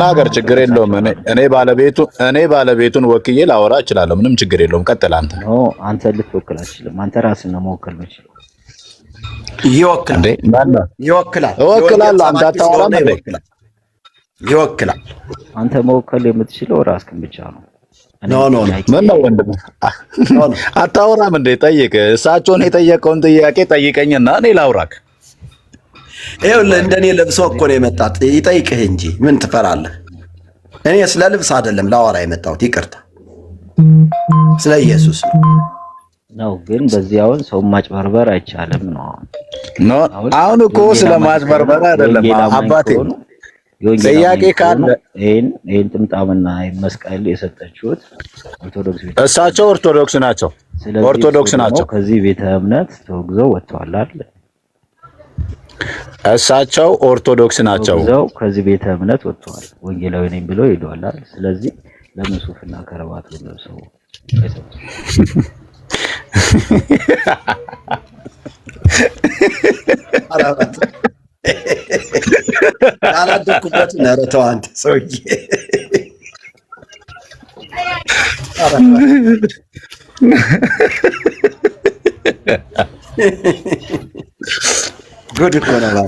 ነገር ችግር የለውም። እኔ ባለቤቱን ወክዬ ላወራ እችላለሁ። ምንም ችግር የለውም። ቀጥል አንተ። ኖ አንተ ልትወክል አትችልም። አንተ ራስህን ነው መወከል የምትችለው። ይወክላል። እወክላለሁ። አንተ አታወራም እንዴ? ይወክላል። አንተ መወከል የምትችለው ራስህን ብቻ ነው። ኖ ምን ነው ወንድም አታወራም እንዴ? ጠይቅ። እሳቸውን የጠየቀውን ጥያቄ ጠይቀኝና እኔ ላውራክ። ይኸውልህ እንደኔ ለብሶ እኮ ነው የመጣት። ይጠይቅህ እንጂ ምን ትፈራለህ? እኔ ስለ ልብስ አይደለም ላወራ የመጣሁት። ይቅርታ፣ ስለ ኢየሱስ ነው። ግን በዚህ አሁን ሰው ማጭበርበር አይቻልም ነው። አሁን እኮ ስለ ማጭበርበር አይደለም አባቴ። ጥያቄ ካለ ይሄን ጥምጣምና መስቀል የሰጠችሁት ኦርቶዶክስ ቤተ እሳቸው ኦርቶዶክስ ናቸው። ኦርቶዶክስ ናቸው። ከዚህ ቤተ እምነት ተወግዘው ወጥተዋል አይደል? እሳቸው ኦርቶዶክስ ናቸው። ተወግዘው ከዚህ ቤተ እምነት ወጥተዋል። ወንጌላዊ ነኝ ብለው ሄደዋል አይደል? ስለዚህ ለምን ሱፍና ከረባት ለብሰው አራባት ያላደኩበት ነረተው አንተ ሰውዬ ጉድ እኮ ነው።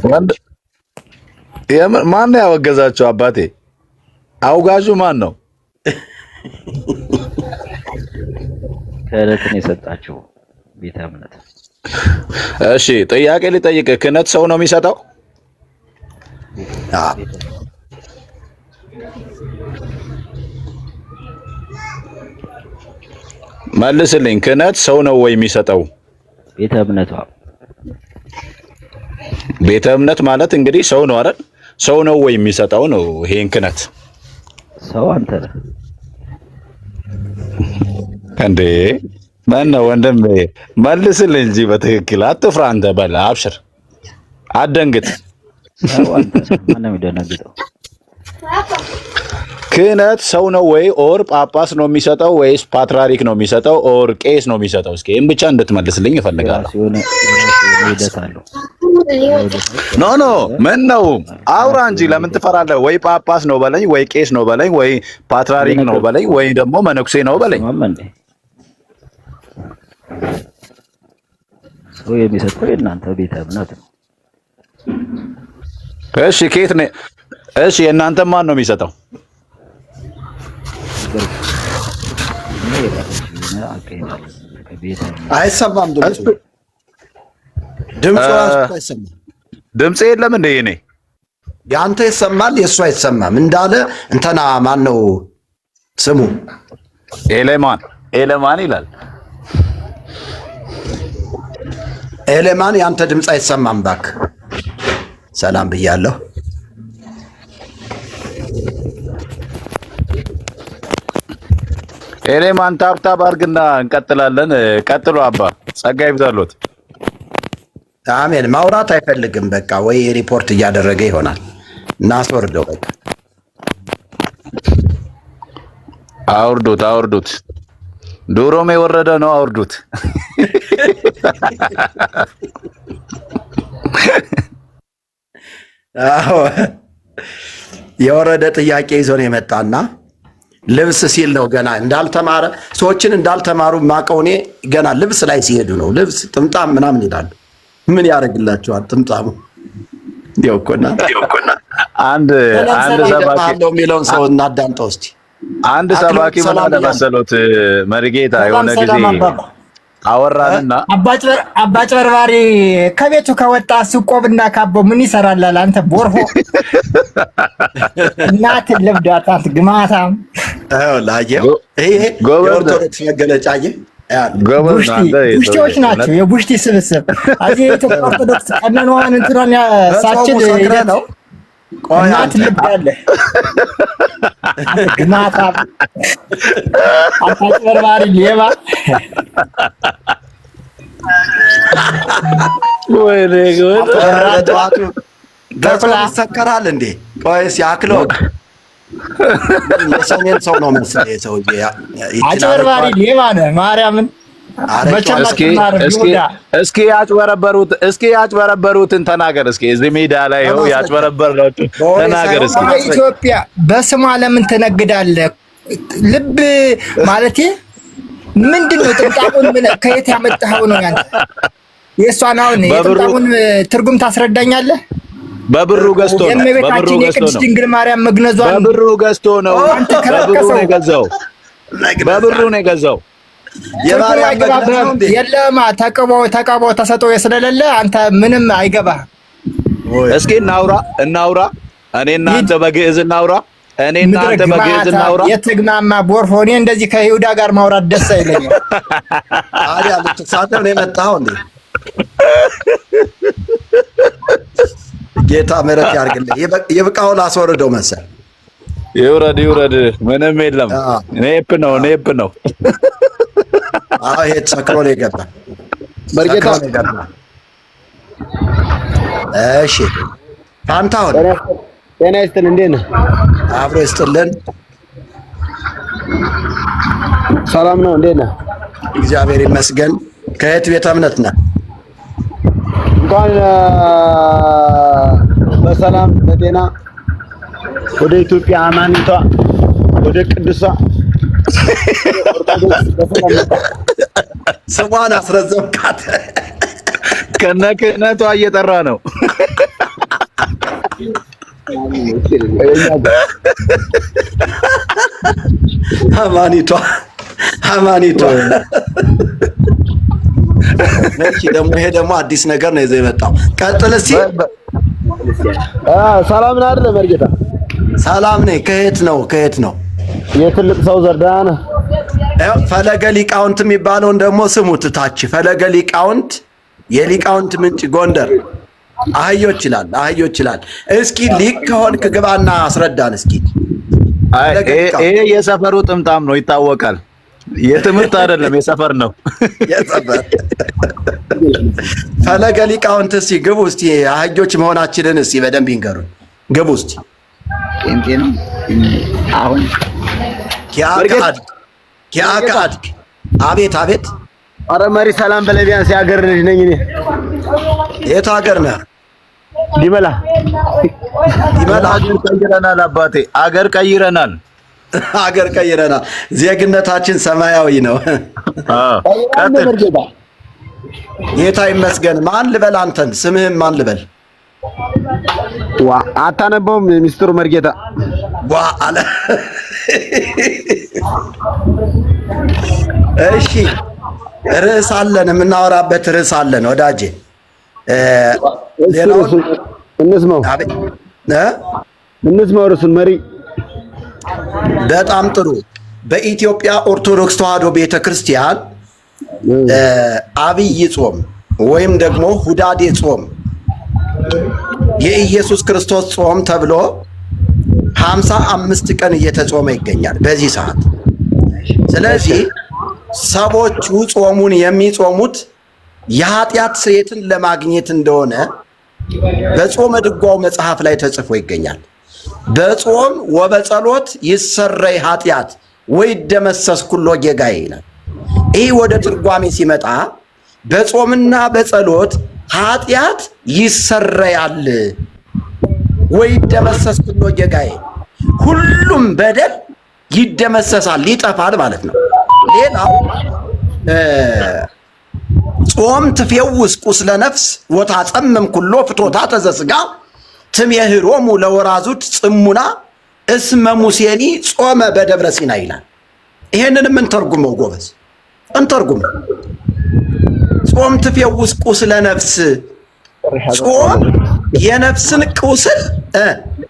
ማን ነው ያወገዛቸው? አባቴ አውጋዡ ማን ነው? ክህነትን የሰጣቸው ቤተ እምነት። እሺ ጥያቄ ልጠይቅ። ክህነት ሰው ነው የሚሰጠው? መልስልኝ። ክህነት ሰው ነው ወይ የሚሰጠው? ቤተ እምነቷ ቤተ እምነት ማለት እንግዲህ ሰው ነው አይደል? ሰው ነው ወይ የሚሰጠው ነው ይሄን ክህነት? ሰው አንተ ነህ እንዴ? ማን ነው ወንድም? መልስልኝ እንጂ በትክክል አትፍራ። አንተ በል አብሽር፣ አትደንግጥ። ሰው አንተ ማን ነው የሚደነግጠው? ክህነት ሰው ነው ወይ ኦር ጳጳስ ነው የሚሰጠው ወይስ ፓትርያርክ ነው የሚሰጠው ኦር ቄስ ነው የሚሰጠው? እስኪ ይሄን ብቻ እንድትመልስልኝ እፈልጋለሁ። ኖ ምን ነው አውራ እንጂ ለምን ትፈራለህ? ወይ ጳጳስ ነው በለኝ፣ ወይ ቄስ ነው በለኝ፣ ወይ ፓትርያርክ ነው በለኝ፣ ወይ ደግሞ መነኩሴ ነው በለኝ። ሰው የሚሰጠው የእናንተ ቤተ እምነት ነው። እሺ ከየት ነው? እሺ የእናንተ ማን ነው የሚሰጠው? አይሰማም ድምፁ አይሰማም። ድምፅ የለም እንደ እኔ ያንተ ይሰማል፣ የእሱ አይሰማም። እንዳለ እንተና ማን ነው ስሙ? ኤሌማን ይላል። ኤሌማን ያንተ ድምፅ አይሰማም። እባክህ ሰላም ብያለሁ። ኤሌማን ታብታብ አድርግና እንቀጥላለን። ቀጥሎ አባ ጸጋ ይብዛሎት። አሜን። ማውራት አይፈልግም። በቃ ወይ ሪፖርት እያደረገ ይሆናል። እናስወርደው። በቃ አውርዱት። ዶሮም የወረደ ነው። አውርዱት። አዎ የወረደ ጥያቄ ይዞ ነው የመጣና ልብስ ሲል ነው ገና እንዳልተማረ ሰዎችን እንዳልተማሩ ማቀው እኔ ገና ልብስ ላይ ሲሄዱ ነው። ልብስ ጥምጣም ምናምን ይላሉ። ምን ያደርግላቸዋል ጥምጣሙ? ዲዮኮና አንድ ሰባኪ ነው የሚለውን ሰው እናዳምጠው እስቲ። አንድ ሰባኪ ምን አለ መሰሎት መርጌታ የሆነ ጊዜ አወራንና አባጭበርባሪ ከቤቱ ከወጣ ስቆብና ካቦ ምን ይሰራላል? አንተ ቦርሆ እናት ለብዳታት ግማታም ላየው ይሄ የኦርቶዶክስ መገለጫዬ ቡሽቲዎች ናቸው። የቡሽቲ ስብስብ እዚህ የኢትዮጵያ ኦርቶዶክስ ቀኖናዋን እንትራን ያሳችን ነው። እናት ልብዳለ ግማታም አባጭበርባሪ ሌባ ወይ ለጎት ረዳቱ ገጽላ ይሰከራል እንዴ? ቆይስ ያክለው የሰሜን ሰው ነው መሰለኝ። ሰውዬ አጭበርባሪ ሌባ ነህ። ማርያምን እስኪ ያጭበረበሩትን ተናገር። እስኪ እዚህ ሜዳ ላይ ይኸው ያጭበረበሩትን ተናገር። እስኪ ኢትዮጵያ በስሟ ለምን ትነግዳለህ? ልብ ማለቴ ምንድነው? ጥምጣሙን ከየት ያመጣኸው ነው ያንተ? የእሷን አሁን የጥምጣሙን ትርጉም ታስረዳኛለህ? በብሩ ገዝቶ ነው። የእመቤታችን የቅድስት ድንግል ማርያም መግነዟን በብሩ ገዝቶ ነው። በብሩ ነው የገዛው። በብሩ ነው የገዛው። የለማ ተቀበው ተሰጠው ስለሌለ አንተ ምንም አይገባህም። እስኪ እናውራ። እኔ እናንተ በግዕዝ እናውራ። የትግማማ ቦርፎ እኔ እንደዚህ ከይሁዳ ጋር ማውራት ደስ አይለኝም። ታዲያ ልትሳደብ ነው የመጣኸው እንዴ? ጌታ ምሕረት ያርግልህ። ይብቃውን አስወርደው መሰል። ይውረድ። ምንም የለም። ኔፕ ነው። አዎ ይሄ ተሰክሮ ነው የገባ። በርጌታ እሺ ፋንታሁን ጤና ይስጥልን። እንዴት ነህ? አብሮ ይስጥልን። ሰላም ነው? እንዴት ነህ? እግዚአብሔር ይመስገን። ከየት ቤተ እምነት ነህ? እንኳን በሰላም በጤና ወደ ኢትዮጵያ አማኒቷ ወደ ቅዱሳ ስሟን አስረዘምካት። ከነ ክህነቷ እየጠራ ነው። አማኒቷ ይሄ ደግሞ አዲስ ነገር ነው ይዘህ የመጣው። ቀጥል እስኪ። ሰላም ነህ አይደል መርጌታ? ሰላም ነኝ። ከየት ነው? የትልቅ ሰው ዘርዳ ነህ? ፈለገ ሊቃውንት የሚባለውን ደግሞ ስሙት። ታች ፈለገ ሊቃውንት፣ የሊቃውንት ምንጭ ጎንደር። አህዮች ይላል። እስኪ ሊቅ ከሆንክ ግባና አስረዳን እስኪ። ይሄ የሰፈሩ ጥምጣም ነው፣ ይታወቃል። የትምህርት አይደለም፣ የሰፈር ነው። ፈለገ ሊቃውንት እስኪ ግቡ እስኪ። አህዮች መሆናችንን እስኪ በደንብ ይንገሩን። ግቡ እስኪ። አሁን ኪያካድክ አቤት። ኧረ መሪ ሰላም በለኝ። ቢያንስ የሀገር ልጅ ነኝ እኔ። የት ሀገር ነህ? ሊበላ ቀይረናል አባቴ። አገር ቀይረናል። ዜግነታችን ሰማያዊ ነው። ጌታ ይመስገን። ማን ልበል አንተን? ስምህን ማን ልበል? አታነበውም? ሚስጥሩ መርጌታ አለ። እሺ ርዕስ አለን፣ የምናወራበት ርዕስ አለን ወዳጄ። እንስማው ርዕሱን መሪ። በጣም ጥሩ። በኢትዮጵያ ኦርቶዶክስ ተዋሕዶ ቤተክርስቲያን አብይ ጾም ወይም ደግሞ ሁዳዴ ጾም የኢየሱስ ክርስቶስ ጾም ተብሎ 55 ቀን እየተጾመ ይገኛል በዚህ ሰዓት። ስለዚህ ሰዎቹ ጾሙን የሚጾሙት የኃጢአት ስርየትን ለማግኘት እንደሆነ በጾመ ድጓው መጽሐፍ ላይ ተጽፎ ይገኛል። በጾም ወበጸሎት ይሰረይ ኃጢአት ወይደመሰስ ኩሎ ጌጋዬ ይላል። ይህ ወደ ትርጓሜ ሲመጣ በጾምና በጸሎት ኃጢአት ይሰረያል ወይደመሰስ ኩሎ ጌጋዬ፣ ሁሉም በደል ይደመሰሳል፣ ይጠፋል ማለት ነው። ሌላው ጾም ትፌውስ ቁስለ ነፍስ ወታጸምም ኩሎ ፍቶታተ ዘሥጋ ትሜህሮሙ ለወራዙት ጽሙና እስመ ሙሴኒ ጾመ በደብረ ሲና ይላል። ይሄንን ምን ተርጉመው ጎበዝ? እንተርጉመው። ጾም ትፌውስ ቁስለ ነፍስ፣ ጾም የነፍስን ቁስል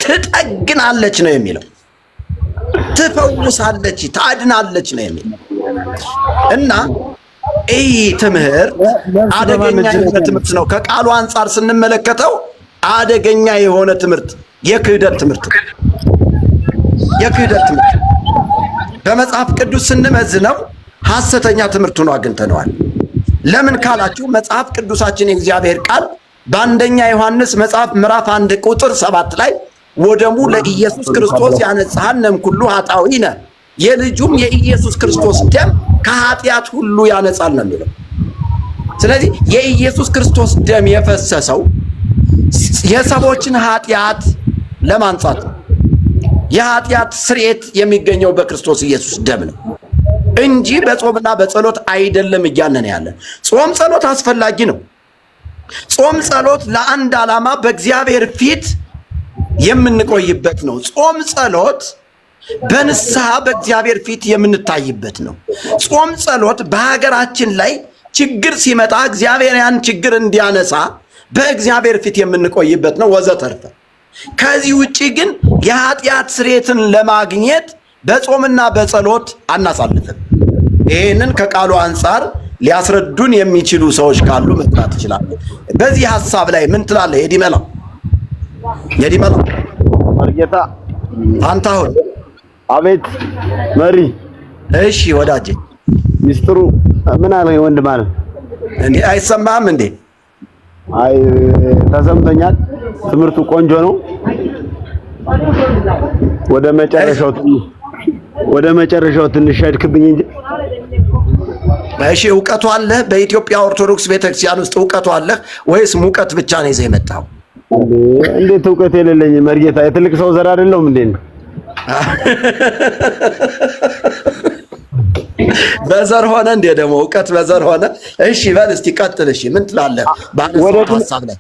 ትጠግናለች ነው የሚለው። ትፈውሳለች፣ ታድናለች ነው የሚለው እና ይህ ትምህርት አደገኛ የሆነ ትምህርት ነው። ከቃሉ አንጻር ስንመለከተው አደገኛ የሆነ ትምህርት፣ የክህደት ትምህርት። በመጽሐፍ ቅዱስ ስንመዝነው ሐሰተኛ ትምህርት ሆኖ አግኝተነዋል። ለምን ካላችሁ መጽሐፍ ቅዱሳችን የእግዚአብሔር ቃል በአንደኛ ዮሐንስ መጽሐፍ ምዕራፍ 1 ቁጥር 7 ላይ ወደሙ ለኢየሱስ ክርስቶስ ያነጻሃንም ኩሉ ኃጣውኢነ፣ የልጁም የኢየሱስ ክርስቶስ ደም ከኃጢአት ሁሉ ያነጻል ነው የሚለው። ስለዚህ የኢየሱስ ክርስቶስ ደም የፈሰሰው የሰዎችን ኃጢአት ለማንጻት ነው። የኃጢአት ስርየት የሚገኘው በክርስቶስ ኢየሱስ ደም ነው እንጂ በጾምና በጸሎት አይደለም እያልን ያለ። ጾም ጸሎት አስፈላጊ ነው። ጾም ጸሎት ለአንድ ዓላማ በእግዚአብሔር ፊት የምንቆይበት ነው። ጾም ጸሎት በንስሐ በእግዚአብሔር ፊት የምንታይበት ነው። ጾም ጸሎት በሀገራችን ላይ ችግር ሲመጣ እግዚአብሔር ያን ችግር እንዲያነሳ በእግዚአብሔር ፊት የምንቆይበት ነው ወዘተርፈ። ከዚህ ውጪ ግን የኃጢአት ስርየትን ለማግኘት በጾምና በጸሎት አናሳልፍም። ይህንን ከቃሉ አንጻር ሊያስረዱን የሚችሉ ሰዎች ካሉ መጥራት ይችላሉ። በዚህ ሐሳብ ላይ ምን ትላለህ? የዲመላ መርጌታ አንታሁን አቤት መሪ። እሺ ወዳጄ ሚስጥሩ ምን አለ ወንድም አለ እንዴ? አይሰማህም እንዴ? አይ ተሰምተኛል። ትምህርቱ ቆንጆ ነው። ወደ መጨረሻው ትንሽ ሄድክብኝ እንጂ። እሺ እውቀቱ አለህ? በኢትዮጵያ ኦርቶዶክስ ቤተክርስቲያን ውስጥ እውቀቱ አለህ ወይስ ሙቀት ብቻ ነው ይዘህ የመጣው? እንዴት እውቀት የሌለኝ መርጌታ? የትልቅ ሰው ዘር አይደለሁም እንዴ? በዘር ሆነ እንዴ? ደግሞ እውቀት በዘር ሆነ? እሺ በል እስቲ ቀጥል። እሺ ምን ትላለህ? ባነሳው ሐሳብ ላይ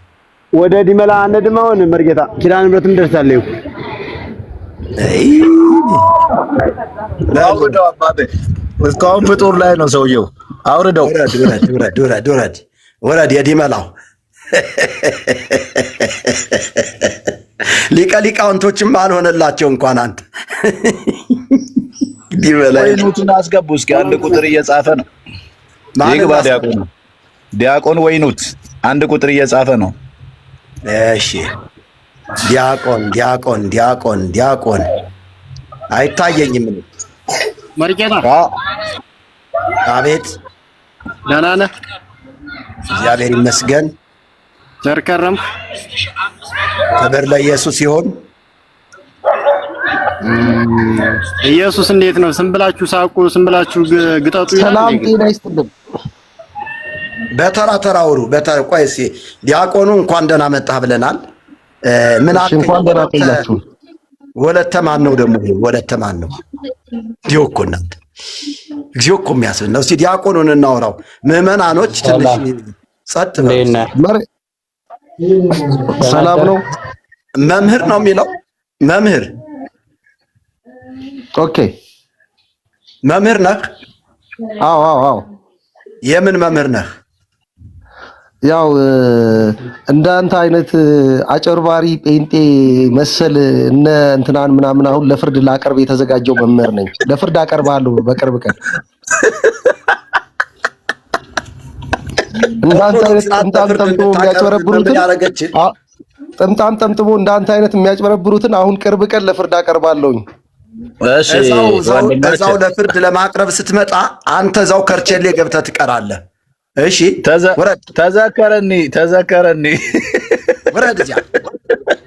ወደ ዲመላ አንድማውን መርጌታ ኪዳነ ምሕረት እንደርሳለሁ። አውርደው አባቴ፣ እስካሁን ፍጡር ላይ ነው ሰውየው። አውርደው። ወረድ የዲመላው ሊቃውንቶችም አልሆነላቸው እንኳን አንተ ወይኑትን አስገቡ እስኪ። አንድ ቁጥር እየጻፈ ነው። ይግባ ዲያቆን ወይኑት አንድ ቁጥር እየጻፈ ነው። እሺ ዲያቆን አይታየኝም። መርጌታ አቤት። ደህና ነህ? እግዚአብሔር ይመስገን። ዘርከረም ክብር ለኢየሱስ ይሁን። ኢየሱስ እንዴት ነው? ዝም ብላችሁ ሳቁ፣ ዝም ብላችሁ ግጠጡ። ሰላም ጤና ይስጥልን። በተራ ተራውሩ። ቆይ እስኪ ዲያቆኑ እንኳን ደህና መጣህ ብለናል። ምን አልከኝ? እንኳን ደህና ቆያችሁ። ወለተ ማን ነው ደግሞ? ወለተ ማን ነው? ዲያቆ እናንተ እግዚኦ እኮ የሚያስብል ነው። እስኪ ዲያቆኑን እናወራው። ምዕመናኖች ትንሽ ጸጥ በሉ። ሰላም ነው። መምህር ነው የሚለው መምህር። ኦኬ መምህር ነህ? አዎ። የምን መምህር ነህ? ያው እንዳንተ አይነት አጨርባሪ ጴንጤ መሰል እነ እንትናን ምናምን አሁን ለፍርድ ላቀርብ የተዘጋጀው መምህር ነኝ። ለፍርድ አቀርባለሁ በቅርብ ቀን። እንዳንተ አይነት ጥምጣም ጠምጥሞ የሚያጭበረብሩትን አሁን ቅርብ ቀን ለፍርድ አቀርባለሁኝ። እዛው ለፍርድ ለማቅረብ ስትመጣ አንተ እዛው ከርቸሌ ገብተህ ትቀራለህ። እሺ ተዘከረኒ ወረድ እዚያ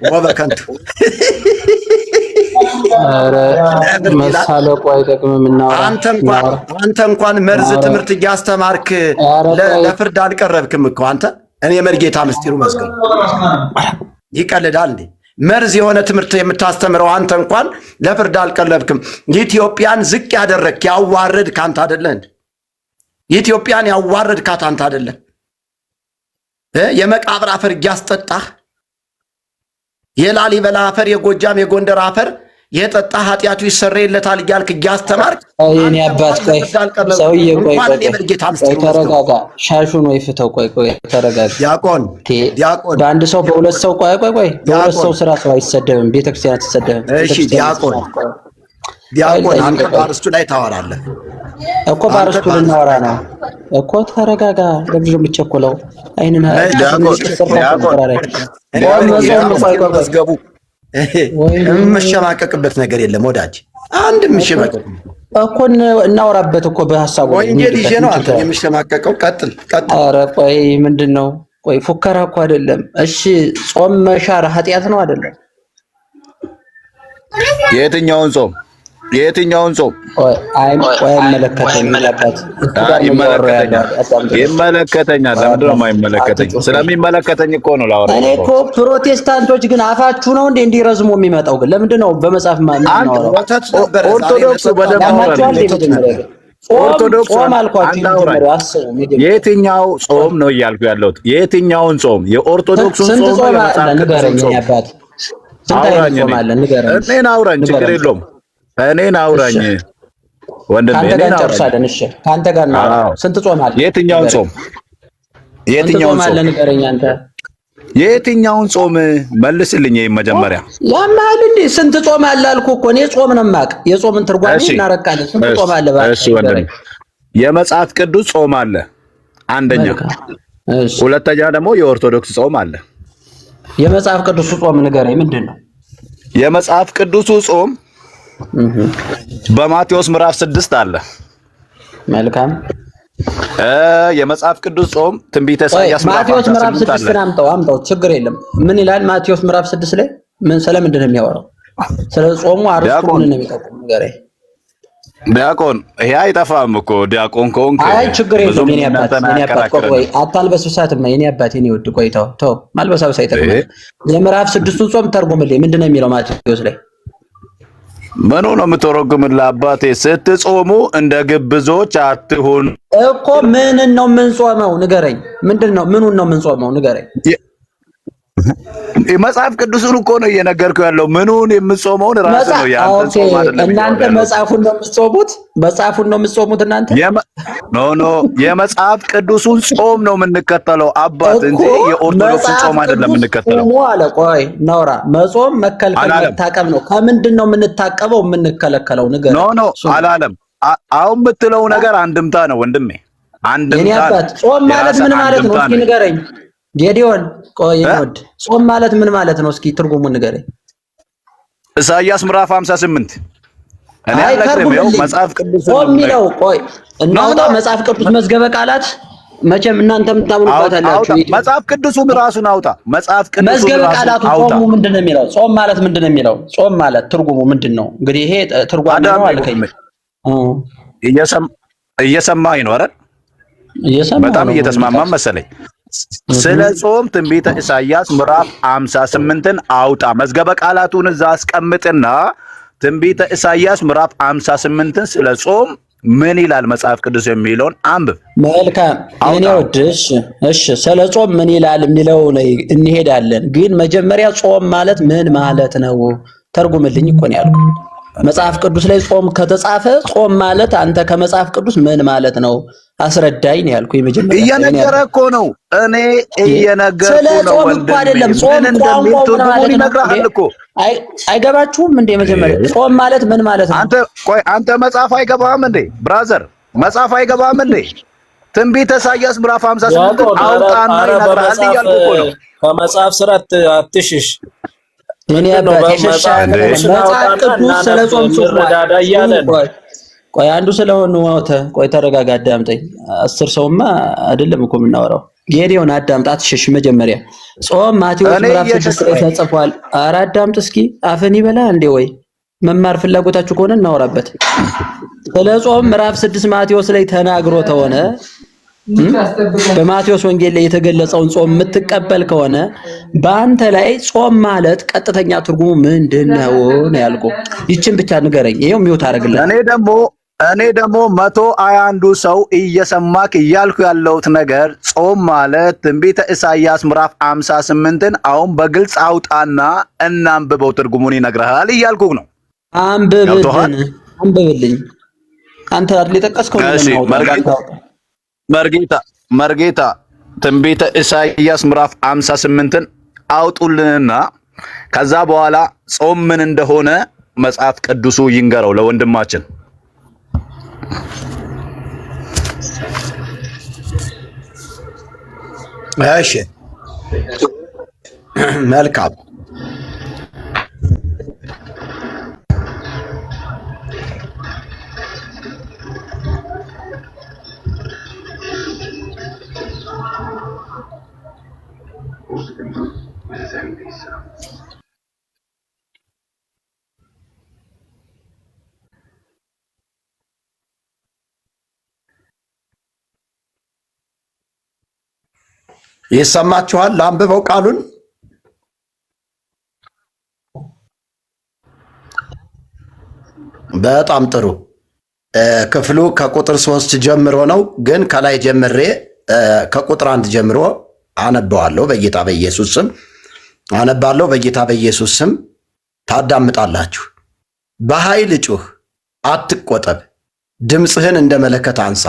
ወበከንቱ መሳለቁ አይጠቅምም። አንተ እንኳን መርዝ ትምህርት እያስተማርክ ለፍርድ አልቀረብክም እኮ አንተ። እኔ መርጌታ ምስጢሩ መስገን ይቀልዳል እንዴ? መርዝ የሆነ ትምህርት የምታስተምረው አንተ እንኳን ለፍርድ አልቀረብክም። ኢትዮጵያን ዝቅ ያደረግክ ያዋረድክ አንተ አይደለህ እንዴ? ኢትዮጵያን ያዋረድካት አንተ አይደለህ? የመቃብር አፈር እያስጠጣህ የላሊበላ አፈር፣ የጎጃም የጎንደር አፈር የጠጣ ኃጢአቱ ይሰረይለታል እያልክ እያስተማርክ እኔ አባት ቆይ ሰውዬው ቆይ ተረጋጋ። ሻሹን ወይ ፍተው። ቆይ ተረጋጋ። ዲያቆን በአንድ ሰው በሁለት ሰው ቆይ በሁለት ሰው ስራ ሰው አይሰደብም። ቤተክርስቲያን አትሰደብም። እሺ ዲያቆን አንተ በአርስቱ ላይ ታወራለህ እኮ። በአርስቱ ልናወራ ነው እኮ። ተረጋጋ። ለብዙ የምትቸኮለው አይንን መዝገቡ የምሸማቀቅበት ነገር የለም ወዳጅ። አንድ የምሸማቀቅ እኮ እናወራበት እኮ በሐሳቡ ወንጌል ይዤ ነው አንተ የምሸማቀቀው። ቀጥል። ኧረ ቆይ ምንድን ነው? ቆይ ፉከራ እኮ አይደለም። እሺ ጾም መሻር ኃጢአት ነው አይደለም? የትኛውን ጾም? የትኛውን ጾም? ይመለከተኛል። ለምንድን ነው የማይመለከተኝ? ስለሚመለከተኝ እኮ ነው ላወራ። እኔ እኮ ፕሮቴስታንቶች ግን አፋችሁ ነው እንዴ እንዲረዝሙ የሚመጣው? ግን ለምንድን ነው በመጽሐፍ ማናወራው? ኦርቶዶክስ ኦርቶዶክስ የትኛው ጾም ነው እያልኩ ያለሁት? የትኛውን ጾም? የኦርቶዶክሱን ጾም ነው? የመጽሐፍ ቅዱስ ጾም? እኔን አውራኝ፣ ችግር የለውም። እኔን አውራኝ ወንድሜ፣ እኔን አውራኝ። ከአንተ ጋር ነው። ስንት ጾም አለ? የትኛውን ጾም? የትኛውን ጾም? ንገረኝ አንተ። የትኛውን ጾም መልስልኝ። ይሄን መጀመሪያ ያማል እንዴ? ስንት ጾም አለ አልኩህ እኮ። እኔ ጾም ነው የማውቅ። የጾምን ትርጓሜ እናረቃለን። ስንት ጾም አለ? እሺ ወንድሜ፣ የመጽሐፍ ቅዱስ ጾም አለ አንደኛ። ሁለተኛ ደግሞ የኦርቶዶክስ ጾም አለ። የመጽሐፍ ቅዱስ ጾም ንገረኝ፣ ምንድን ነው የመጽሐፍ ቅዱሱ ጾም? በማቴዎስ ምዕራፍ 6 አለ። መልካም። የመጽሐፍ ቅዱስ ጾም ትንቢተ ኢሳይያስ ማቴዎስ ምዕራፍ 6 አምጣው፣ ችግር የለም። ምን ይላል ማቴዎስ ምዕራፍ 6 ላይ? ምን ስለምንድን ነው የሚያወራው? ስለ ጾሙ አርስቱ ምን ነው የሚጠቁም ንገረኝ። ዲያቆን፣ ይሄ አይጠፋም እኮ ዲያቆን ከሆንክ። አይ ችግር የለም። የኔ አባት ቆይ አታልበስብሳትማ። የኔ አባት የኔ ውድ ቆይ ተው ማልበሳበስ አይጠቅምም። የምዕራፍ 6ቱን ጾም ተርጉምልኝ። ምንድን ነው የሚለው ማቴዎስ ላይ? ምኑ ነው የምትረጉምልህ አባቴ? ስትጾሙ እንደ ግብዞች አትሁን እኮ። ምን ነው የምንጾመው ንገረኝ። ምንድን ነው ምኑን ነው የምንጾመው ንገረኝ። መጽሐፍ ቅዱስን እኮ ነው እየነገርኩህ ያለው። ምኑን የምጾመውን ራስ ነው ያንተ ጾም አይደለም። እናንተ መጽሐፉን ነው የምትጾሙት? መጽሐፉን ነው የምትጾሙት እናንተ? ኖ የመጽሐፍ ቅዱስን ጾም ነው የምንከተለው አባት እንጂ የኦርቶዶክስን ጾም አይደለም የምንከተለው። አለ ቆይ ነውራ መጾም መከልከል መታቀብ ነው። ከምንድን ነው የምንታቀበው የምንከለከለው? ንገር። ኖ አላለም። አሁን የምትለው ነገር አንድምታ ነው ወንድሜ፣ አንድምታ ነው። ጾም ማለት ምን ማለት ነው? እስኪ ንገረኝ ጌዲዮን። ቆይ እንወድ ጾም ማለት ምን ማለት ነው? እስኪ ትርጉሙን ንገረኝ። ኢሳይያስ ምዕራፍ 58 እኔ አልነግርህም። ይኸው መጽሐፍ ቅዱስ ጾም የሚለው ቆይ እናውጣ። መጽሐፍ ቅዱስ መዝገበ ቃላት መቼም እናንተ የምታምኑበት አላችሁ። መጽሐፍ ቅዱሱን ራሱን አውጣ። መጽሐፍ ቅዱሱን መዝገበ ቃላቱ ጾሙ ምንድነው የሚለው? ጾም ማለት ምንድነው የሚለው? ጾም ማለት ትርጉሙ ምንድነው? እንግዲህ ይሄ ትርጓሜ ነው አልከኝ። እየሰማኸኝ ነው አይደል? በጣም እየተስማማን መሰለኝ። ስለ ጾም ትንቢተ ኢሳይያስ ምዕራፍ 58ን አውጣ። መዝገበ ቃላቱን እዛ አስቀምጥና ትንቢተ ኢሳይያስ ምዕራፍ 58ን ስለ ጾም ምን ይላል መጽሐፍ ቅዱስ የሚለውን አንብብ። መልካም እኔ ወድሽ። እሺ ስለ ጾም ምን ይላል የሚለው እንሄዳለን። ግን መጀመሪያ ጾም ማለት ምን ማለት ነው ተርጉምልኝ እኮ ነው ያልኩት። መጽሐፍ ቅዱስ ላይ ጾም ከተጻፈ ጾም ማለት አንተ ከመጽሐፍ ቅዱስ ምን ማለት ነው አስረዳኝ ነው ያልኩት። የመጀመሪያ እየነገረ እኮ ነው። እኔ እየነገርኩ ነው ወንድሜ። አይደለም ጾም ቋንቋው ይነግራል እኮ። አይገባችሁም እንዴ? መጀመሪያ ጾም ማለት ምን ማለት ነው? አንተ መጽሐፍ አይገባህም እንዴ ብራዘር? መጽሐፍ አይገባህም እንዴ? ትንቢተ ኢሳይያስ ምዕራፍ 58 አውጣና ይነግራል እያልኩ እኮ ነው። ከመጽሐፍ ስራ አትሽሽ። እኔ አባት መጽሐፍ ቅዱስ ስለ ጾም ረዳዳ እያለን ቆይ አንዱ ስለሆነ ሞተ። ቆይ ተረጋጋ፣ አዳምጠኝ። 10 ሰውማ አይደለም እኮ የምናወራው። ጌዲዮን አዳምጥ፣ አትሽሽ። መጀመሪያ ጾም ማቴዎስ ምዕራፍ 6 ላይ ተጽፏል። ኧረ አዳምጥ እስኪ። አፈን ይበላ እንዴ? ወይ መማር ፍላጎታችሁ ከሆነ እናወራበት። ስለ ጾም ምዕራፍ 6 ማቴዎስ ላይ ተናግሮ ተሆነ በማቴዎስ ወንጌል ላይ የተገለጸውን ጾም የምትቀበል ከሆነ በአንተ ላይ ጾም ማለት ቀጥተኛ ትርጉሙ ምንድነው ነው ያልኩህ። ይችን ብቻ ንገረኝ። ይሄው ሚውት አደርግልህ። እኔ ደግሞ 121 ሰው እየሰማክ እያልኩ ያለሁት ነገር ጾም ማለት ትንቢተ ኢሳይያስ ምዕራፍ 58ን አሁን በግልጽ አውጣና እናንብበው፣ ትርጉሙን ይነግርሃል እያልኩህ ነው። አንብብልኝ። አንተ አይደል የጠቀስከው ነው። መርጌታ ትንቢተ ኢሳይያስ ምዕራፍ 58ን አውጡልንና ከዛ በኋላ ጾም ምን እንደሆነ መጽሐፍ ቅዱሱ ይንገረው ለወንድማችን። እሺ መልካም። ይሰማችኋል? ላንብበው ቃሉን። በጣም ጥሩ። ክፍሉ ከቁጥር 3 ጀምሮ ነው፣ ግን ከላይ ጀምሬ ከቁጥር 1 ጀምሮ አነባዋለሁ። በጌታ በኢየሱስ ስም አነባለሁ። በጌታ በኢየሱስ ስም ታዳምጣላችሁ። በኃይል ጩህ፣ አትቆጠብ፣ ድምፅህን እንደ መለከት አንሳ።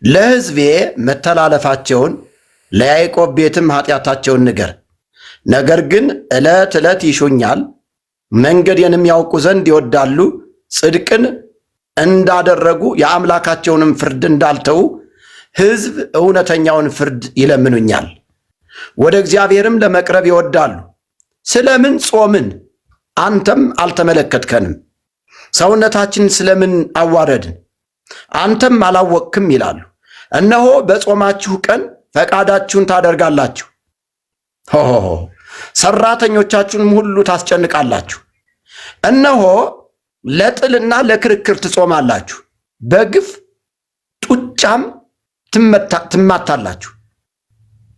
ለሕዝቤ መተላለፋቸውን ለያዕቆብ ቤትም ኃጢአታቸውን ንገር። ነገር ግን ዕለት ዕለት ይሹኛል፣ መንገዴንም ያውቁ ዘንድ ይወዳሉ። ጽድቅን እንዳደረጉ የአምላካቸውንም ፍርድ እንዳልተዉ ሕዝብ እውነተኛውን ፍርድ ይለምኑኛል። ወደ እግዚአብሔርም ለመቅረብ ይወዳሉ። ስለምን ጾምን? አንተም አልተመለከትከንም። ሰውነታችን ስለምን አዋረድን? አንተም አላወቅክም ይላሉ። እነሆ በጾማችሁ ቀን ፈቃዳችሁን ታደርጋላችሁ፣ ሰራተኞቻችሁንም ሁሉ ታስጨንቃላችሁ። እነሆ ለጥልና ለክርክር ትጾማላችሁ፣ በግፍ ጡጫም ትማታላችሁ።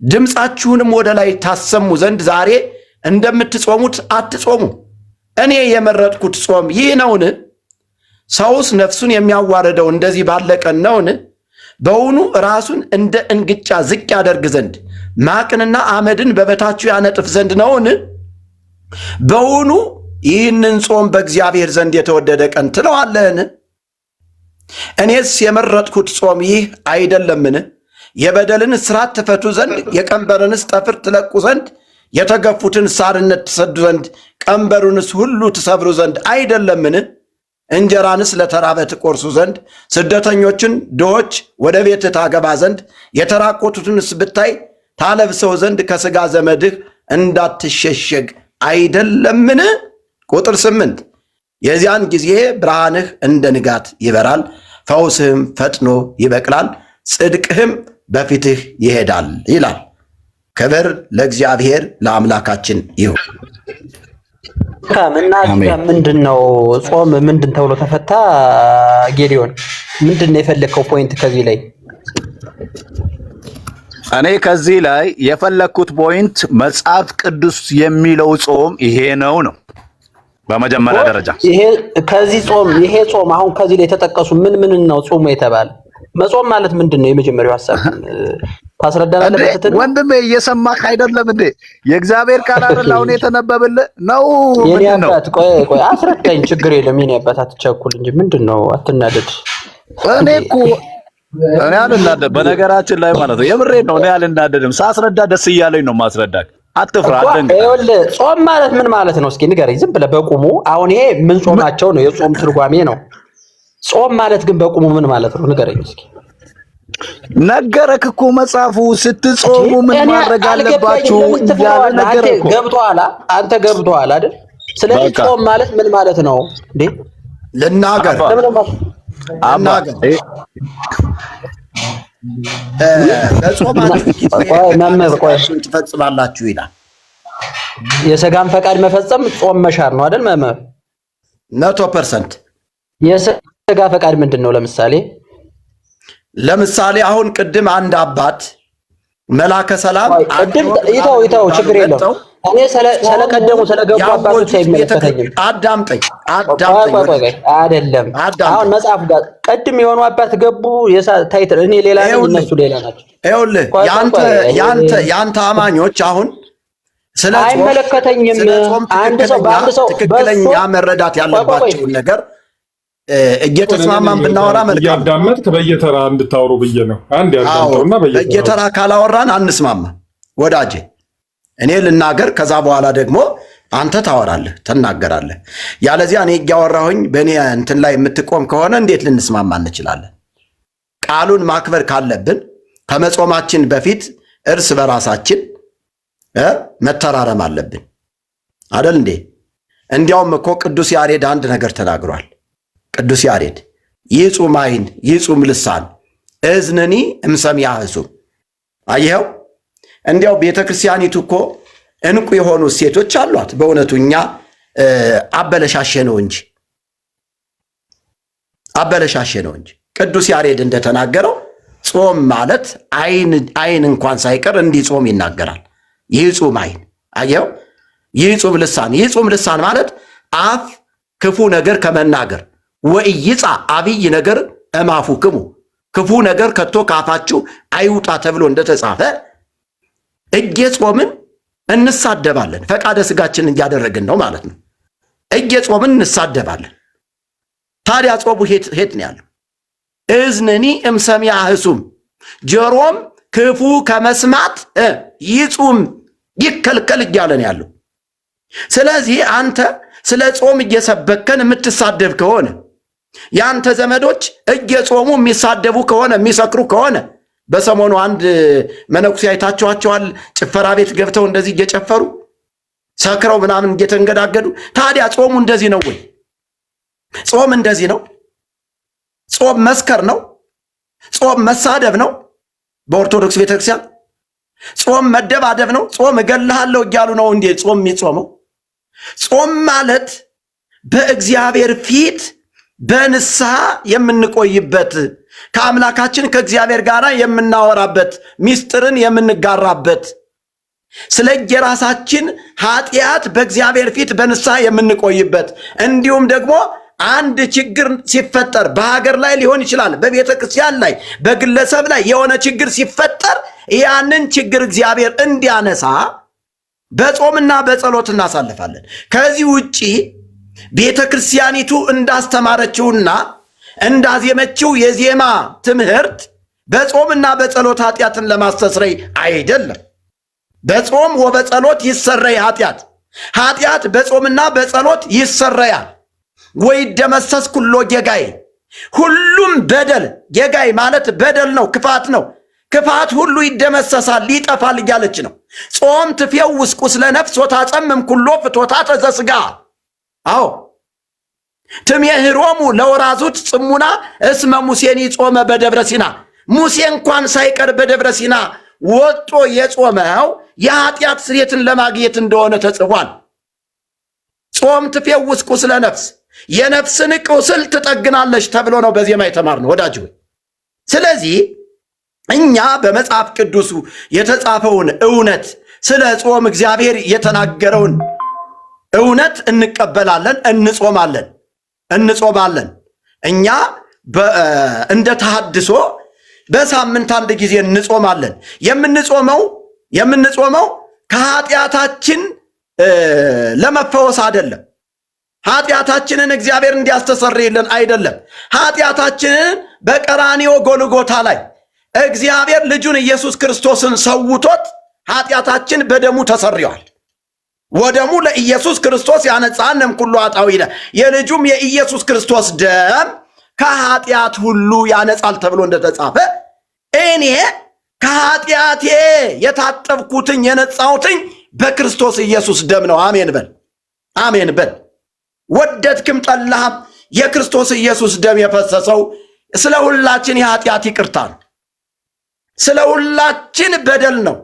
ድምፃችሁንም ወደ ላይ ታሰሙ ዘንድ ዛሬ እንደምትጾሙት አትጾሙ። እኔ የመረጥኩት ጾም ይህ ነውን? ሰውስ ነፍሱን የሚያዋርደው እንደዚህ ባለ ቀን ነውን? በውኑ ራሱን እንደ እንግጫ ዝቅ ያደርግ ዘንድ ማቅንና አመድን በበታችሁ ያነጥፍ ዘንድ ነውን? በውኑ ይህንን ጾም በእግዚአብሔር ዘንድ የተወደደ ቀን ትለዋለህን? እኔስ የመረጥኩት ጾም ይህ አይደለምን? የበደልን እስራት ትፈቱ ዘንድ፣ የቀንበርንስ ጠፍር ትለቁ ዘንድ፣ የተገፉትን ሳርነት ትሰዱ ዘንድ፣ ቀንበሩንስ ሁሉ ትሰብሩ ዘንድ አይደለምን? እንጀራንስ ለተራበ ትቆርሱ ዘንድ፣ ስደተኞችን ድሆች ወደ ቤት ታገባ ዘንድ፣ የተራቆቱትንስ ብታይ ታለብሰው ዘንድ ከሥጋ ዘመድህ እንዳትሸሸግ አይደለምን? ቁጥር 8 የዚያን ጊዜ ብርሃንህ እንደ ንጋት ይበራል፣ ፈውስህም ፈጥኖ ይበቅላል፣ ጽድቅህም በፊትህ ይሄዳል ይላል። ክብር ለእግዚአብሔር ለአምላካችን ይሁን። እና ምንድን ነው ጾም ምንድን ተብሎ ተፈታ? ጌዲዮን ምንድን ነው የፈለግከው ፖይንት ከዚህ ላይ? እኔ ከዚህ ላይ የፈለግኩት ፖይንት መጽሐፍ ቅዱስ የሚለው ጾም ይሄ ነው ነው። በመጀመሪያ ደረጃ ይሄ ጾም አሁን ከዚህ ላይ የተጠቀሱ ምን ነው ጾሙ የተባለ? መጾም ማለት ምንድን ነው? የመጀመሪያው ሐሳብ ታስረዳናለህ። ወንድሜ እየሰማህ አይደለም እንዴ? የእግዚአብሔር ቃል አይደል አሁን የተነበበልህ ነው። ምንድን ነው? ቆይ አስረዳኝ። ችግር የለም የኔ አባት አትቸኩል እንጂ ምንድን ነው? አትናደድ። እኔ አልናደድም በነገራችን ላይ ማለት ነው። የምሬን ነው። እኔ አልናደድም። ሳስረዳ ደስ እያለኝ ነው ማስረዳት። አትፍራ፣ አትደንግጥ። ይኸውልህ ጾም ማለት ምን ማለት ነው? እስኪ ንገረኝ ዝም ብለህ በቁሙ። አሁን ይሄ ምን ጾማቸው ነው? የጾም ትርጓሜ ነው። ጾም ማለት ግን በቁሙ ምን ማለት ነው? ንገረኝ እስኪ። ነገረክ እኮ መጽሐፉ። ስትጾሙ ምን ማድረግ አለባችሁ እያለ ነገር እኮ ገብቶሃል። አንተ ገብቶሃል አይደል? ስለዚህ ጾም ማለት ምን ማለት ነው እንዴ? ልናገር በጾማችሁ ጊዜ ትፈጽማላችሁ ይላል። የሥጋን ፈቃድ መፈጸም ጾም መሻር ነው አይደል? 100%። የሥጋ ፈቃድ ምንድን ነው? ለምሳሌ አሁን ቅድም አንድ አባት መላከ ሰላም ይተው ችግር የለውም። እኔ ስለቀደሙ ስለገቡ አባቶች አይመለከተኝም። አዳምጠኝ አይደለም። አሁን መጽሐፍ ጋር ቅድም የሆኑ አባት ገቡ ታይትል እኔ ሌላ ነኝ እነሱ ሌላ ናቸው። ይኸውልህ ያንተ አማኞች አሁን ስለ አይመለከተኝም። አንድ ሰው ትክክለኛ መረዳት ያለባቸውን ነገር እየተስማማን ብናወራ መልካም። ያዳመጥክ በየተራ እንድታወሩ ብዬ ነው። አንድ ያዳምጠውና በየተራ ካላወራን አንስማማ ወዳጄ። እኔ ልናገር፣ ከዛ በኋላ ደግሞ አንተ ታወራለህ ትናገራለህ። ያለዚያ እኔ እያወራሁኝ በእኔ እንትን ላይ የምትቆም ከሆነ እንዴት ልንስማማ እንችላለን? ቃሉን ማክበር ካለብን ከመጾማችን በፊት እርስ በራሳችን መተራረም አለብን አይደል እንዴ? እንዲያውም እኮ ቅዱስ ያሬድ አንድ ነገር ተናግሯል። ቅዱስ ያሬድ ይጹም ዓይን ይጹም ልሳን እዝንኒ እምሰሚዐ ሕሱም። አየኸው? እንዲያው ቤተክርስቲያኒቱ እኮ እንቁ የሆኑ ሴቶች አሏት። በእውነቱ እኛ አበለሻሸ ነው እንጂ ቅዱስ ያሬድ እንደተናገረው ጾም ማለት አይን እንኳን ሳይቀር እንዲጾም ይናገራል። ይጹም አይን አየው፣ ይጹም ልሳን። ይጹም ልሳን ማለት አፍ ክፉ ነገር ከመናገር ወኢይጻ አብይ ነገር እማፉክሙ፣ ክፉ ነገር ከቶ ካፋችሁ አይውጣ ተብሎ እንደተጻፈ እየጾምን እንሳደባለን። ፈቃደ ስጋችን እያደረግን ነው ማለት ነው። እየጾምን እንሳደባለን። ታዲያ ጾሙ ሄት ነው ያለው። እዝንኒ እምሰሚያ ህሱም፣ ጆሮም ክፉ ከመስማት ይጹም ይከልከል እያለን ያለው። ስለዚህ አንተ ስለ ጾም እየሰበከን የምትሳደብ ከሆነ የአንተ ዘመዶች እየጾሙ የሚሳደቡ ከሆነ የሚሰክሩ ከሆነ በሰሞኑ አንድ መነኩሴ አይታችኋቸዋል። ጭፈራ ቤት ገብተው እንደዚህ እየጨፈሩ ሰክረው ምናምን እየተንገዳገዱ። ታዲያ ጾሙ እንደዚህ ነው ወይ? ጾም እንደዚህ ነው? ጾም መስከር ነው? ጾም መሳደብ ነው? በኦርቶዶክስ ቤተክርስቲያን ጾም መደባደብ ነው? ጾም እገልሃለሁ እያሉ ነው እንዴ ጾም የሚጾመው? ጾም ማለት በእግዚአብሔር ፊት በንስሐ የምንቆይበት ከአምላካችን ከእግዚአብሔር ጋር የምናወራበት ሚስጥርን የምንጋራበት ስለ የራሳችን ኃጢአት በእግዚአብሔር ፊት በንስሐ የምንቆይበት እንዲሁም ደግሞ አንድ ችግር ሲፈጠር በሀገር ላይ ሊሆን ይችላል፣ በቤተ ክርስቲያን ላይ፣ በግለሰብ ላይ የሆነ ችግር ሲፈጠር ያንን ችግር እግዚአብሔር እንዲያነሳ በጾምና በጸሎት እናሳልፋለን። ከዚህ ውጪ ቤተ ክርስቲያኒቱ እንዳስተማረችውና እንዳዜመችው የዜማ ትምህርት በጾምና በጸሎት ኃጢአትን ለማስተስረይ አይደለም። በጾም ወበጸሎት ይሰረይ ኃጢአት በጾምና በጸሎት ይሰረያል። ወይ ደመሰስ ኩሎ ጌጋይ፣ ሁሉም በደል ጌጋይ ማለት በደል ነው፣ ክፋት ነው። ክፋት ሁሉ ይደመሰሳል ይጠፋል እያለች ነው። ጾም ትፌውስ ቁስለ ነፍስ ወታጸምም ኩሎ ፍትወታተ ዘሥጋ። አዎ ትሜህሮሙ ለወራዙት ጽሙና እስመ ሙሴን ጾመ በደብረ ሲና። ሙሴ እንኳን ሳይቀር በደብረ ሲና ወጦ የጾመው የኃጢአት ስርየትን ለማግኘት እንደሆነ ተጽፏል። ጾም ትፌውስ ቁስለ ነፍስ፣ የነፍስን ቁስል ትጠግናለች ተብሎ ነው በዜማ የተማርነው ወዳጅ ሆይ። ስለዚህ እኛ በመጽሐፍ ቅዱሱ የተጻፈውን እውነት ስለ ጾም እግዚአብሔር የተናገረውን እውነት እንቀበላለን፣ እንጾማለን። እኛ እንደ ተሐድሶ በሳምንት አንድ ጊዜ እንጾማለን። የምንጾመው ከኃጢአታችን ለመፈወስ አይደለም። ኃጢአታችንን እግዚአብሔር እንዲያስተሰርይልን አይደለም። ኃጢአታችንን በቀራንዮ ጎልጎታ ላይ እግዚአብሔር ልጁን ኢየሱስ ክርስቶስን ሰውቶት ኃጢአታችን በደሙ ተሰርዮአል። ወደሙ ለኢየሱስ ክርስቶስ ያነጻንም ኩሉ ኃጣውኢነ፣ የልጁም የኢየሱስ ክርስቶስ ደም ከኃጢአት ሁሉ ያነጻል ተብሎ እንደተጻፈ እኔ ከኃጢአቴ የታጠብኩትኝ የነጻሁትኝ በክርስቶስ ኢየሱስ ደም ነው። አሜን በል። ወደድክም ጠላህም የክርስቶስ ኢየሱስ ደም የፈሰሰው ስለ ሁላችን የኃጢአት ይቅርታ ነው። ስለ ሁላችን በደል ነው።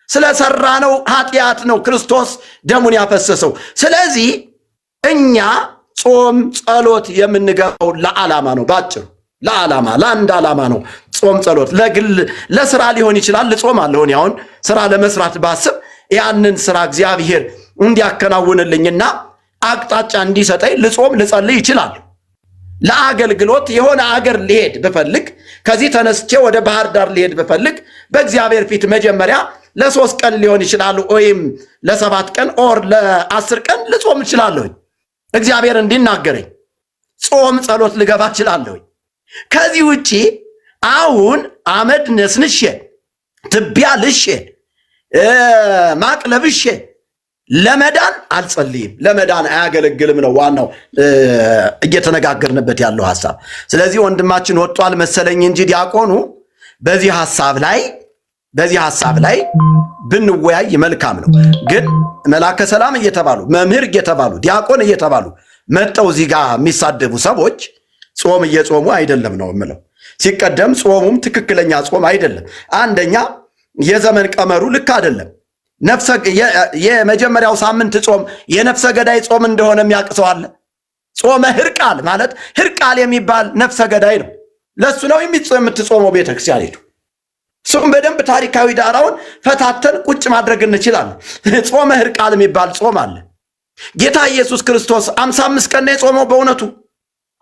ስለ ሰራነው ኃጢአት ነው ክርስቶስ ደሙን ያፈሰሰው። ስለዚህ እኛ ጾም ጸሎት የምንገባው ለዓላማ ነው። ባጭሩ ለአንድ ዓላማ ነው። ጾም ጸሎት ለግል ለስራ ሊሆን ይችላል። ልጾም አለሆን ያውን ስራ ለመስራት ባስብ ያንን ስራ እግዚአብሔር እንዲያከናውንልኝና አቅጣጫ እንዲሰጠኝ ልጾም ልጸልይ ይችላል። ለአገልግሎት የሆነ አገር ሊሄድ ብፈልግ ከዚህ ተነስቼ ወደ ባህር ዳር ሊሄድ ብፈልግ በእግዚአብሔር ፊት መጀመሪያ ለ3 ቀን ሊሆን ይችላል ወይም ለ7 ቀን ኦር ለ10 ቀን ልጾም እችላለሁ። እግዚአብሔር እንዲናገረኝ ጾም ጸሎት ልገባ እችላለሁ። ከዚህ ውጪ አሁን አመድ ነስንሼ ትቢያ ልሼ ማቅ ለብሼ ለመዳን አልጸልይም። ለመዳን አያገለግልም ነው ዋናው እየተነጋገርንበት ያለው ሐሳብ። ስለዚህ ወንድማችን ወጧል መሰለኝ እንጂ ዲያቆኑ በዚህ ሐሳብ ላይ ብንወያይ መልካም ነው። ግን መላከ ሰላም እየተባሉ መምህር እየተባሉ ዲያቆን እየተባሉ መጠው እዚህ ጋር የሚሳደቡ ሰዎች ጾም እየጾሙ አይደለም ነው የምለው። ሲቀደም ጾሙም ትክክለኛ ጾም አይደለም። አንደኛ የዘመን ቀመሩ ልክ አይደለም። የመጀመሪያው ሳምንት ጾም የነፍሰ ገዳይ ጾም እንደሆነ የሚያቅሰዋል። ጾመ ህርቃል ማለት ህርቃል የሚባል ነፍሰ ገዳይ ነው። ለሱ ነው የምትጾመው ቤተክርስቲያኒቱ። እሱም በደንብ ታሪካዊ ዳራውን ፈታተን ቁጭ ማድረግ እንችላለን። ጾመ ሕርቃል የሚባል ጾም አለ። ጌታ ኢየሱስ ክርስቶስ 55 ቀን ነው የጾመው። በእውነቱ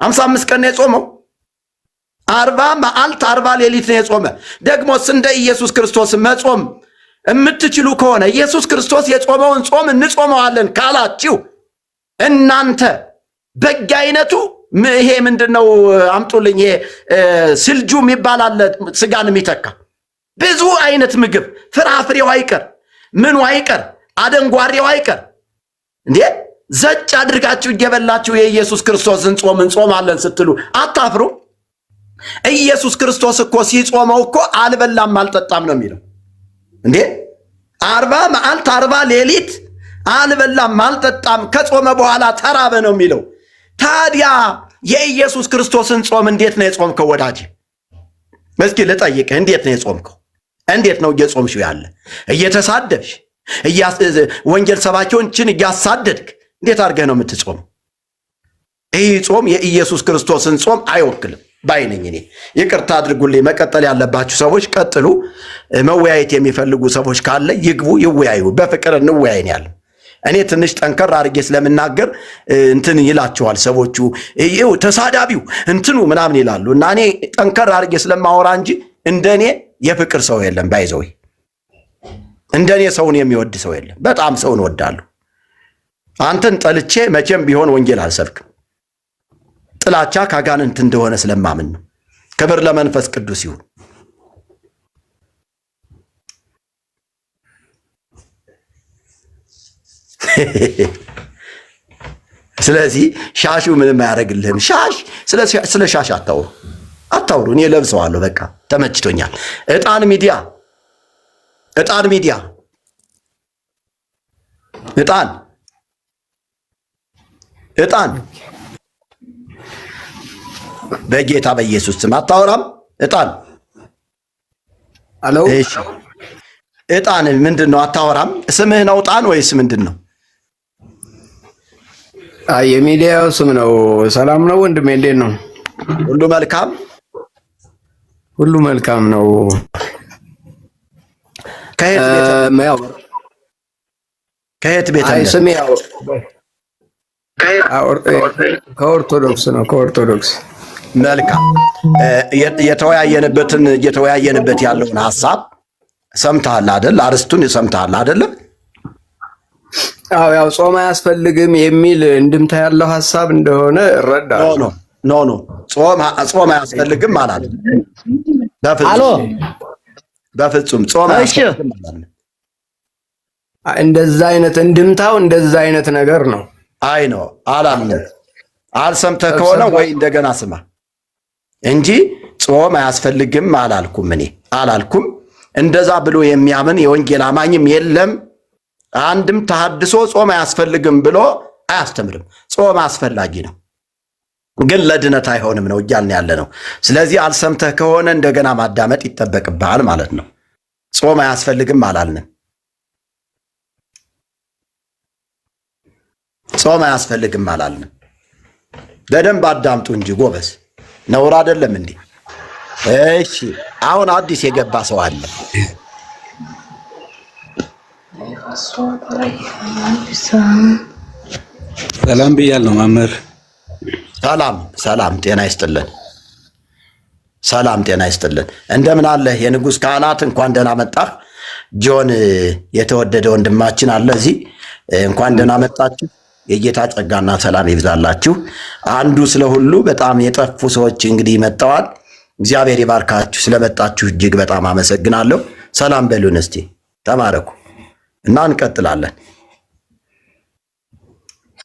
55 ቀን ነው የጾመው። 40 መዓልት 40 ሌሊት ነው የጾመ። ደግሞስ እንደ ኢየሱስ ክርስቶስ መጾም የምትችሉ ከሆነ ኢየሱስ ክርስቶስ የጾመውን ጾም እንጾመዋለን ካላችሁ እናንተ በየአይነቱ ይሄ ምንድነው አምጡልኝ፣ ይሄ ስልጁ የሚባል አለ ስጋን የሚተካ ብዙ አይነት ምግብ፣ ፍራፍሬው አይቀር፣ ምኑ አይቀር፣ አደንጓሬው አይቀር እንዴ ዘጭ አድርጋችሁ እየበላችሁ የኢየሱስ ክርስቶስን ጾም እንጾማለን ስትሉ አታፍሩ? ኢየሱስ ክርስቶስ እኮ ሲጾመው እኮ አልበላም አልጠጣም ነው የሚለው እንዴ 40 መዓልት 40 ሌሊት አልበላም አልጠጣም ከጾመ በኋላ ተራበ ነው የሚለው። ታዲያ የኢየሱስ ክርስቶስን ጾም እንዴት ነው የጾምከው ወዳጅ? እስኪ ልጠይቅህ፣ እንዴት ነው የጾምከው? እንዴት ነው እየጾምሽው ያለ? እየተሳደብሽ ወንጌል ሰባኪዎችን እያሳደድክ እንዴት አድርገህ ነው የምትጾመው? ይህ ጾም የኢየሱስ ክርስቶስን ጾም አይወክልም ባይነኝ እኔ። ይቅርታ አድርጉልኝ። መቀጠል ያለባችሁ ሰዎች ቀጥሉ። መወያየት የሚፈልጉ ሰዎች ካለ ይግቡ፣ ይወያዩ። በፍቅር እንወያይን ያለ እኔ ትንሽ ጠንከር አድርጌ ስለምናገር እንትን ይላቸዋል ሰዎቹ፣ ይኸው ተሳዳቢው እንትኑ ምናምን ይላሉ። እና እኔ ጠንከር አድርጌ ስለማወራ እንጂ እንደኔ የፍቅር ሰው የለም። ባይዘው እንደኔ ሰውን የሚወድ ሰው የለም። በጣም ሰውን ወዳለሁ። አንተን ጠልቼ መቼም ቢሆን ወንጌል አልሰብክም። ጥላቻ ካጋንንት እንደሆነ ስለማምን ነው። ክብር ለመንፈስ ቅዱስ ይሁን። ስለዚህ ሻሹ ምንም አያደርግልህም። ስለ ሻሽ አታውሩ። እኔ ለብሰዋለሁ፣ በቃ ተመችቶኛል። ዕጣን ሚዲያ ዕጣን በጌታ በኢየሱስ ስም አታወራም? ዕጣን አሎ፣ እሺ፣ ዕጣን ምንድን ነው? አታወራም? ስምህ ነው ዕጣን ወይስ ምንድን ነው? የሚዲያው ስም ነው። ሰላም ነው ወንድሜ፣ እንዴት ነው? ሁሉ መልካም፣ ሁሉ መልካም ነው። ከየት ቤት ነው? ስሜ ያው ከኦርቶዶክስ ነው። ከኦርቶዶክስ መልካም። እየተወያየንበት ያለውን ሐሳብ ሰምተሃል አይደል? አርስቱን ሰምተሃል አይደለም? አዎ፣ ያው ጾም አያስፈልግም የሚል እንድምታ ያለው ሐሳብ እንደሆነ እረዳለሁ። ኖ ጾም አያስፈልግም አላለም። በፍጹም ጾም አያስፈልግም አላለም። እንደዛ አይነት እንድምታው እንደዛ አይነት ነገር ነው። አይ ነው አላለም። አልሰምተህ ከሆነ ወይ እንደገና ስማ እንጂ ጾም አያስፈልግም አላልኩም። እኔ አላልኩም። እንደዛ ብሎ የሚያምን የወንጌል አማኝም የለም። አንድም ተሐድሶ ጾም አያስፈልግም ብሎ አያስተምርም። ጾም አስፈላጊ ነው፣ ግን ለድነት አይሆንም ነው እያልን ያለ ነው። ስለዚህ አልሰምተህ ከሆነ እንደገና ማዳመጥ ይጠበቅብሃል ማለት ነው። ጾም አያስፈልግም አላልንም። ጾም አያስፈልግም አላልንም። በደንብ አዳምጡ እንጂ ጎበዝ፣ ነውር አይደለም እንዴ? እሺ፣ አሁን አዲስ የገባ ሰው አለ። ሰላም ብያለሁ መምህር። ሰላም ጤና ይስጥልን። ሰላም ጤና ይስጥልን። እንደምን አለህ የንጉሥ ካህናት? እንኳን ደህና መጣህ። ጆን የተወደደ ወንድማችን አለ እዚህ። እንኳን ደህና መጣችሁ። የጌታ ጸጋና ሰላም ይብዛላችሁ። አንዱ ስለ ሁሉ በጣም የጠፉ ሰዎች እንግዲህ መጥተዋል። እግዚአብሔር ይባርካችሁ። ስለመጣችሁ እጅግ በጣም አመሰግናለሁ። ሰላም በሉን እስቲ፣ ተባረኩ እና እንቀጥላለን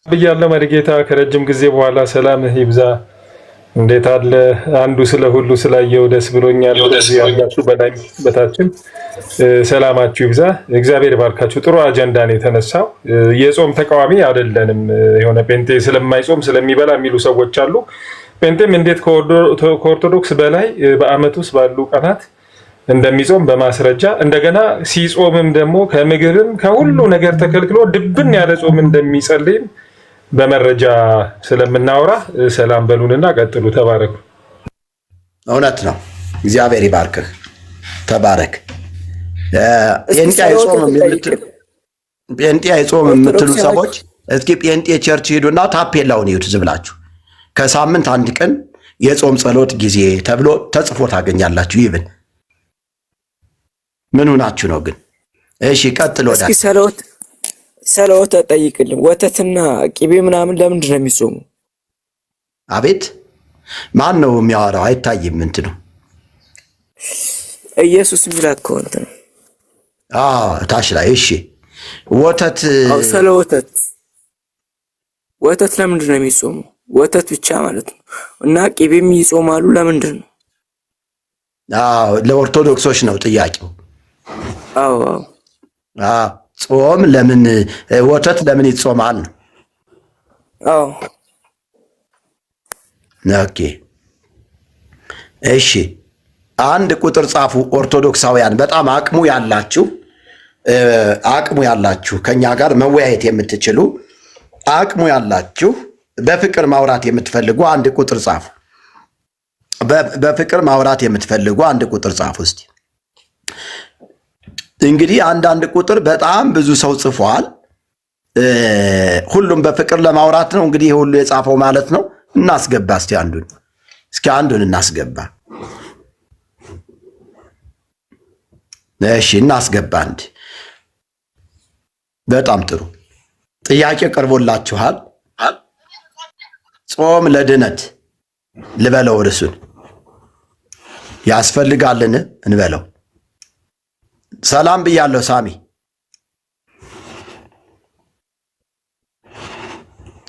ብያለሁ። መሪጌታ ከረጅም ጊዜ በኋላ ሰላምህ ይብዛ። እንዴት አለ? አንዱ ስለ ሁሉ ስላየው ደስ ብሎኛል። ወደዚህ ያላችሁ በላይ በታችን ሰላማችሁ ይብዛ። እግዚአብሔር ባርካችሁ። ጥሩ አጀንዳ ነው የተነሳው። የጾም ተቃዋሚ አይደለንም። የሆነ ጴንጤ ስለማይጾም ስለሚበላ የሚሉ ሰዎች አሉ። ጴንጤም እንዴት ከኦርቶዶክስ በላይ በዓመት ውስጥ ባሉ ቀናት እንደሚጾም በማስረጃ እንደገና ሲጾምም ደግሞ ከምግብም ከሁሉ ነገር ተከልክሎ ድብን ያለ ጾም እንደሚጸልይም በመረጃ ስለምናወራ ሰላም በሉንና ቀጥሉ። ተባረኩ። እውነት ነው። እግዚአብሔር ይባርክህ። ተባረክ። ጴንጤ አይጾምም የምትሉ ሰዎች እስኪ ጴንጤ ቸርች ሂዱና ታፔላውን ይዩት ዝም ብላችሁ። ከሳምንት አንድ ቀን የጾም ጸሎት ጊዜ ተብሎ ተጽፎ ታገኛላችሁ። ይብን ምን ሆናችሁ ነው ግን? እሺ ቀጥሎ እስኪ ስለ ወተት ጠይቅልን። ወተትና ቅቤ ምናምን ለምንድን ነው የሚጾሙ? አቤት ማን ነው የሚያወራው? አይታይም እንትኑ ኢየሱስ የሚላክ ከሆነ ነው። ታች ላይ እሺ። ወተት ስለ ወተት ለምንድን ነው የሚጾሙ? ወተት ብቻ ማለት ነው። እና ቅቤም ይጾማሉ ለምንድን ነው? ለኦርቶዶክሶች ነው ጥያቄው። አዎ ጾም ለምን ወተት ለምን ይጾማል ነው? ኦኬ እሺ። አንድ ቁጥር ጻፉ ኦርቶዶክሳውያን፣ በጣም አቅሙ ያላችሁ ከኛ ጋር መወያየት የምትችሉ አቅሙ ያላችሁ በፍቅር ማውራት የምትፈልጉ አንድ ቁጥር ጻፉ። በፍቅር ማውራት የምትፈልጉ አንድ ቁጥር ጻፉ እስቲ። እንግዲህ አንዳንድ ቁጥር በጣም ብዙ ሰው ጽፏል። ሁሉም በፍቅር ለማውራት ነው እንግዲህ ሁሉ የጻፈው ማለት ነው። እናስገባ እስቲ አንዱን እናስገባ። እሺ እናስገባ አንድ። በጣም ጥሩ ጥያቄ ቀርቦላችኋል። ጾም ለድነት ልበለው ርዕሱን ያስፈልጋልን እንበለው። ሰላም ብያለሁ ሳሚ።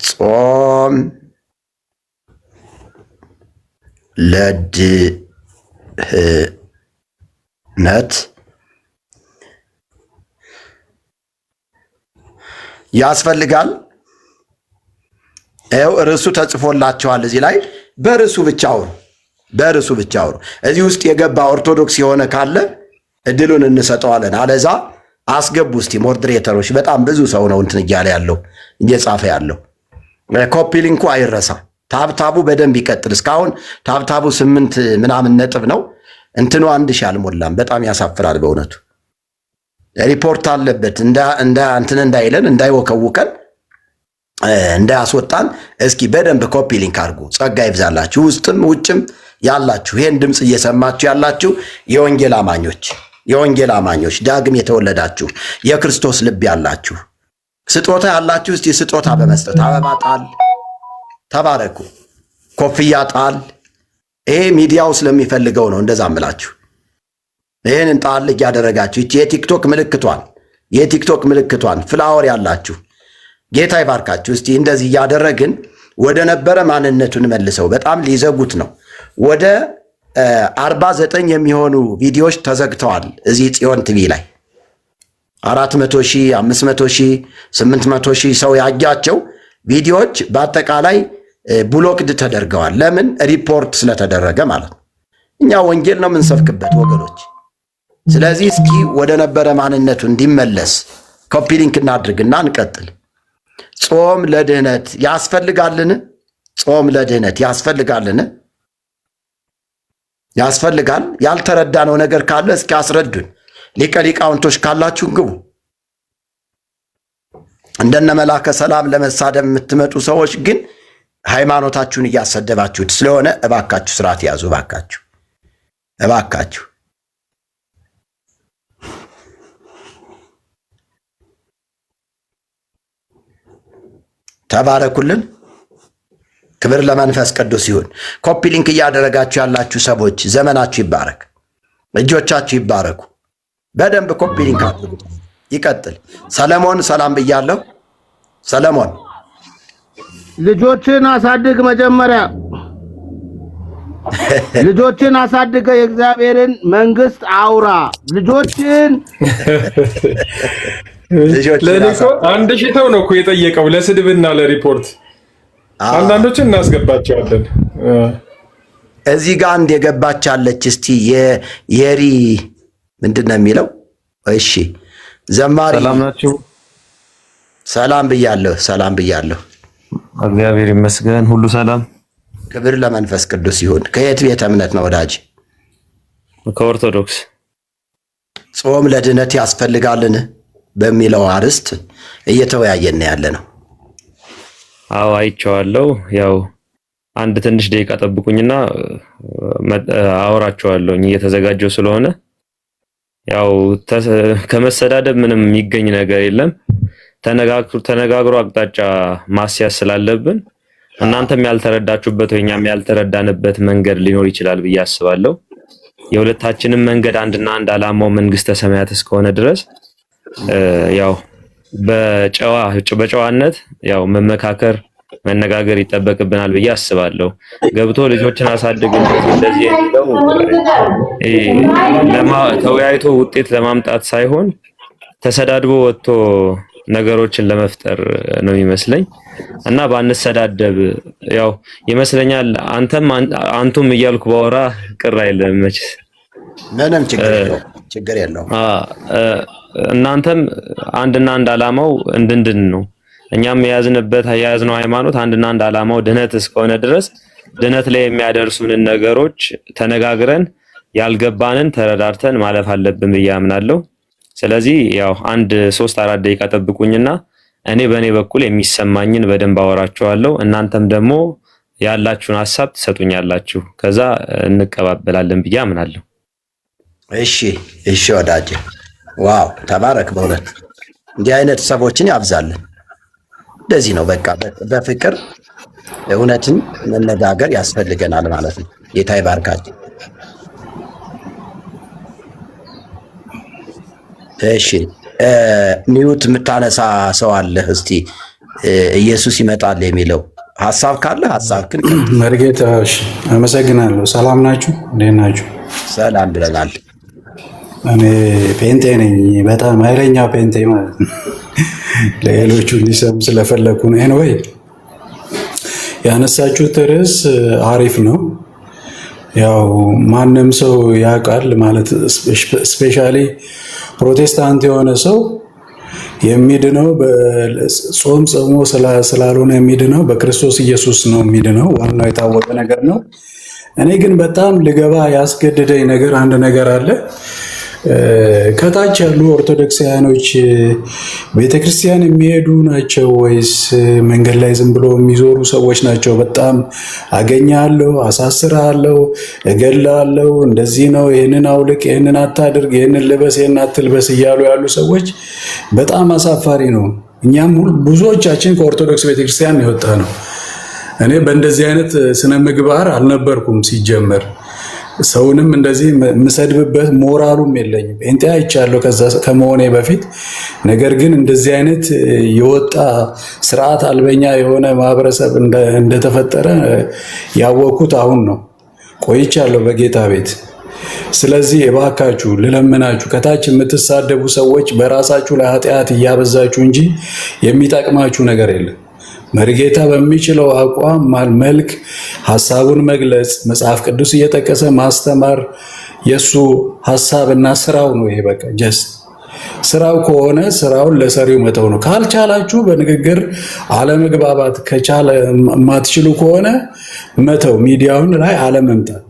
ጾም ለድነት ያስፈልጋል። ይኸው ርዕሱ ተጽፎላችኋል እዚህ ላይ። በርዕሱ ብቻ አውሩ። እዚህ ውስጥ የገባ ኦርቶዶክስ የሆነ ካለ እድሉን እንሰጠዋለን። አለዛ አስገቡ እስቲ ሞዴሬተሮች። በጣም ብዙ ሰው ነው እንትን እያለ ያለው እየጻፈ ያለው። ኮፒ ሊንኩ አይረሳ። ታብታቡ በደንብ ይቀጥል። እስካሁን ታብታቡ 8 ምናምን ነጥብ ነው። እንትኑ 1000 አልሞላም። በጣም ያሳፍራል በእውነቱ። ሪፖርት አለበት እንትን እንዳይለን እንዳይወከውከን እንዳያስወጣን። እስኪ በደንብ ኮፒ ሊንክ አድርጉ። ጸጋ ይብዛላችሁ ውስጥም ውጭም ያላችሁ ይሄን ድምፅ እየሰማችሁ ያላችሁ የወንጌል አማኞች ዳግም የተወለዳችሁ የክርስቶስ ልብ ያላችሁ ስጦታ ያላችሁ እስቲ ስጦታ በመስጠት አበባ ጣል። ተባረኩ። ኮፍያ ጣል። ይሄ ሚዲያው ስለሚፈልገው ነው እንደዛ እምላችሁ። ይሄንን ጣል እያደረጋችሁ የቲክቶክ ምልክቷን ፍላወር ያላችሁ ጌታ ይባርካችሁ። እስቲ እንደዚህ እያደረግን ወደ ነበረ ማንነቱን መልሰው። በጣም ሊዘጉት ነው። ወደ 49 የሚሆኑ ቪዲዮዎች ተዘግተዋል እዚህ ጽዮን ቲቪ ላይ 400,000 500,000 800,000 ሰው ያያቸው ቪዲዮዎች በአጠቃላይ ብሎክድ ተደርገዋል። ለምን? ሪፖርት ስለተደረገ ማለት ነው። እኛ ወንጌል ነው የምንሰብክበት ወገኖች። ስለዚህ እስኪ ወደ ነበረ ማንነቱ እንዲመለስ ኮፒ ሊንክ እናድርግና እንቀጥል። ጾም ለድህነት ያስፈልጋልን? ጾም ለድህነት ያስፈልጋልን? ያስፈልጋል። ያልተረዳነው ነገር ካለ እስኪ አስረዱን። ሊቀ ሊቃውንቶች ካላችሁ ግቡ። እንደነ መላከ ሰላም ለመሳደብ የምትመጡ ሰዎች ግን ሃይማኖታችሁን እያሰደባችሁት ስለሆነ እባካችሁ ስርዓት ያዙ። እባካችሁ ተባረኩልን። ክብር ለመንፈስ ቅዱስ ይሁን። ኮፒ ሊንክ እያደረጋችሁ ያላችሁ ሰዎች ዘመናችሁ ይባረክ፣ እጆቻችሁ ይባረኩ። በደንብ ኮፒ ሊንክ አድርጉ። ይቀጥል። ሰለሞን ሰላም ብያለሁ። ሰለሞን ልጆችን አሳድግ። መጀመሪያ ልጆችን አሳድገ የእግዚአብሔርን መንግስት አውራ። ልጆችን አንድ ሺህ ተው ነው እኮ የጠየቀው ለስድብና ለሪፖርት። አንዳንዶችን እናስገባቸዋለን። እዚህ ጋር አንድ የገባች አለች። እስቲ የሪ ምንድን ነው የሚለው? እሺ ዘማሪ ሰላም ናችሁ? ሰላም ብያለሁ። እግዚአብሔር ይመስገን፣ ሁሉ ሰላም። ክብር ለመንፈስ ቅዱስ ይሁን። ከየት ቤተ እምነት ነው ወዳጅ? ከኦርቶዶክስ። ጾም ለድነት ያስፈልጋልን በሚለው አርዕስት እየተወያየን ያለ ነው። አዎ አይቼዋለሁ። ያው አንድ ትንሽ ደቂቃ ጠብቁኝና አወራቸዋለሁ እየተዘጋጀው ስለሆነ። ያው ከመሰዳደብ ምንም የሚገኝ ነገር የለም። ተነጋግሮ አቅጣጫ ማስያዝ ስላለብን እናንተም ያልተረዳችሁበት ወይ እኛም ያልተረዳንበት መንገድ ሊኖር ይችላል ብዬ አስባለሁ። የሁለታችንም መንገድ አንድና አንድ ዓላማው መንግስተ ሰማያት እስከሆነ ድረስ ያው በጨዋነት ያው መመካከር መነጋገር ይጠበቅብናል ብዬ አስባለሁ። ገብቶ ልጆችን አሳድግ እንደዚህ የሚለው ተወያይቶ ውጤት ለማምጣት ሳይሆን ተሰዳድቦ ወጥቶ ነገሮችን ለመፍጠር ነው የሚመስለኝ እና ባንሰዳደብ ያው ይመስለኛል። አንቱም እያልኩ ባወራ ቅር አይልም መቼስ ምንም ችግር የለውም። እናንተም አንድና አንድ ዓላማው እንድንድን ነው። እኛም የያዝነው ሃይማኖት አንድና አንድ ዓላማው ድነት እስከሆነ ድረስ ድነት ላይ የሚያደርሱንን ነገሮች ተነጋግረን ያልገባንን ተረዳርተን ማለፍ አለብን ብዬ አምናለሁ። ስለዚህ ያው 3-4 ደቂቃ ጠብቁኝና እኔ በእኔ በኩል የሚሰማኝን በደንብ አወራችኋለሁ። እናንተም ደግሞ ያላችሁን ሐሳብ ትሰጡኛላችሁ። ከዛ እንቀባበላለን ብዬ አምናለሁ። እሺ ወዳጄ፣ ዋው ተባረክ። በእውነት እንዲህ አይነት ሰዎችን ያብዛልን። እንደዚህ ነው በቃ በፍቅር እውነትን መነጋገር ያስፈልገናል ማለት ነው። ጌታ ይባርካችሁ። እሺ ሚውት የምታነሳ ሰው አለ? እስቲ ኢየሱስ ይመጣል የሚለው ሐሳብ ካለ ሐሳብክን መርጌታ። እሺ አመሰግናለሁ። ሰላም ናችሁ? እንዴት ናችሁ? ሰላም ብለናል። እኔ ፔንቴ ነኝ፣ በጣም ኃይለኛ ፔንቴ ማለት ነው። ለሌሎቹ እንዲሰሙ ስለፈለኩ ነው። ኤኒዌይ ያነሳችሁት ርዕስ አሪፍ ነው። ያው ማንም ሰው ያውቃል ማለት ስፔሻሊ ፕሮቴስታንት የሆነ ሰው የሚድነው በጾም ጾሞ ስላልሆነ የሚድነው በክርስቶስ ኢየሱስ ነው የሚድነው። ዋናው የታወቀ ነገር ነው። እኔ ግን በጣም ልገባ ያስገደደኝ ነገር አንድ ነገር አለ። ከታች ያሉ ኦርቶዶክሳውያኖች ቤተክርስቲያን የሚሄዱ ናቸው ወይስ መንገድ ላይ ዝም ብሎ የሚዞሩ ሰዎች ናቸው? በጣም አገኛለሁ፣ አሳስራለሁ፣ እገላለሁ፣ እንደዚህ ነው፣ ይህንን አውልቅ፣ ይህንን አታድርግ፣ ይህንን ልበስ፣ ይህንን አትልበስ እያሉ ያሉ ሰዎች በጣም አሳፋሪ ነው። እኛም ብዙዎቻችን ከኦርቶዶክስ ቤተክርስቲያን የወጣ ነው። እኔ በእንደዚህ አይነት ስነ ምግባር አልነበርኩም ሲጀመር። ሰውንም እንደዚህ የምሰድብበት ሞራሉም የለኝም። ጴንጤ አይቻለሁ ከመሆኔ በፊት። ነገር ግን እንደዚህ አይነት የወጣ ስርዓት አልበኛ የሆነ ማህበረሰብ እንደተፈጠረ ያወቅኩት አሁን ነው። ቆይቻለሁ በጌታ ቤት። ስለዚህ እባካችሁ ልለምናችሁ፣ ከታች የምትሳደቡ ሰዎች በራሳችሁ ላይ ኃጢአት እያበዛችሁ እንጂ የሚጠቅማችሁ ነገር የለም። መርጌታ በሚችለው አቋም መልክ ሐሳቡን መግለጽ፣ መጽሐፍ ቅዱስ እየጠቀሰ ማስተማር የሱ ሐሳብና ስራው ነው። ይሄ በቃ ጀስት ስራው ከሆነ ስራውን ለሰሪው መተው ነው። ካልቻላችሁ በንግግር አለመግባባት ከቻለ የማትችሉ ከሆነ መተው፣ ሚዲያውን ላይ አለመምጣት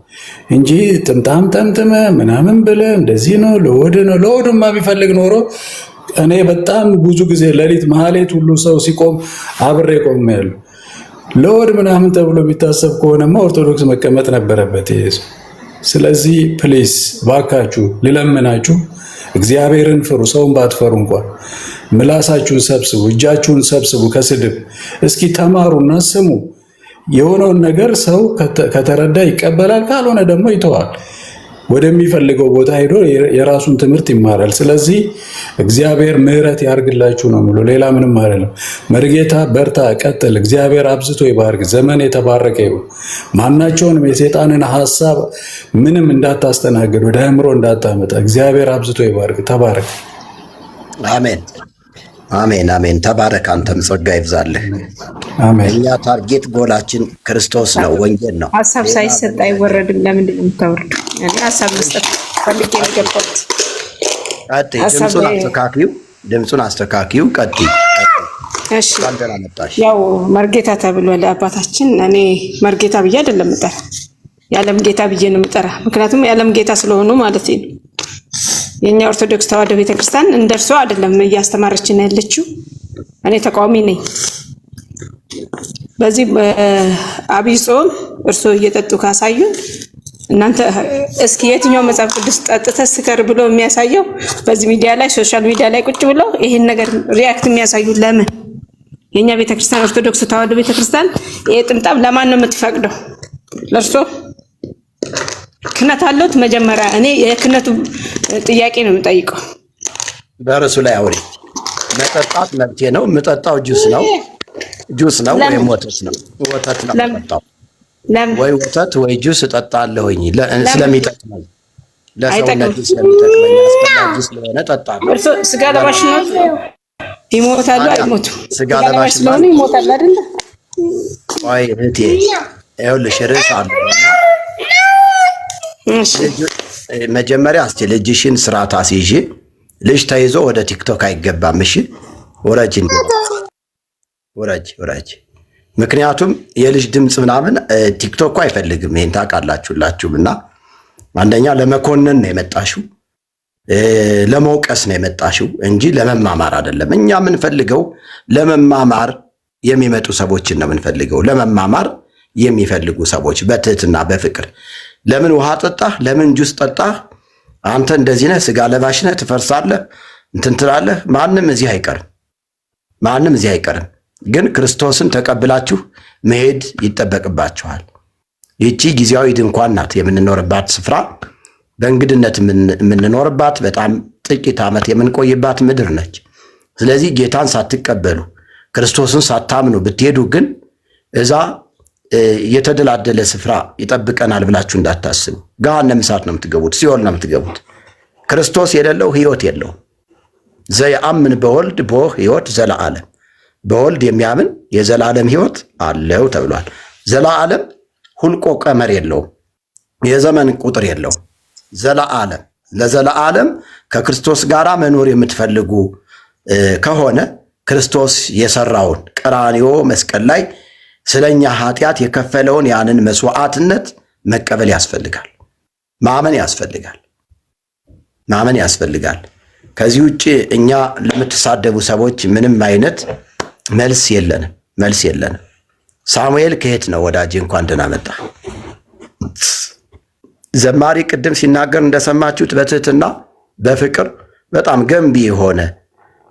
እንጂ ጥምጣም ጠምጥመ ምናምን ብለ እንደዚህ ነው ለወድማ ቢፈልግ ኖሮ እኔ በጣም ብዙ ጊዜ ሌሊት ማህሌት ሁሉ ሰው ሲቆም አብሬ ቆሜያለሁ። ለወድ ምናምን ተብሎ የሚታሰብ ከሆነማ ኦርቶዶክስ መቀመጥ ነበረበት ይሄ ሰው። ስለዚህ ፕሊስ ባካችሁ ልለምናችሁ፣ እግዚአብሔርን ፍሩ። ሰውን ባትፈሩ እንኳን ምላሳችሁን ሰብስቡ፣ እጃችሁን ሰብስቡ ከስድብ። እስኪ ተማሩና ስሙ። የሆነውን ነገር ሰው ከተረዳ ይቀበላል፣ ካልሆነ ደግሞ ይተዋል። ወደሚፈልገው ቦታ ሄዶ የራሱን ትምህርት ይማራል። ስለዚህ እግዚአብሔር ምሕረት ያርግላችሁ ነው የምለው፣ ሌላ ምንም አይደለም። መርጌታ በርታ፣ ቀጥል። እግዚአብሔር አብዝቶ ይባርክ። ዘመን የተባረከ ይሁን። ማናቸውንም የሰይጣንን ሐሳብ ምንም እንዳታስተናግድ፣ ወደ አእምሮ እንዳታመጣ። እግዚአብሔር አብዝቶ ይባርክ። ተባረክ። አሜን፣ አሜን፣ አሜን። ተባረክ። አንተም ጸጋ ይብዛልህ። እኛ ታርጌት ጎላችን ክርስቶስ ነው፣ ወንጌል ነው። ሐሳብ ሳይሰጥ አይወረድም። ለምንድን ነው የምታወርዱ? እኔ ሐሳብ መስጠት ፈልጌ ነው የገባሁት። ድምፁን አስተካክዩ። ቀጥይ። እሺ፣ ያው መርጌታ ተብሏል አባታችን። እኔ መርጌታ ብዬ አይደለም የምጠራ፣ የዓለም ጌታ ብዬ ነው የምጠራ። ምክንያቱም የዓለም ጌታ ስለሆኑ ማለት ነው። የኛ ኦርቶዶክስ ተዋሕዶ ቤተክርስቲያን እንደርሷ አይደለም እያስተማረችን ያለችው። እኔ ተቃዋሚ ነኝ። በዚህ አብይ ጾም እርሶ እየጠጡ ካሳዩን እናንተ እስኪ የትኛው መጽሐፍ ቅዱስ ጠጥተህ ስከር ብሎ የሚያሳየው በዚህ ሚዲያ ላይ ሶሻል ሚዲያ ላይ ቁጭ ብለው ይሄን ነገር ሪያክት የሚያሳዩ ለምን? የኛ ቤተክርስቲያን ኦርቶዶክስ ተዋሕዶ ቤተክርስቲያን ይሄ ጥምጣም ለማን ነው የምትፈቅደው? ለእርሶ ክህነት አለዎት? መጀመሪያ እኔ የክህነቱ ጥያቄ ነው የምጠይቀው። በርሱ ላይ አውሪ። መጠጣት መብቴ ነው። የምጠጣው ጁስ ነው ወይም ወተት ነው። ወተት ነው የምጠጣው። ወይ ወተት ወይ ጁስ እጠጣለሁኝ ስለሚጠቅመኝ፣ ለሰውነት ስለሚጠቅመኝ አስፈላጊ ስለሆነ እጠጣለሁ። እርሶ ስጋ ለባሽ ነው? ይሞታሉ አይሞቱም? ስጋ ለባሽ ስለሆነ ይሞታል አይደለ? ቆይ እህቴ ይኸውልሽ ርዕስ አለ። መጀመሪያ እስቲ ልጅሽን ስርዓት አስይዤ። ልጅ ተይዞ ወደ ቲክቶክ አይገባም። እሺ ወራጅ ወራጅ። ምክንያቱም የልጅ ድምፅ ምናምን ቲክቶክ አይፈልግም። ይሄን ታውቃላችሁላችሁም። እና አንደኛ ለመኮነን ነው የመጣሽው፣ ለመውቀስ ነው የመጣሽው እንጂ ለመማማር አይደለም። እኛ የምንፈልገው ለመማማር የሚመጡ ሰዎችን ነው የምንፈልገው። ለመማማር የሚፈልጉ ሰዎች በትህትና በፍቅር። ለምን ውሃ ጠጣህ? ለምን ጁስ ጠጣህ? አንተ እንደዚህ ነህ፣ ስጋ ለባሽ ነህ፣ ትፈርሳለህ፣ እንትን ትላለህ። ማንም እዚህ አይቀርም። ግን ክርስቶስን ተቀብላችሁ መሄድ ይጠበቅባችኋል። ይቺ ጊዜያዊ ድንኳን ናት፣ የምንኖርባት ስፍራ፣ በእንግድነት የምንኖርባት፣ በጣም ጥቂት ዓመት የምንቆይባት ምድር ነች። ስለዚህ ጌታን ሳትቀበሉ ክርስቶስን ሳታምኑ ብትሄዱ ግን እዛ የተደላደለ ስፍራ ይጠብቀናል ብላችሁ እንዳታስቡ። ገሃነመ እሳት ነው የምትገቡት፣ ሲኦል ነው የምትገቡት። ክርስቶስ የሌለው ሕይወት የለውም። ዘየአምን በወልድ ቦ ሕይወት ዘለዓለም፣ በወልድ የሚያምን የዘላለም ሕይወት አለው ተብሏል። ዘለዓለም ሁልቆ ቀመር የለውም፣ የዘመን ቁጥር የለውም። ዘለዓለም ለዘለዓለም ከክርስቶስ ጋር መኖር የምትፈልጉ ከሆነ ክርስቶስ የሰራውን ቀራንዮ መስቀል ላይ ስለኛ ኃጢአት የከፈለውን ያንን መስዋዕትነት መቀበል ያስፈልጋል። ማመን ያስፈልጋል። ከዚህ ውጭ እኛ ለምትሳደቡ ሰዎች ምንም አይነት መልስ የለንም። ሳሙኤል ከየት ነው ወዳጄ? እንኳን ደህና መጣ። ዘማሪ ቅድም ሲናገር እንደሰማችሁት በትህትና በፍቅር በጣም ገንቢ የሆነ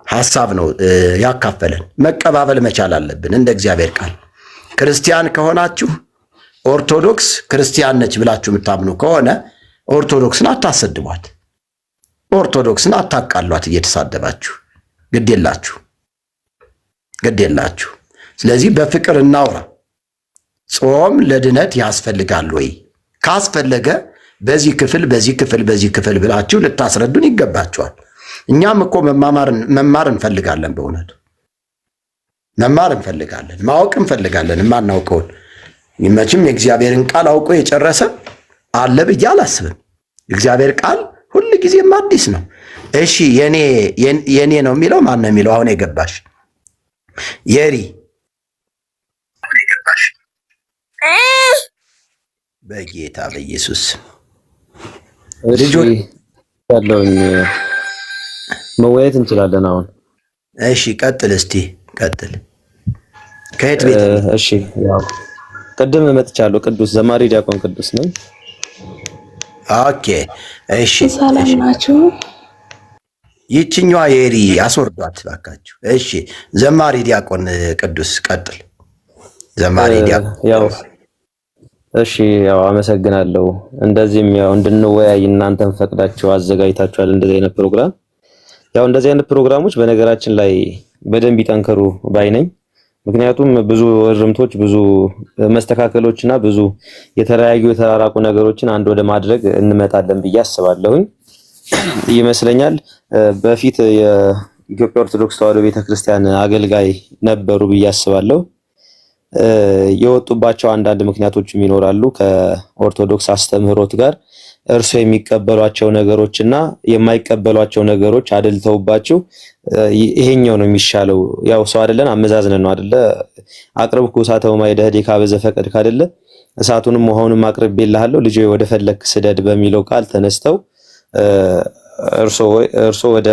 ሐሳብ ነው ያካፈለን። መቀባበል መቻል አለብን እንደ እግዚአብሔር ቃል። ክርስቲያን ከሆናችሁ ኦርቶዶክስ ክርስቲያን ነች ብላችሁ የምታምኑ ከሆነ ኦርቶዶክስን አታሰድቧት፣ ኦርቶዶክስን አታቃሏት እየተሳደባችሁ። ግድ የላችሁ። ስለዚህ በፍቅር እናውራ። ጾም ለድነት ያስፈልጋል ወይ? ካስፈለገ በዚህ ክፍል ብላችሁ ልታስረዱን ይገባችኋል። እኛም እኮ መማር እንፈልጋለን። በእውነቱ መማር እንፈልጋለን፣ ማወቅ እንፈልጋለን። የማናውቀውን መቼም የእግዚአብሔርን ቃል አውቆ የጨረሰ አለ ብዬ አላስብም። እግዚአብሔር ቃል ሁል ጊዜም አዲስ ነው። እሺ የኔ ነው የሚለው ማን ነው የሚለው? አሁን የገባሽ የሪ በጌታ በኢየሱስ ልጆች ያለውን መወያየት እንችላለን አሁን። እሺ ቀጥል፣ እስቲ ቀጥል። ከየት ቤት? እሺ ያው ቅድም መጥቻለሁ። ቅዱስ ዘማሪ ዲያቆን ቅዱስ ነኝ። ኦኬ እሺ፣ ሰላም ናችሁ? ይችኛዋ የሪ አስወርዷት ባካችሁ። እሺ ዘማሪ ዲያቆን ቅዱስ ቀጥል። ዘማሪ ዲያቆን ያው እሺ ያው አመሰግናለሁ። እንደዚህም ያው እንድንወያይ እናንተን ፈቅዳችሁ አዘጋጅታችኋል እንደዚህ አይነት ፕሮግራም። ያው እንደዚህ አይነት ፕሮግራሞች በነገራችን ላይ በደንብ ይጠንከሩ ባይ ነኝ። ምክንያቱም ብዙ እርምቶች፣ ብዙ መስተካከሎችና ብዙ የተለያዩ የተራራቁ ነገሮችን አንድ ወደ ማድረግ እንመጣለን ብዬ አስባለሁኝ ይመስለኛል። በፊት የኢትዮጵያ ኦርቶዶክስ ተዋሕዶ ቤተክርስቲያን አገልጋይ ነበሩ ብዬ አስባለሁ። የወጡባቸው አንዳንድ ምክንያቶችም ይኖራሉ ከኦርቶዶክስ አስተምህሮት ጋር እርሱ የሚቀበሏቸው ነገሮችና የማይቀበሏቸው ነገሮች አደልተውባቸው ይሄኛው ነው የሚሻለው። ያው ሰው አይደለን አመዛዝነን ነው አይደለ? አቅርብኩ እሳተ ወማይ ደህዴ ካበዘ ፈቀድክ አይደለ? እሳቱንም ውሃውንም አቅርቤልሃለሁ ልጄ ወደ ፈለክ ስደድ በሚለው ቃል ተነስተው እርሶ ወደ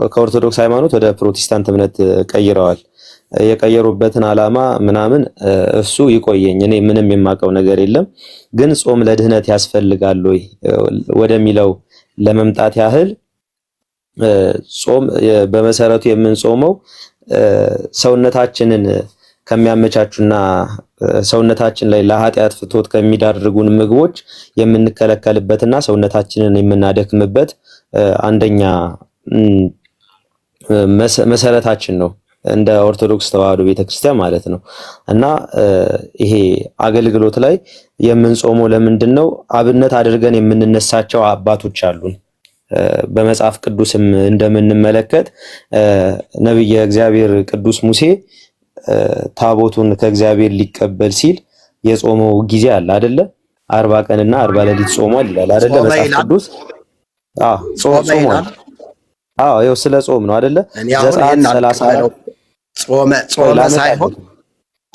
ከኦርቶዶክስ ሃይማኖት ወደ ፕሮቴስታንት እምነት ቀይረዋል። የቀየሩበትን ዓላማ ምናምን እሱ ይቆየኝ፣ እኔ ምንም የማውቀው ነገር የለም። ግን ጾም ለድህነት ያስፈልጋል ወይ ወደሚለው ለመምጣት ያህል ጾም በመሰረቱ የምንጾመው ሰውነታችንን ከሚያመቻቹና ሰውነታችን ላይ ለኃጢአት ፍትወት ከሚዳርጉን ምግቦች የምንከለከልበትና ሰውነታችንን የምናደክምበት አንደኛ መሰረታችን ነው እንደ ኦርቶዶክስ ተዋህዶ ቤተክርስቲያን ማለት ነው። እና ይሄ አገልግሎት ላይ የምንጾመው ለምንድን ነው? አብነት አድርገን የምንነሳቸው አባቶች አሉን። በመጽሐፍ ቅዱስም እንደምንመለከት ነብየ እግዚአብሔር ቅዱስ ሙሴ ታቦቱን ከእግዚአብሔር ሊቀበል ሲል የጾመው ጊዜ አለ አይደለ? 40 ቀንና 40 ሌሊት ጾሟል ይላል አይደለ? መጽሐፍ ቅዱስ ጾሟል። ይኸው ስለ ጾም ነው አይደለ? ዘጸአት 34 ጾመ ሳይሆን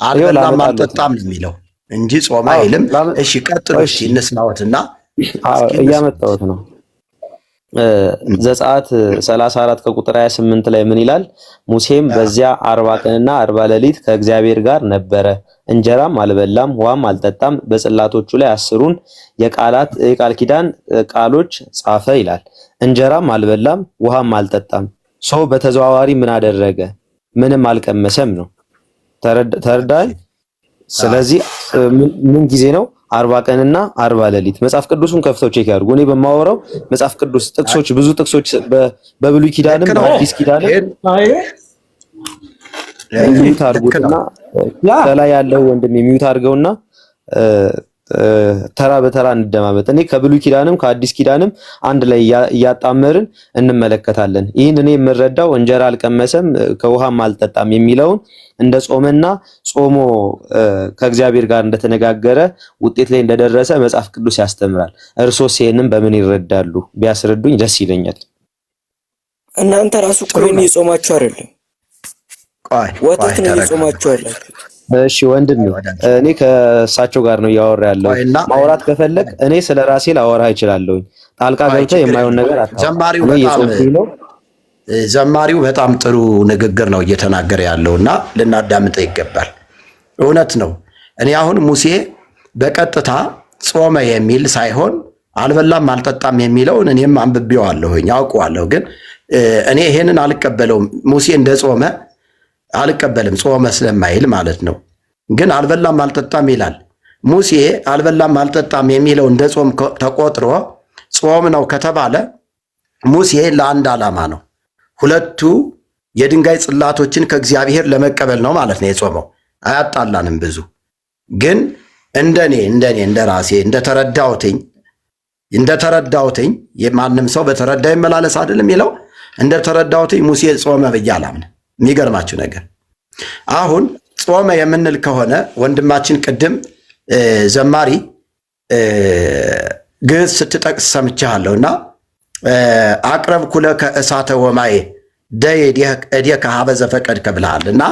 አልበላም አልጠጣም ነው የሚለው እንጂ ጾመ አይልም። እሺ ቀጥሉ። እሺ እንስማዎትና እያመጣሁት ነው። ዘጸአት 34 ከቁጥር 28 ላይ ምን ይላል? ሙሴም በዚያ 40 ቀንና 40 ሌሊት ከእግዚአብሔር ጋር ነበረ፣ እንጀራም አልበላም ውሃም አልጠጣም፣ በጽላቶቹ ላይ 10ሩን የቃል ኪዳን ቃሎች ጻፈ ይላል። እንጀራም አልበላም ውሃም አልጠጣም። ሰው በተዘዋዋሪ ምን አደረገ? ምንም አልቀመሰም ነው። ተረዳኝ። ስለዚህ ምን ጊዜ ነው? 40 ቀንና 40 ሌሊት። መጽሐፍ ቅዱሱን ከፍተው ቼክ ያድርጉ። እኔ በማወራው መጽሐፍ ቅዱስ ጥቅሶች፣ ብዙ ጥቅሶች በብሉይ ኪዳንም በአዲስ ኪዳንም ሚዩት አድርጉትና ከላይ ያለው ወንድም ሚዩት አድርገውና ተራ በተራ እንደማመጥ። እኔ ከብሉይ ኪዳንም ከአዲስ ኪዳንም አንድ ላይ እያጣመርን እንመለከታለን። ይህን እኔ የምረዳው እንጀራ አልቀመሰም ከውሃም አልጠጣም የሚለውን እንደ ጾመና ጾሞ ከእግዚአብሔር ጋር እንደተነጋገረ ውጤት ላይ እንደደረሰ መጽሐፍ ቅዱስ ያስተምራል። እርሶስ ይሄንን በምን ይረዳሉ? ቢያስረዱኝ ደስ ይለኛል። እናንተ ራሱ እኮ ይሄን እየጾማችሁ አይደለም፣ ወተት ነው እየጾማችሁ አይደለም። እሺ ወንድም፣ እኔ ከእሳቸው ጋር ነው እያወራ ያለው። ማውራት ከፈለግ እኔ ስለ ራሴ ላወራ እችላለሁ። ጣልቃ ገብተህ የማይሆን ነገር ዘማሪው በጣም ጥሩ ንግግር ነው እየተናገረ ያለውና ልናዳምጠው ይገባል። እውነት ነው። እኔ አሁን ሙሴ በቀጥታ ጾመ የሚል ሳይሆን አልበላም አልጠጣም የሚለውን እኔም አንብቤዋለሁኝ አውቀዋለሁ። ግን እኔ ይሄንን አልቀበለውም። ሙሴ እንደ ጾመ አልቀበልም፣ ጾመ ስለማይል ማለት ነው። ግን አልበላም አልጠጣም ይላል። ሙሴ አልበላም አልጠጣም የሚለው እንደ ጾም ተቆጥሮ ጾም ነው ከተባለ ሙሴ ለአንድ ዓላማ ነው። ሁለቱ የድንጋይ ጽላቶችን ከእግዚአብሔር ለመቀበል ነው ማለት ነው የጾመው። አያጣላንም ብዙ። ግን እንደኔ እንደ ራሴ እንደተረዳሁትኝ የማንም ሰው በተረዳው ይመላለስ አይደለም የሚለው። እንደተረዳሁትኝ ሙሴ ጾመ ብዬ አላምንም። የሚገርማችሁ ነገር አሁን ጾመ የምንል ከሆነ ወንድማችን ቅድም ዘማሪ ግዕዝ ስትጠቅስ ሰምቻለሁና አቅረብኩ ለከ እሳተ ወማዬ እዴከ ሀበ ዘፈቀድከ ብለሃልና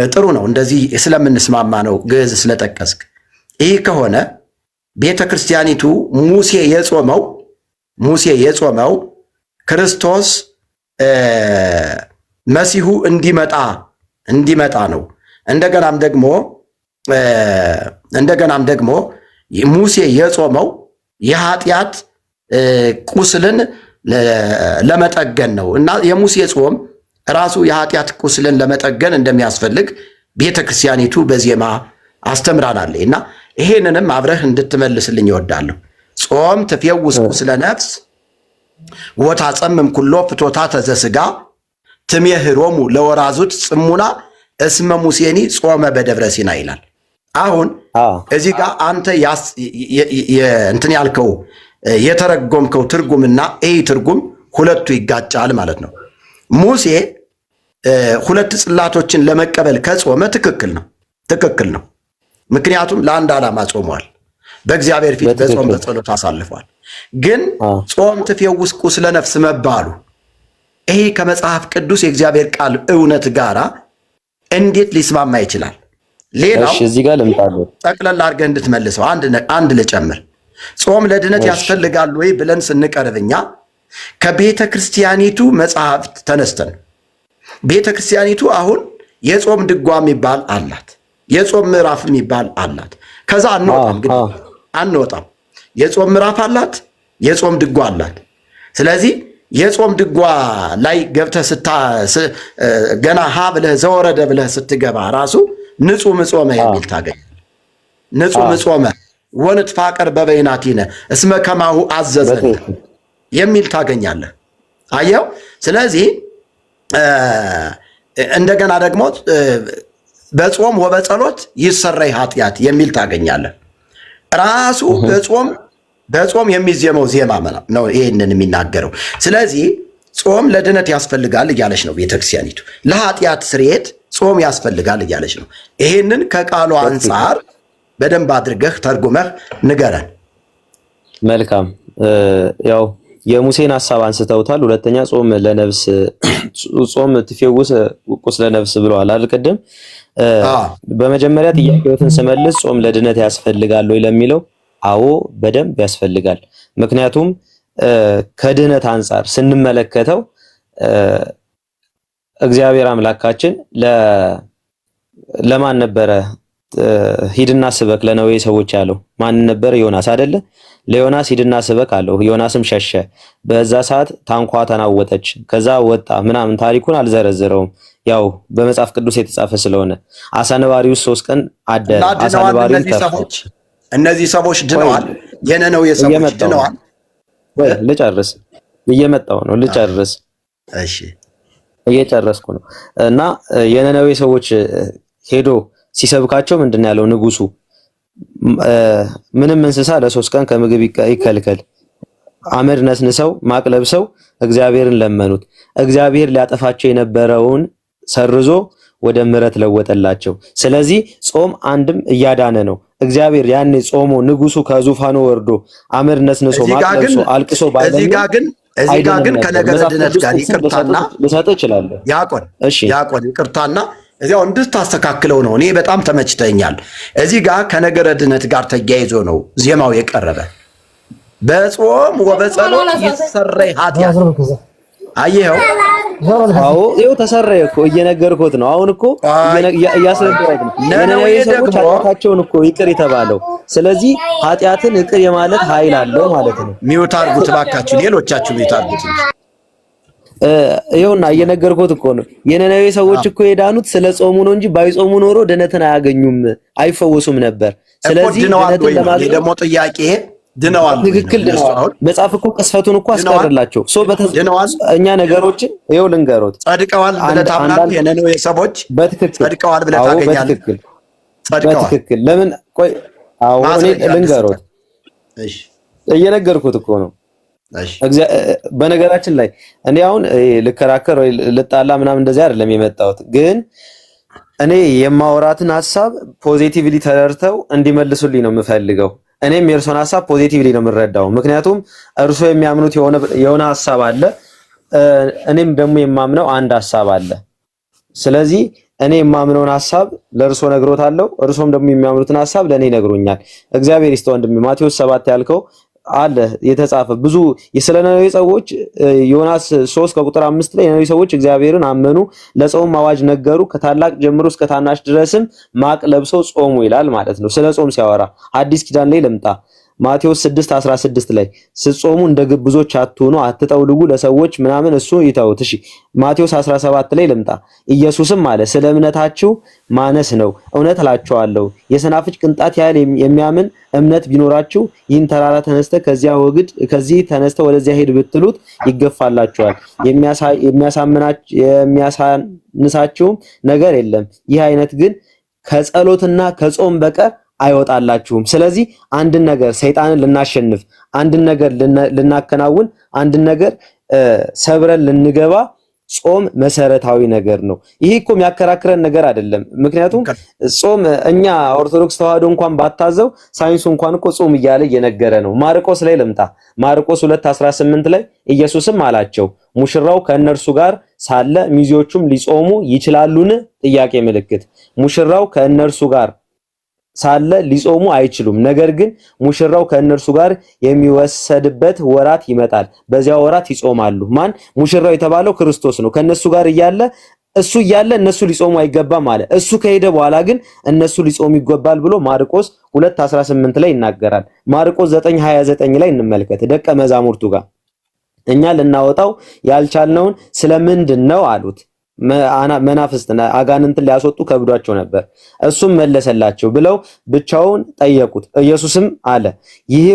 ጥሩ ነው። እንደዚህ ስለምንስማማ ነው ግዕዝ ስለጠቀስክ። ይህ ከሆነ ቤተ ክርስቲያኒቱ ሙሴ የጾመው ክርስቶስ መሲሁ እንዲመጣ ነው። እንደገናም ደግሞ ሙሴ የጾመው የኃጢአት ቁስልን ለመጠገን ነው እና የሙሴ ጾም ራሱ የኃጢአት ቁስልን ለመጠገን እንደሚያስፈልግ ቤተክርስቲያኒቱ በዜማ አስተምራናለች እና ይሄንንም አብረህ እንድትመልስልኝ ይወዳለሁ። ጾም ትፈውስ ቁስለ ነፍስ ወታጸምም ኩሎ ፍቶታተ ዘሥጋ ትሜህሮሙ ለወራዙት ጽሙና እስመ ሙሴኒ ጾመ በደብረ ሲና ይላል። አሁን እዚህ ጋር አንተ እንትን ያልከው የተረጎምከው ትርጉምና ይህ ትርጉም ሁለቱ ይጋጫል ማለት ነው። ሙሴ ሁለት ጽላቶችን ለመቀበል ከጾመ ትክክል ነው። ምክንያቱም ለአንድ ዓላማ ጾሟል። በእግዚአብሔር ፊት በጾም በጸሎት አሳልፏል። ግን ጾም ትፈውስ ቁስለ ነፍስ መባሉ ይሄ ከመጽሐፍ ቅዱስ የእግዚአብሔር ቃል እውነት ጋራ እንዴት ሊስማማ ይችላል? ሌላው እዚህ ጋር ልምጣለሁ። ጠቅለል አድርገህ እንድትመልሰው አንድ ልጨምር። ጾም ለድነት ያስፈልጋል ወይ ብለን ስንቀርብኛ ከቤተ ክርስቲያኒቱ መጽሐፍት ተነስተን ቤተ ክርስቲያኒቱ አሁን የጾም ድጓ የሚባል አላት፣ የጾም ምዕራፍ የሚባል አላት። ከዛ አንወጣም። የጾም ምዕራፍ አላት፣ የጾም ድጓ አላት። ስለዚህ የጾም ድጓ ላይ ገብተህ ገና ሀ ብለህ ዘወረደ ብለህ ስትገባ ራሱ ንጹሕ ምጾመ የሚል ታገኛለህ። ንጹሕ ምጾመ ወንትፋቀር በበይናቲነ እስመ ከማሁ አዘዘን የሚል ታገኛለህ። አየው። ስለዚህ እንደገና ደግሞ በጾም ወበጸሎት ይሰረይ ኃጢአት የሚል ታገኛለህ። ራሱ በጾም የሚዜመው ዜማ ነው ይሄንን የሚናገረው። ስለዚህ ጾም ለድነት ያስፈልጋል እያለች ነው ቤተክርስቲያኒቱ። ለኃጢአት ስርየት ጾም ያስፈልጋል እያለች ነው። ይሄንን ከቃሉ አንጻር በደንብ አድርገህ ተርጉመህ ንገረን። መልካም። ያው የሙሴን ሐሳብ አንስተውታል። ሁለተኛ ጾም ትፈውስ ቁስለ ነፍስ ብለዋል አይደል? ቅድም በመጀመሪያ ጥያቄዎትን ስመልስ ጾም ለድነት ያስፈልጋል ወይ ለሚለው አዎ በደንብ ያስፈልጋል። ምክንያቱም ከድህነት አንጻር ስንመለከተው እግዚአብሔር አምላካችን ለማን ነበረ ሂድና ስበክ ለነዌ ሰዎች ያለው? ማን ነበረ? ዮናስ አይደለ? ለዮናስ ሂድና ስበክ አለው። ዮናስም ሸሸ። በዛ ሰዓት ታንኳ ተናወጠች። ከዛ ወጣ ምናምን ታሪኩን አልዘረዘረውም። ያው በመጽሐፍ ቅዱስ የተጻፈ ስለሆነ አሳነባሪው 3 ቀን አደረ። አሳነባሪው እነዚህ ሰዎች ድነዋል። የነነዌ ሰዎች ድነዋል። ልጨርስ፣ እየመጣው ነው። ልጨርስ። እሺ፣ እየጨረስኩ ነው። እና የነነዌ ሰዎች ሄዶ ሲሰብካቸው ምንድን ያለው ንጉሱ? ምንም እንስሳ ለ3 ቀን ከምግብ ይከልከል፣ አመድ ነስንሰው ማቅ ለብሰው እግዚአብሔርን ለመኑት። እግዚአብሔር ሊያጠፋቸው የነበረውን ሰርዞ ወደ ምሕረት ለወጠላቸው። ስለዚህ ጾም አንድም እያዳነ ነው። እግዚአብሔር ያኔ ጾሞ ንጉሱ ከዙፋኑ ወርዶ አመድ ነስንሶ ማቅ ለብሶ አልቅሶ እዚህ ጋር ግን ከነገረ ድነት ጋር ይቅርታና ልሰጥ እችላለሁ። ያቆን ይቅርታና እዚያው እንድታስተካክለው ነው። እኔ በጣም ተመችተኛል። እዚህ ጋር ከነገረ ድነት ጋር ተያይዞ ነው ዜማው የቀረበ። በጾም ወበጸሎት ይሰረይ ኃጢአት። አየኸው? አዎ ይኸው ተሰረየ እኮ እየነገርኩት ነው። አሁን እኮ እያስረዳሁት ነው። ነነዌ ሰዎች ኃጢአታቸውን እኮ ይቅር የተባለው። ስለዚህ ኃጢአትን ይቅር የማለት ኃይል አለው ማለት ነው። ሚውት አድርጉት እባካችሁ፣ ሌሎቻችሁ ሚውት አድርጉት። ይኸውና እየነገርኩት እኮ ነው። የነነዌ ሰዎች እኮ የዳኑት ስለ ጾሙ ነው እንጂ ባይጾሙ ኖሮ ድነትን አያገኙም፣ አይፈወሱም ነበር። ስለዚህ ድነትን ለማግኘት ደግሞ ጥያቄ ድነዋል። ትክክል ድነዋል። መጽሐፍ እኮ ቅስፈቱን እኮ አስቀርላቸው። እኛ ነገሮችን ይኸው ልንገሮት፣ ጸድቀዋል ብለህ ታምናለህ? የነነዌ ሰዎች ጸድቀዋል ብለህ ታገኛለህ? በትክክል ለምን? ቆይ አሁን እኔ ልንገሮት፣ እየነገርኩት እኮ ነው። በነገራችን ላይ እኔ አሁን ልከራከር ወይ ልጣላ ምናምን እንደዚህ አይደለም የመጣሁት፣ ግን እኔ የማወራትን ሐሳብ ፖዚቲቭሊ ተረድተው እንዲመልሱልኝ ነው የምፈልገው። እኔም የእርሶን ሐሳብ ፖዚቲቭሊ ነው የምረዳው። ምክንያቱም እርሶ የሚያምኑት የሆነ ሐሳብ አለ፣ እኔም ደግሞ የማምነው አንድ ሐሳብ አለ። ስለዚህ እኔ የማምነውን ሐሳብ ለእርሶ ነግሮታለሁ፣ እርሶም ደግሞ የሚያምኑትን ሐሳብ ለእኔ ነግሮኛል። እግዚአብሔር ይስጥ ወንድሜ። ማቴዎስ 7 ያልከው አለ የተጻፈ ብዙ ስለ ነነዌ ሰዎች ዮናስ 3 ከቁጥር 5 ላይ የነነዌ ሰዎች እግዚአብሔርን አመኑ፣ ለጾም አዋጅ ነገሩ፣ ከታላቅ ጀምሮ እስከ ታናሽ ድረስም ማቅ ለብሰው ጾሙ ይላል ማለት ነው። ስለ ጾም ሲያወራ አዲስ ኪዳን ላይ ልምጣ። ማቴዎስ 6:16 ላይ ስትጾሙ እንደ ግብዞች አትሁኑ፣ አትጠውልጉ ለሰዎች ምናምን፣ እሱ ይተውት። እሺ ማቴዎስ 17 ላይ ልምጣ። ኢየሱስም አለ ስለ እምነታችሁ ማነስ ነው፣ እውነት እላችኋለሁ የሰናፍጭ ቅንጣት ያህል የሚያምን እምነት ቢኖራችሁ ይህን ተራራ ተነስተ ከዚህ ተነስተ ወደዚያ ሄድ ብትሉት ይገፋላችኋል። የሚያሳንሳችሁም ነገር የለም። ይህ አይነት ግን ከጸሎትና ከጾም በቀር አይወጣላችሁም። ስለዚህ አንድን ነገር ሰይጣንን ልናሸንፍ፣ አንድን ነገር ልናከናውን፣ አንድን ነገር ሰብረን ልንገባ ጾም መሰረታዊ ነገር ነው። ይሄ እኮ የሚያከራክረን ነገር አይደለም። ምክንያቱም ጾም እኛ ኦርቶዶክስ ተዋህዶ እንኳን ባታዘው ሳይንሱ እንኳን እኮ ጾም እያለ እየነገረ ነው። ማርቆስ ላይ ልምጣ። ማርቆስ 2:18 ላይ ኢየሱስም አላቸው ሙሽራው ከእነርሱ ጋር ሳለ ሚዜዎቹም ሊጾሙ ይችላሉን? ጥያቄ ምልክት። ሙሽራው ከእነርሱ ጋር ሳለ ሊጾሙ አይችሉም። ነገር ግን ሙሽራው ከእነርሱ ጋር የሚወሰድበት ወራት ይመጣል፣ በዚያ ወራት ይጾማሉ። ማን? ሙሽራው የተባለው ክርስቶስ ነው። ከእነሱ ጋር እሱ እያለ እነሱ ሊጾሙ አይገባም አለ። እሱ ከሄደ በኋላ ግን እነሱ ሊጾሙ ይገባል ብሎ ማርቆስ 2:18 ላይ ይናገራል። ማርቆስ 9:29 ላይ እንመልከት። ደቀ መዛሙርቱ ጋር እኛ ልናወጣው ያልቻልነውን ስለምንድን ነው አሉት። መናፍስትና አጋንንትን ሊያስወጡ ከብዷቸው ነበር። እሱም መለሰላቸው ብለው ብቻውን ጠየቁት። ኢየሱስም አለ ይህ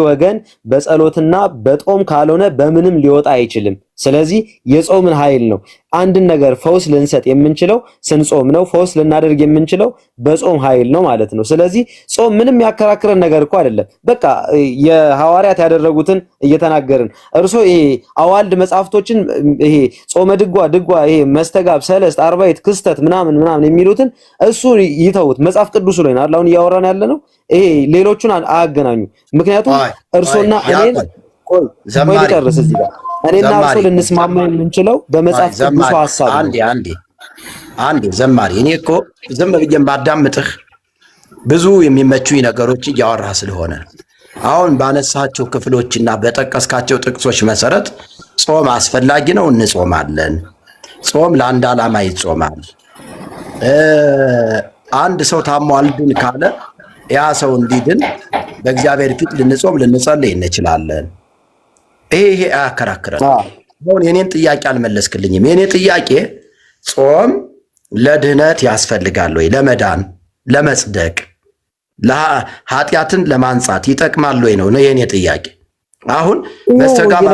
ወገን በጸሎትና በጦም ካልሆነ በምንም ሊወጣ አይችልም። ስለዚህ የጾምን ኃይል ነው። አንድን ነገር ፈውስ ልንሰጥ የምንችለው ስንጾም ነው። ፈውስ ልናደርግ የምንችለው በጾም ኃይል ነው ማለት ነው። ስለዚህ ጾም ምንም ያከራክረን ነገር እኮ አይደለም። በቃ የሐዋርያት ያደረጉትን እየተናገርን እርሶ ይሄ አዋልድ መጻሕፍቶችን ይሄ ጾመ ድጓ ይሄ መስተጋብ፣ ሰለስት፣ አርባዕት፣ ክስተት ምናምን የሚሉትን እሱ ይተውት። መጽሐፍ ቅዱስ ላይ ነው አሁን እያወራን ያለ ነው። ይሄ ሌሎቹን አያገናኙ። ምክንያቱም እርሶና እኔን ቆይ ጨርስ እዚህ ጋር እኔና እርሶ ልንስማማ የምንችለው በመጽሐፍ ቅዱስ ሐሳብ ነው። አንዴ ዘማሪ፣ እኔ እኮ ዝም ብዬ ባዳምጥህ ብዙ የሚመቹኝ ነገሮች እያወራህ ስለሆነ አሁን ባነሳቸው ክፍሎችና በጠቀስካቸው ጥቅሶች መሰረት ጾም አስፈላጊ ነው፣ እንጾማለን። ጾም ለአንድ ዓላማ ይጾማል። አንድ ሰው ታሞ አልድን ካለ ያ ሰው እንዲድን በእግዚአብሔር ፊት ልንጾም ልንጸልይ እንችላለን። ይሄ አያከራክረን። አሁን የኔን ጥያቄ አልመለስክልኝም። የኔ ጥያቄ ጾም ለድህነት ያስፈልጋል ወይ? ለመዳን፣ ለመጽደቅ፣ ኃጢአትን ለማንጻት ይጠቅማል ወይ ነው የኔ ጥያቄ። አሁን መስተጋብ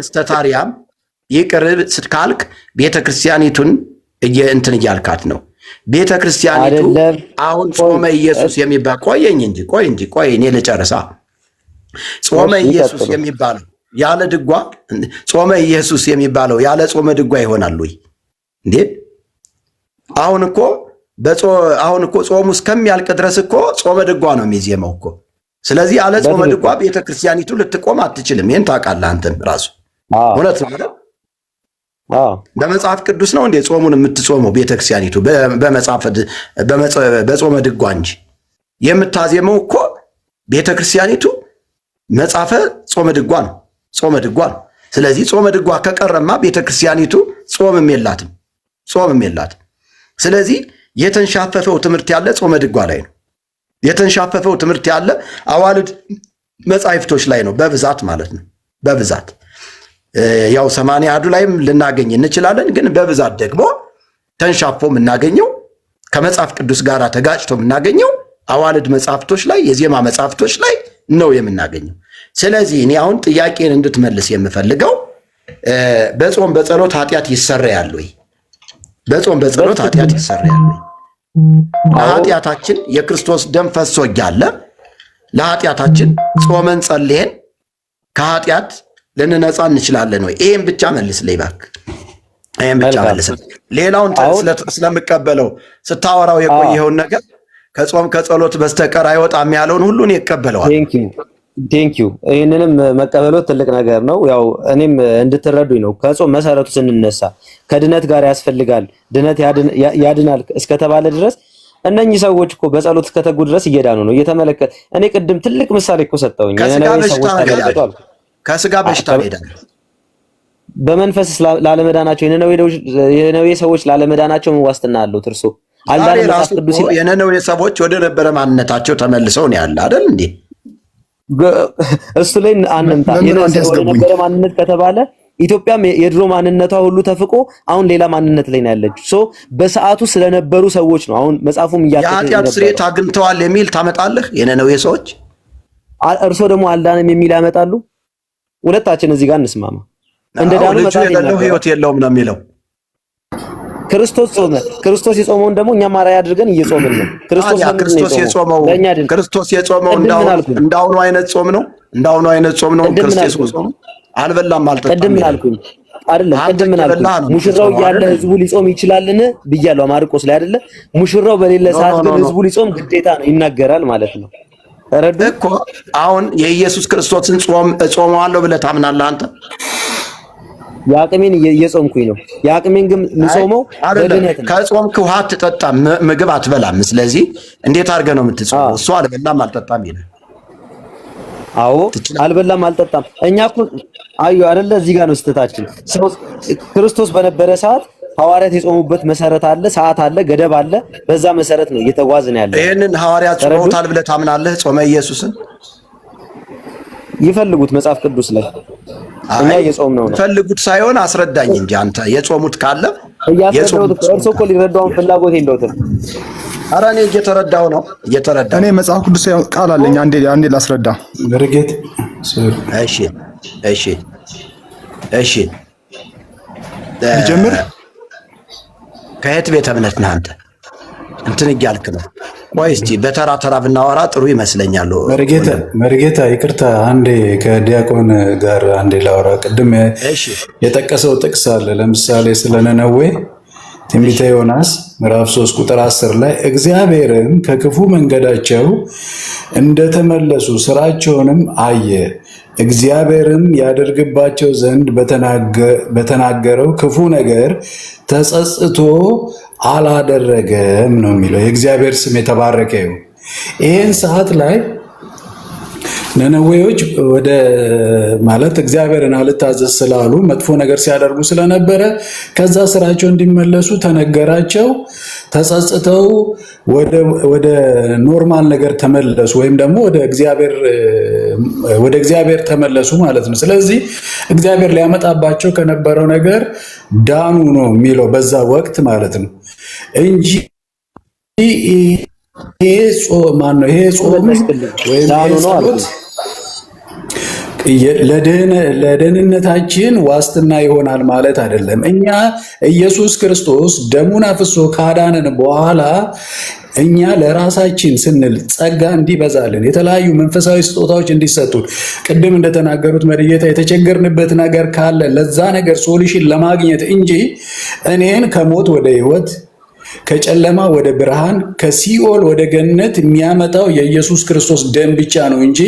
ስተታሪያም ይቅር ካልክ ቤተክርስቲያኒቱን እንትን እያልካት ነው። ቤተክርስቲያኒቱ አሁን ጾመ ኢየሱስ የሚባል ቆይ እኔ ልጨርሳ። ጾመ ኢየሱስ የሚባለው ያለ ድጓ ጾመ ኢየሱስ የሚባለው ያለ ጾመ ድጓ ይሆናል ወይ እንዴ? አሁን እኮ ጾሙ እስከሚያልቅ ድረስ እኮ ጾመ ድጓ ነው የሚዜመው እኮ። ስለዚህ ያለ ጾመ ድጓ ቤተክርስቲያኒቱ ልትቆም አትችልም። ይሄን ታውቃለህ አንተም ራሱ። እውነት ነው አይደል? በመጽሐፍ ቅዱስ ነው እንዴ ጾሙን የምትጾመው ቤተክርስቲያኒቱ? በጾመ ድጓ እንጂ የምታዜመው እኮ ቤተክርስቲያኒቱ መጽሐፈ ጾመ ድጓ ነው። ስለዚህ ጾመ ድጓ ከቀረማ ቤተክርስቲያኒቱ ጾምም የላትም። ስለዚህ የተንሻፈፈው ትምህርት ያለ ጾመ ድጓ ላይ ነው። የተንሻፈፈው ትምህርት ያለ አዋልድ መጻሕፍቶች ላይ ነው በብዛት ማለት ነው። በብዛት ያው 80 አሐዱ ላይም ልናገኝ እንችላለን፣ ግን በብዛት ደግሞ ተንሻፎ የምናገኘው ከመጽሐፍ ቅዱስ ጋር ተጋጭቶ የምናገኘው አዋልድ መጻሕፍቶች ላይ፣ የዜማ መጻሕፍቶች ላይ ነው የምናገኘው። ስለዚህ እኔ አሁን ጥያቄን እንድትመልስ የምፈልገው በጾም በጸሎት ኃጢአት ይሰረያል ወይ? በጾም በጸሎት ኃጢአት ይሰረያል ወይ? ለኃጢአታችን የክርስቶስ ደም ፈሶ እያለ ለኃጢአታችን ጾመን ጸልየን ከኃጢአት ልንነጻ እንችላለን ወይ? ይሄን ብቻ መልስልኝ እባክህ። ይሄን ብቻ መልስልኝ። ሌላውን ስለምቀበለው ስታወራው የቆየኸውን ነገር ከጾም ከጸሎት በስተቀር አይወጣም ያለውን ሁሉን ይቀበለዋል። ቴንኪው። ይህንንም መቀበሎት ትልቅ ነገር ነው። ያው እኔም እንድትረዱኝ ነው። ከጾም መሰረቱ ስንነሳ ከድነት ጋር ያስፈልጋል፣ ድነት ያድናል እስከተባለ ድረስ እነኚህ ሰዎች እኮ በጸሎት እስከተጉ ድረስ እየዳኑ ነው። እየተመለከተ እኔ ቅድም ትልቅ ምሳሌ እኮ ሰጠሁኝ። ከስጋ በሽታ ሄዳል። በመንፈስ ላለመዳናቸው የነነዌ ሰዎች ላለመዳናቸው ምን ዋስትና አለው? እርሱ አልዳንም። መጽሐፍ ቅዱስ የነነዌ ሰዎች ወደ ነበረ ማንነታቸው ተመልሰው ነው ያለ አይደል እንዴ? እሱ ላይ አንምጣ። ወደ ነበረ ማንነት ከተባለ ኢትዮጵያም የድሮ ማንነቷ ሁሉ ተፍቆ አሁን ሌላ ማንነት ላይ ነው ያለችው። በሰዓቱ ስለነበሩ ሰዎች ነው አሁን መጽሐፉም የኃጢአት ስርየት አግኝተዋል የሚል ታመጣለህ። የነነዌ ሰዎች እርሶ ደግሞ አልዳንም የሚል ያመጣሉ። ሁለታችን እዚህ ጋር እንስማማ። እንደዳኑ መጽሐፍ የለው ህይወት የለውም ነው የሚለው። ክርስቶስ ጾመ። ክርስቶስ የጾመውን ደግሞ እኛ ማራያ አድርገን እየጾምን ነው። ክርስቶስ የጾመው እንዳሁኑ አይነት ጾም ነው። እንዳሁኑ አይነት ጾም ነው። ክርስቶስ ጾም አልበላም አልጠጣም። ቅድም ምን አልኩኝ? አይደለም ቅድም ምን አልኩኝ? ሙሽራው ያለ ህዝቡ ሊጾም ይችላልን ብያለሁ ማርቆስ ላይ አይደለ? ሙሽራው በሌለ ሰዓት ግን ህዝቡ ሊጾም ግዴታ ነው ይናገራል ማለት ነው። ተረዱ እኮ አሁን የኢየሱስ ክርስቶስን ጾም እጾመዋለሁ ብለህ ታምናለህ አንተ? የአቅሜን እየጾምኩኝ ነው። የአቅሜን ግን የምጾመው በድነት ነው። ከጾምክ ውሃ አትጠጣም፣ ምግብ አትበላም። ስለዚህ እንዴት አድርገህ ነው የምትጾመው? እሱ አልበላም አልጠጣም ይላል። አዎ አልበላም አልጠጣም። እኛ እኮ አዩ አይደለ? እዚህ ጋር ነው ስህተታችን። ሰው ክርስቶስ በነበረ ሰዓት ሐዋርያት የጾሙበት መሰረት አለ፣ ሰዓት አለ፣ ገደብ አለ። በዛ መሰረት ነው እየተጓዝን ያለው። ይሄንን ሐዋርያት ጾመውታል ብለህ ታምናለህ? ጾመ ኢየሱስን ይፈልጉት መጽሐፍ ቅዱስ ላይ እኛ እየጾምነው ነው። ይፈልጉት ሳይሆን አስረዳኝ እንጂ አንተ የጾሙት ካለ የጾሙት እርሶ እኮ ሊረዳውን ፍላጎት የለውትም። ኧረ እኔ እየተረዳሁ ነው እየተረዳሁ። እኔ መጽሐፍ ቅዱስ ቃል አለኝ። አንዴ ላስረዳ። በርጌት እሺ እሺ እሺ ጀምር። ከየት ቤተ እምነት ነህ አንተ? እንትን እያልክ ነው። ቆይ እስቲ በተራ ተራ ብናወራ ጥሩ ይመስለኛል። መርጌታ ይቅርታ፣ አንዴ ከዲያቆን ጋር አንዴ ላወራ። ቅድም የጠቀሰው ጥቅስ አለ። ለምሳሌ ስለ ነነዌ ትንቢተ ዮናስ ምዕራፍ 3 ቁጥር 10 ላይ እግዚአብሔርም ከክፉ መንገዳቸው እንደተመለሱ ስራቸውንም አየ፣ እግዚአብሔርም ያደርግባቸው ዘንድ በተናገረው ክፉ ነገር ተጸጽቶ አላደረገም ነው የሚለው። የእግዚአብሔር ስም የተባረከ ይሁን። ይህን ሰዓት ላይ ነነዌዎች ወደ ማለት እግዚአብሔርን አልታዘዝ ስላሉ መጥፎ ነገር ሲያደርጉ ስለነበረ ከዛ ስራቸው እንዲመለሱ ተነገራቸው። ተጸጽተው ወደ ኖርማል ነገር ተመለሱ፣ ወይም ደግሞ ወደ እግዚአብሔር ተመለሱ ማለት ነው። ስለዚህ እግዚአብሔር ሊያመጣባቸው ከነበረው ነገር ዳኑ ነው የሚለው በዛ ወቅት ማለት ነው እንጂ ይሄ ጾም ወይም ጸሎት ለደህንነታችን ዋስትና ይሆናል ማለት አይደለም። እኛ ኢየሱስ ክርስቶስ ደሙን አፍሶ ካዳነን በኋላ እኛ ለራሳችን ስንል ጸጋ እንዲበዛልን የተለያዩ መንፈሳዊ ስጦታዎች እንዲሰጡን ቅድም እንደተናገሩት መርጌታ የተቸገርንበት ነገር ካለ ለዛ ነገር ሶሉሽን ለማግኘት እንጂ እኔን ከሞት ወደ ሕይወት ከጨለማ ወደ ብርሃን ከሲኦል ወደ ገነት የሚያመጣው የኢየሱስ ክርስቶስ ደም ብቻ ነው እንጂ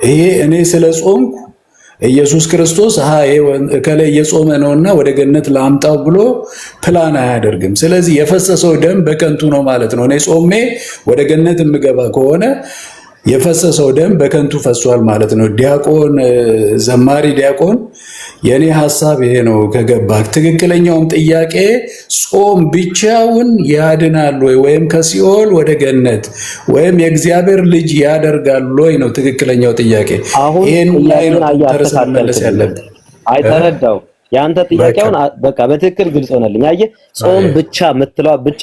ይሄ እኔ ስለ ጾምኩ ኢየሱስ ክርስቶስ ከላይ የጾመ ነውና ወደ ገነት ላምጣው ብሎ ፕላን አያደርግም። ስለዚህ የፈሰሰው ደም በከንቱ ነው ማለት ነው። እኔ ጾሜ ወደ ገነት የምገባ ከሆነ የፈሰሰው ደም በከንቱ ፈሷል ማለት ነው። ዘማሪ ዲያቆን የኔ ሐሳብ ይሄ ነው። ከገባ ትክክለኛውም ጥያቄ ጾም ብቻውን ያድናል ወይም ከሲኦል ወደ ገነት ወይም የእግዚአብሔር ልጅ ያደርጋል ወይ ነው ትክክለኛው ጥያቄ። ይሄን ላይ ነው ተመለስ ያለብን። አይተረዳው ያንተ ጥያቄውን በቃ በትክክል ግልጽ ሆነልኝ። አየህ ጾም ብቻ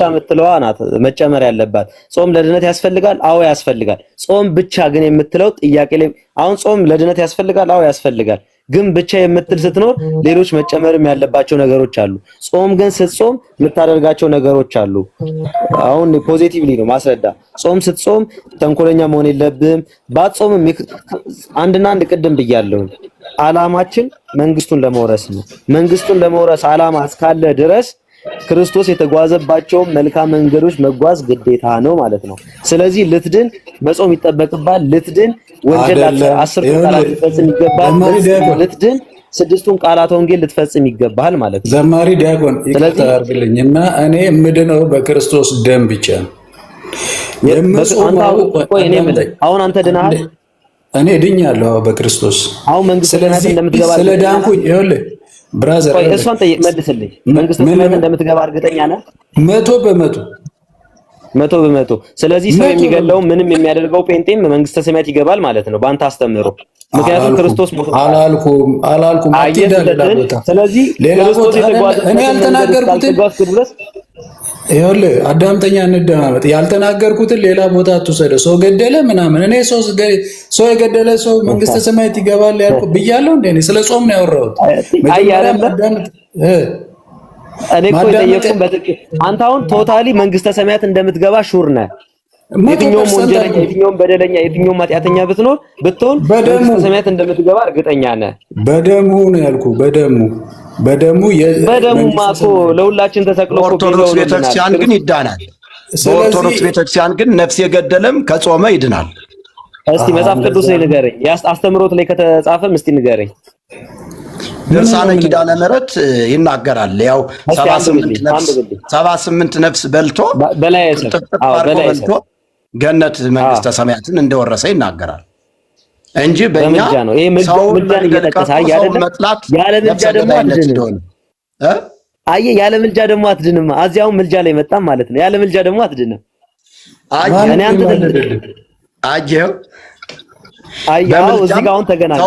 የምትለዋ ናት መጨመር ያለባት። ጾም ለድነት ያስፈልጋል? አዎ ያስፈልጋል። ጾም ብቻ ግን የምትለው ጥያቄ ላይ አሁን ጾም ለድነት ያስፈልጋል? አዎ ያስፈልጋል። ግን ብቻ የምትል ስትኖር ሌሎች መጨመርም ያለባቸው ነገሮች አሉ። ጾም ግን ስትጾም የምታደርጋቸው ነገሮች አሉ። አሁን ፖዚቲቭሊ ነው ማስረዳ። ጾም ስትጾም ተንኮለኛ መሆን የለብህም። ባትጾምም አንድ ቅድም ብያለሁ፣ ዓላማችን መንግስቱን ለመውረስ ነው። መንግስቱን ለመውረስ ዓላማ እስካለ ድረስ ክርስቶስ የተጓዘባቸውን መልካም መንገዶች መጓዝ ግዴታ ነው ማለት ነው። ስለዚህ ልትድን መጾም ይጠበቅባል። ልትድን ወንጌል 10 ቃላት ልትፈጽም ይገባል። ልትድን 6ቱን ቃላት ወንጌል ልትፈጽም ይገባል ማለት ነው። ዘማሪ ዲያቆን ይቅርታ አድርግልኝና እኔ የምድነው በክርስቶስ ደም ብቻ ነው። አሁን አንተ ድነሃል? እኔ ድኛለሁ በክርስቶስ። አሁን መንግስት ሰማያት እንደምትገባ ስለዳንኩኝ ይኸውልህ ብራዘር እሷን መልስልኝ። መንግስት ሰማያት እንደምትገባ እርግጠኛ ነህ? 100%። ስለዚህ ሰው የሚገለው ምንም የሚያደርገው ጴንጤም መንግስተ ሰማያት ይገባል ማለት ነው በአንተ አስተምህሮ። ምክንያቱም ክርስቶስ አላልኩም ስለዚህ ክርስቶስ እኔ ያልተናገርኩትን ይኸውልህ አዳምጠኛ፣ እንደማመጥ ያልተናገርኩትን ሌላ ቦታ አትውሰደው። ሰው ገደለ ምናምን እኔ ሰው የገደለ ሰው መንግስተ ሰማያት ይገባል ያልኩ ብያለሁ እንዴ? ስለ ጾም ነው ያወራሁት። እኔ እኮ የጠየቅኩህ በትክክል አንተ አሁን ቶታሊ መንግስተ ሰማያት እንደምትገባ ሹር ነህ? የትኛውም ወንጀለኛ፣ የትኛውም በደለኛ፣ የትኛውም ኃጢአተኛ ብትሆን መንግስተ ሰማያት እንደምትገባ እርግጠኛ ነህ? በደሙ ነው ያልኩህ። በደሙማ እኮ ለሁላችን ተሰቅሎ ኦርቶዶክስ ቤተክርስቲያን ግን ይዳናል። በኦርቶዶክስ ቤተክርስቲያን ግን ነፍስ የገደለም ከጾመ ይድናል። እስቲ መጽሐፍ ቅዱስ ላይ ንገረኝ። አስተምሮት ላይ ከተጻፈም እስቲ ንገረኝ። ድርሳነ ኪዳነ ምሕረት ይናገራል። ያው 78 ነፍስ በልቶ በልቶ ገነት መንግስተ ሰማያትን እንደወረሰ ይናገራል እንጂ በእኛ ሰው ምልጃን እየጠቀሰ አይደለም መጥላት ያለ ምልጃ ደግሞ አትድንም። ያለ ምልጃ ደግሞ አትድንም። አዚያው ምልጃ ላይ መጣም ማለት ነው። ያለ ምልጃ ደግሞ አትድንም። እኔ አንተ አየው እዚህ ጋር አሁን ተገናኘ።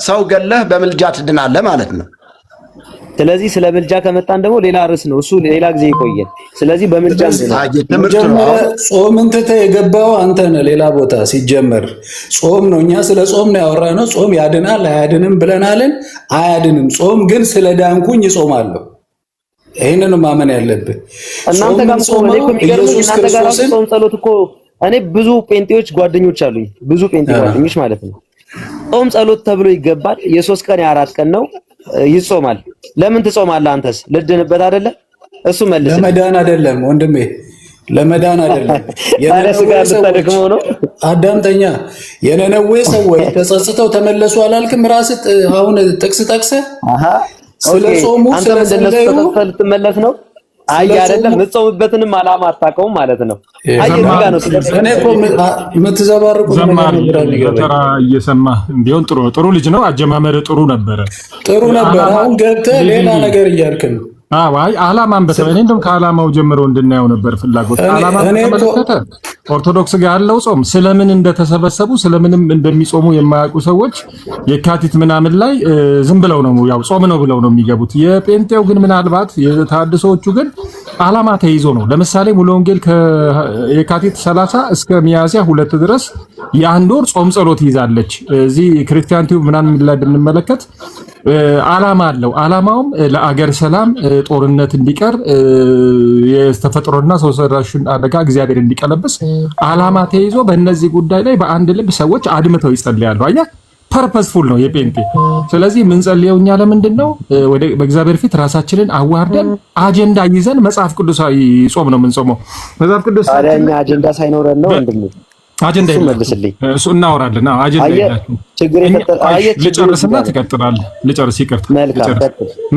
ሰው ገለህ በምልጃ ትድናለህ ማለት ነው። ስለዚህ ስለ ምልጃ ከመጣን ደግሞ ሌላ ርዕስ ነው፣ እሱ ሌላ ጊዜ ይቆያል። ስለዚህ በምልጃ ጾምን ትተህ የገባው አንተ ነህ። ሌላ ቦታ ሲጀመር ጾም ነው። እኛ ስለ ጾም ነው ያወራነው። ጾም ያድናል አያድንም ብለናልን? አያድንም። ጾም ግን ስለ ዳንኩኝ እጾማለሁ። ይሄንን ማመን ያለብህ እናንተ ጋር ጾም ጸሎት እኮ እኔ ብዙ ጴንጤዎች ጓደኞች አሉኝ፣ ብዙ ጴንጤ ጓደኞች ማለት ነው። ጾም ጸሎት ተብሎ ይገባል። የ3 ቀን የ4 ቀን ነው ይጾማል። ለምን ትጾማለህ አንተስ? ልድንበት አይደለ? እሱ መልስ። ለመዳን አይደለም ወንድሜ፣ ለመዳን አይደለም። አዳምጠኛ። የነነዌ ሰዎች ተጸጽተው ተመለሱ አላልክም? ራስህ አሁን ጥቅስ ጠቅሰህ ስለ ጾሙ ስለጸለዩ ልትመለስ ነው? አይደለም የምትጾምበትንም ዓላማ አታውቀውም ማለት ነው። እኔ እኮ የምትዘባርቁት ተራ እየሰማህ ቢሆን ጥሩ ልጅ ነው። አጀማመር ጥሩ ነበረ። አሁን ገብተህ ሌላ ነገር እያልክ ነው። አይ ዓላማን በተለይ እንደውም ከዓላማው ጀምሮ እንድናየው ነበር ፍላጎት። ዓላማን ተመለከተ። ኦርቶዶክስ ጋር ያለው ጾም ስለምን እንደተሰበሰቡ ስለምንም እንደሚጾሙ የማያውቁ ሰዎች የካቲት ምናምን ላይ ዝም ብለው ነው ያው ጾም ነው ብለው ነው የሚገቡት። የጴንጤው ግን ምናልባት የተሐድሶዎቹ ግን ዓላማ ተይዞ ነው። ለምሳሌ ሙሉ ወንጌል ከየካቲት 30 እስከ ሚያዝያ 2 ድረስ የአንድ ወር ጾም ጸሎት ይዛለች። እዚህ ክርስቲያን ቲዩብ ምናምን ላይ ብንመለከት ዓላማ አለው። ዓላማውም ለአገር ሰላም፣ ጦርነት እንዲቀር፣ የተፈጥሮና ሰው ሰራሽ አደጋ እግዚአብሔር እንዲቀለብስ ዓላማ ተይዞ በእነዚህ ጉዳይ ላይ በአንድ ልብ ሰዎች አድምተው ይጸልያሉ። አያ ፐርፐስፉል ነው የጴንጤ። ስለዚህ የምንጸልየው እኛ ለምንድን ነው? በእግዚአብሔር ፊት ራሳችንን አዋርደን አጀንዳ ይዘን መጽሐፍ ቅዱሳዊ ጾም ነው የምንጾመው። መጽሐፍ ቅዱስ ታዲያኛ አጀንዳ ሳይኖረን ነው ወንድም አጀንዳ ይመልስልኝ። እሱ እናወራለን። አጀንዳ ይላችሁ ልጨርስና ትቀጥላለህ። ልጨርስ፣ ይቅርታ።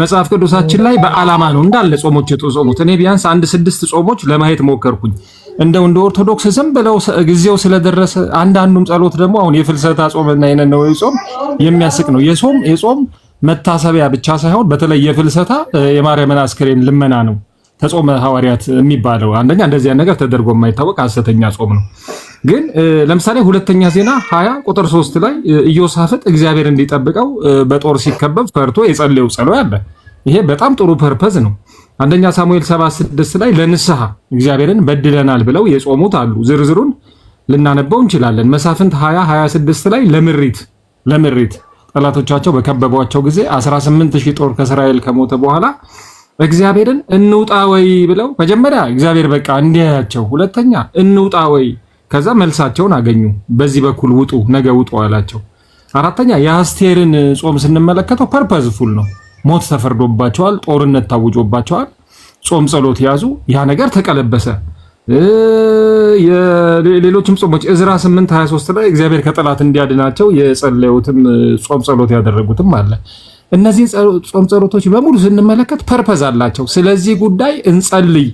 መጽሐፍ ቅዱሳችን ላይ በዓላማ ነው እንዳለ ጾሞች የተጾሙት። እኔ ቢያንስ 6 ጾሞች ለማየት ሞከርኩኝ። እንደው እንደ ኦርቶዶክስ ዝም ብለው ጊዜው ስለደረሰ አንዳንዱም ጸሎት ደግሞ አሁን የፍልሰታ ጾምና የነነዌ ጾም የሚያስቅ ነው። የጾም መታሰቢያ ብቻ ሳይሆን በተለይ የፍልሰታ የማርያምን አስክሬን ልመና ነው ተጾመ ሐዋርያት የሚባለው። አንደኛ እንደዚህ ነገር ተደርጎ የማይታወቅ ሐሰተኛ ጾም ነው። ግን ለምሳሌ ሁለተኛ ዜና 20 ቁጥር 3 ላይ ኢዮሳፍጥ እግዚአብሔር እንዲጠብቀው በጦር ሲከበብ ፈርቶ የጸለየው ጸሎት አለ። ይሄ በጣም ጥሩ ፐርፐዝ ነው። አንደኛ ሳሙኤል 7:6 ላይ ለንስሐ እግዚአብሔርን በድለናል ብለው የጾሙት አሉ። ዝርዝሩን ልናነበው እንችላለን። መሳፍንት 20:26 ላይ ለምሪት ጠላቶቻቸው በከበቧቸው ጊዜ 18000 ጦር ከእስራኤል ከሞተ በኋላ እግዚአብሔርን እንውጣ ወይ ብለው መጀመሪያ እግዚአብሔር በቃ እንዲያያቸው፣ ሁለተኛ እንውጣ ወይ፣ ከዛ መልሳቸውን አገኙ። በዚህ በኩል ውጡ፣ ነገ ውጡ አላቸው። አራተኛ የአስቴርን ጾም ስንመለከተው ፐርፐዝፉል ነው። ሞት ተፈርዶባቸዋል፣ ጦርነት ታውጆባቸዋል። ጾም ጸሎት ያዙ፣ ያ ነገር ተቀለበሰ። የሌሎችም ጾሞች ዕዝራ 8:23 ላይ እግዚአብሔር ከጠላት እንዲያድናቸው የጸለዩትም ጾም ጸሎት ያደረጉትም አለ። እነዚህ ጾም ጸሎቶች በሙሉ ስንመለከት ፐርፐዝ አላቸው። ስለዚህ ጉዳይ እንጸልይ።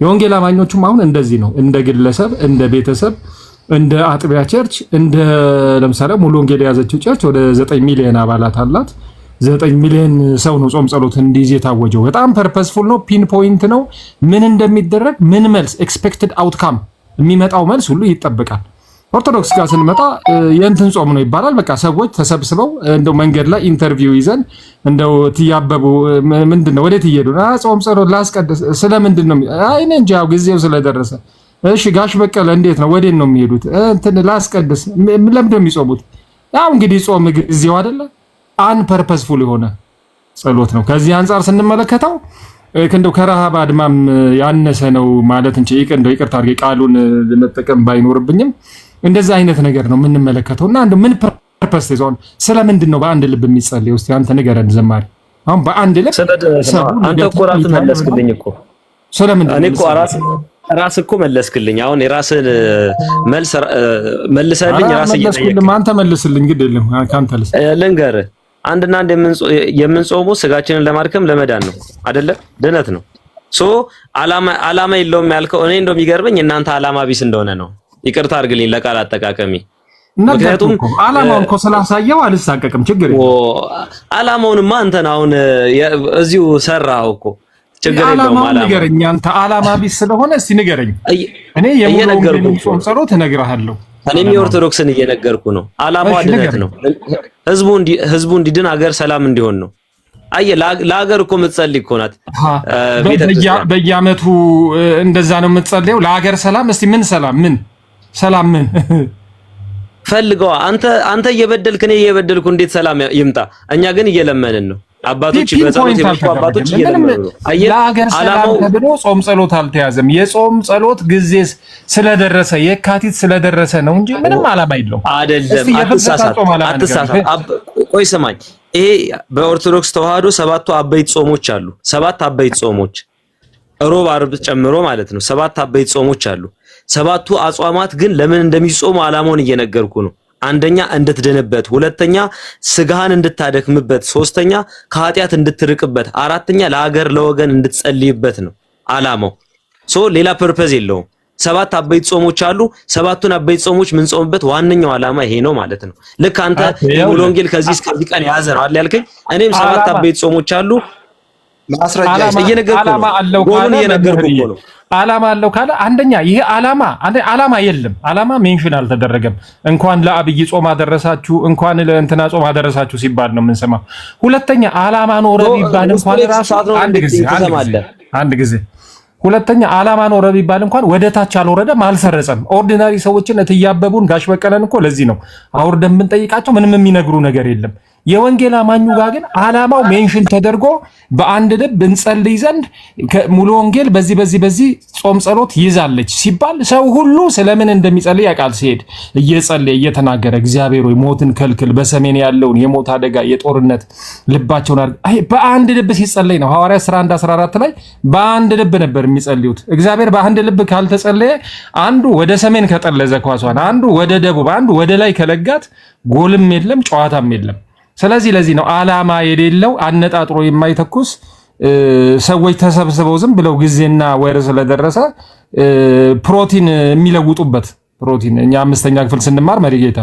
የወንጌል አማኞቹም አሁን እንደዚህ ነው። እንደ ግለሰብ፣ እንደ ቤተሰብ፣ እንደ አጥቢያ ቸርች፣ እንደ ለምሳሌ ሙሉ ወንጌል የያዘችው ቸርች ወደ 9 ሚሊዮን አባላት አላት። 9 ሚሊዮን ሰው ነው ጾም ጸሎት እንዲይዝ የታወጀው። በጣም ፐርፐስፉል ነው። ፒን ፖይንት ነው። ምን እንደሚደረግ ምን መልስ ኤክስፔክትድ አውትካም የሚመጣው መልስ ሁሉ ይጠበቃል። ኦርቶዶክስ ጋር ስንመጣ የእንትን ጾም ነው ይባላል። በቃ ሰዎች ተሰብስበው እንደው መንገድ ላይ ኢንተርቪው ይዘን እንደው ትያበቡ ምንድነው ወዴት እየሄዱ ጾም ጸሎት ላስቀድስ ስለምንድን ነው? አይ እኔ እንጃ ጊዜው ስለደረሰ። እሺ ጋሽ በቀለ እንዴት ነው ወዴት ነው የሚሄዱት? እንትን ላስቀድስ ለምንድን ነው የሚጾሙት? ያው እንግዲህ ጾም ጊዜው አይደለ አን ፐርፐስፉል የሆነ ጸሎት ነው። ከዚህ አንጻር ስንመለከተው እንደው ከረሃብ አድማም ያነሰ ነው ማለት እንጂ እንደው ይቅርታ አድርጌ ቃሉን ለመጠቀም ባይኖርብኝም እንደዛ አይነት ነገር ነው የምንመለከተው። እና እንደው ምን ፐርፐስ ይዞን ስለምንድን ነው በአንድ ልብ የሚጸልየው? እስቲ አንተ ንገረን ዘማሪ። አሁን በአንድ ልብ አንተ እኮ ራስህ መለስክልኝ እኮ ስለምንድን እኔ እኮ ራስህ እኮ መለስክልኝ። አሁን የራስህን መልስ መልሰህልኝ ራስህ እየጠየቅህ አንተ መልስልኝ። ግድ የለም ካንተ ልንገርህ አንድና አንድ የምንጾመው ስጋችንን ለማድከም ለመዳን ነው አይደለ? ድነት ነው። ሶ አላማ የለውም ያልከው እኔ እንደው የሚገርመኝ እናንተ አላማ ቢስ እንደሆነ ነው። ይቅርታ አድርግልኝ ለቃል አጠቃቀሚ። ምክንያቱም አላማውን እኮ ስላሳየው አልሳቀቅም። ችግር የለውም። አላማውንማ አንተን አሁን እዚሁ ሰራው እኮ ችግር የለውም። ንገረኝ አንተ አላማ ቢስ ስለሆነ እስቲ ንገረኝ። እኔ የሙሉውን ጾም ጸሎት እነግርሃለሁ። እኔም የኦርቶዶክስን እየነገርኩ ነው። አላማው ድነት ነው። ህዝቡ እንዲድን ሀገር ሰላም እንዲሆን ነው። አየህ ለሀገር እኮ የምትጸልይ እኮ ናት ቤተክርስቲያን። በየዓመቱ እንደዛ ነው የምትጸልየው ለሀገር ሰላም። እስቲ ምን ሰላም ምን ሰላም ምን ፈልገዋ አንተ እየበደልክ እኔ እየበደልኩ እንዴት ሰላም ይምጣ? እኛ ግን እየለመንን ነው። አባቶች በጸሎት የመጡ አባቶች እየለመኑ ነው። ለሀገር ሰላም ተብሎ ጾም ጸሎት አልተያዘም። የጾም ጸሎት ጊዜ ስለደረሰ የካቲት ስለደረሰ ነው እንጂ ምንም አላማ የለውም። አይደለም። አትሳሳት። ቆይ ስማኝ። ይሄ በኦርቶዶክስ ተዋህዶ 7 አበይት ጾሞች አሉ። 7 አበይት ጾሞች ሮብ ዓርብ ጨምሮ ማለት ነው። 7 አበይት ጾሞች አሉ። 7ቱ አጽዋማት ግን ለምን እንደሚጾሙ አላማውን እየነገርኩ ነው። አንደኛ እንድትድንበት፣ ሁለተኛ ስጋህን እንድታደክምበት፣ ሶስተኛ ከኃጢአት እንድትርቅበት፣ አራተኛ ለሀገር ለወገን እንድትጸልይበት ነው አላማው። ሌላ ፐርፐዝ የለውም። 7 አበይት ጾሞች አሉ። 7ቱን አበይት ጾሞች ምን ጾምበት ዋነኛው አላማ ይሄ ነው ማለት ነው። ልክ አንተ የሙሉ ወንጌል ከዚህ እስከዚህ ቀን ያዘ ነው አይደል ያልከኝ? እኔም 7 አበይት ጾሞች አሉ። ማስረጃ አላማ አለው ካለ አላማ አለው ካለ አንደኛ ይሄ አላማ የለም። አላማ ሜንሽን አልተደረገም። እንኳን ለአብይ ጾም አደረሳችሁ እንኳን ለእንትና ጾም አደረሳችሁ ሲባል ነው የምንሰማው። ሁለተኛ አላማ ኖረ ቢባል እንኳን ራሱ አንድ ጊዜ ሁለተኛ አላማ ኖረ ቢባል እንኳን ወደ ታች አልወረደም፣ አልሰረጸም። ኦርዲናሪ ሰዎችን እትያበቡን ጋሽ በቀለን እኮ ለዚህ ነው አውርደን ብንጠይቃቸው ምንም የሚነግሩ ነገር የለም። የወንጌል አማኙ ጋር ግን አላማው ሜንሽን ተደርጎ በአንድ ልብ እንጸልይ ዘንድ ሙሉ ወንጌል በዚህ ጾም ጸሎት ይዛለች ሲባል ሰው ሁሉ ስለምን እንደሚጸልይ ያውቃል። ሲሄድ እየጸለየ እየተናገረ እግዚአብሔር ሆይ ሞትን ከልክል፣ በሰሜን ያለውን የሞት አደጋ የጦርነት ልባቸውን በአንድ ልብ ሲጸለይ ነው። ሐዋርያት 11:14 ላይ በአንድ ልብ ነበር የሚጸልዩት። እግዚአብሔር በአንድ ልብ ካልተጸለየ አንዱ ወደ ሰሜን ከጠለዘ ኳሷን፣ አንዱ ወደ ደቡብ፣ አንዱ ወደ ላይ ከለጋት ጎልም የለም ጨዋታም የለም። ስለዚህ ለዚህ ነው አላማ የሌለው አነጣጥሮ የማይተኩስ ሰዎች ተሰብስበው ዝም ብለው ጊዜና ወር ስለደረሰ ፕሮቲን የሚለውጡበት ፕሮቲን እኛ 5ኛ ክፍል ስንማር መሪጌታ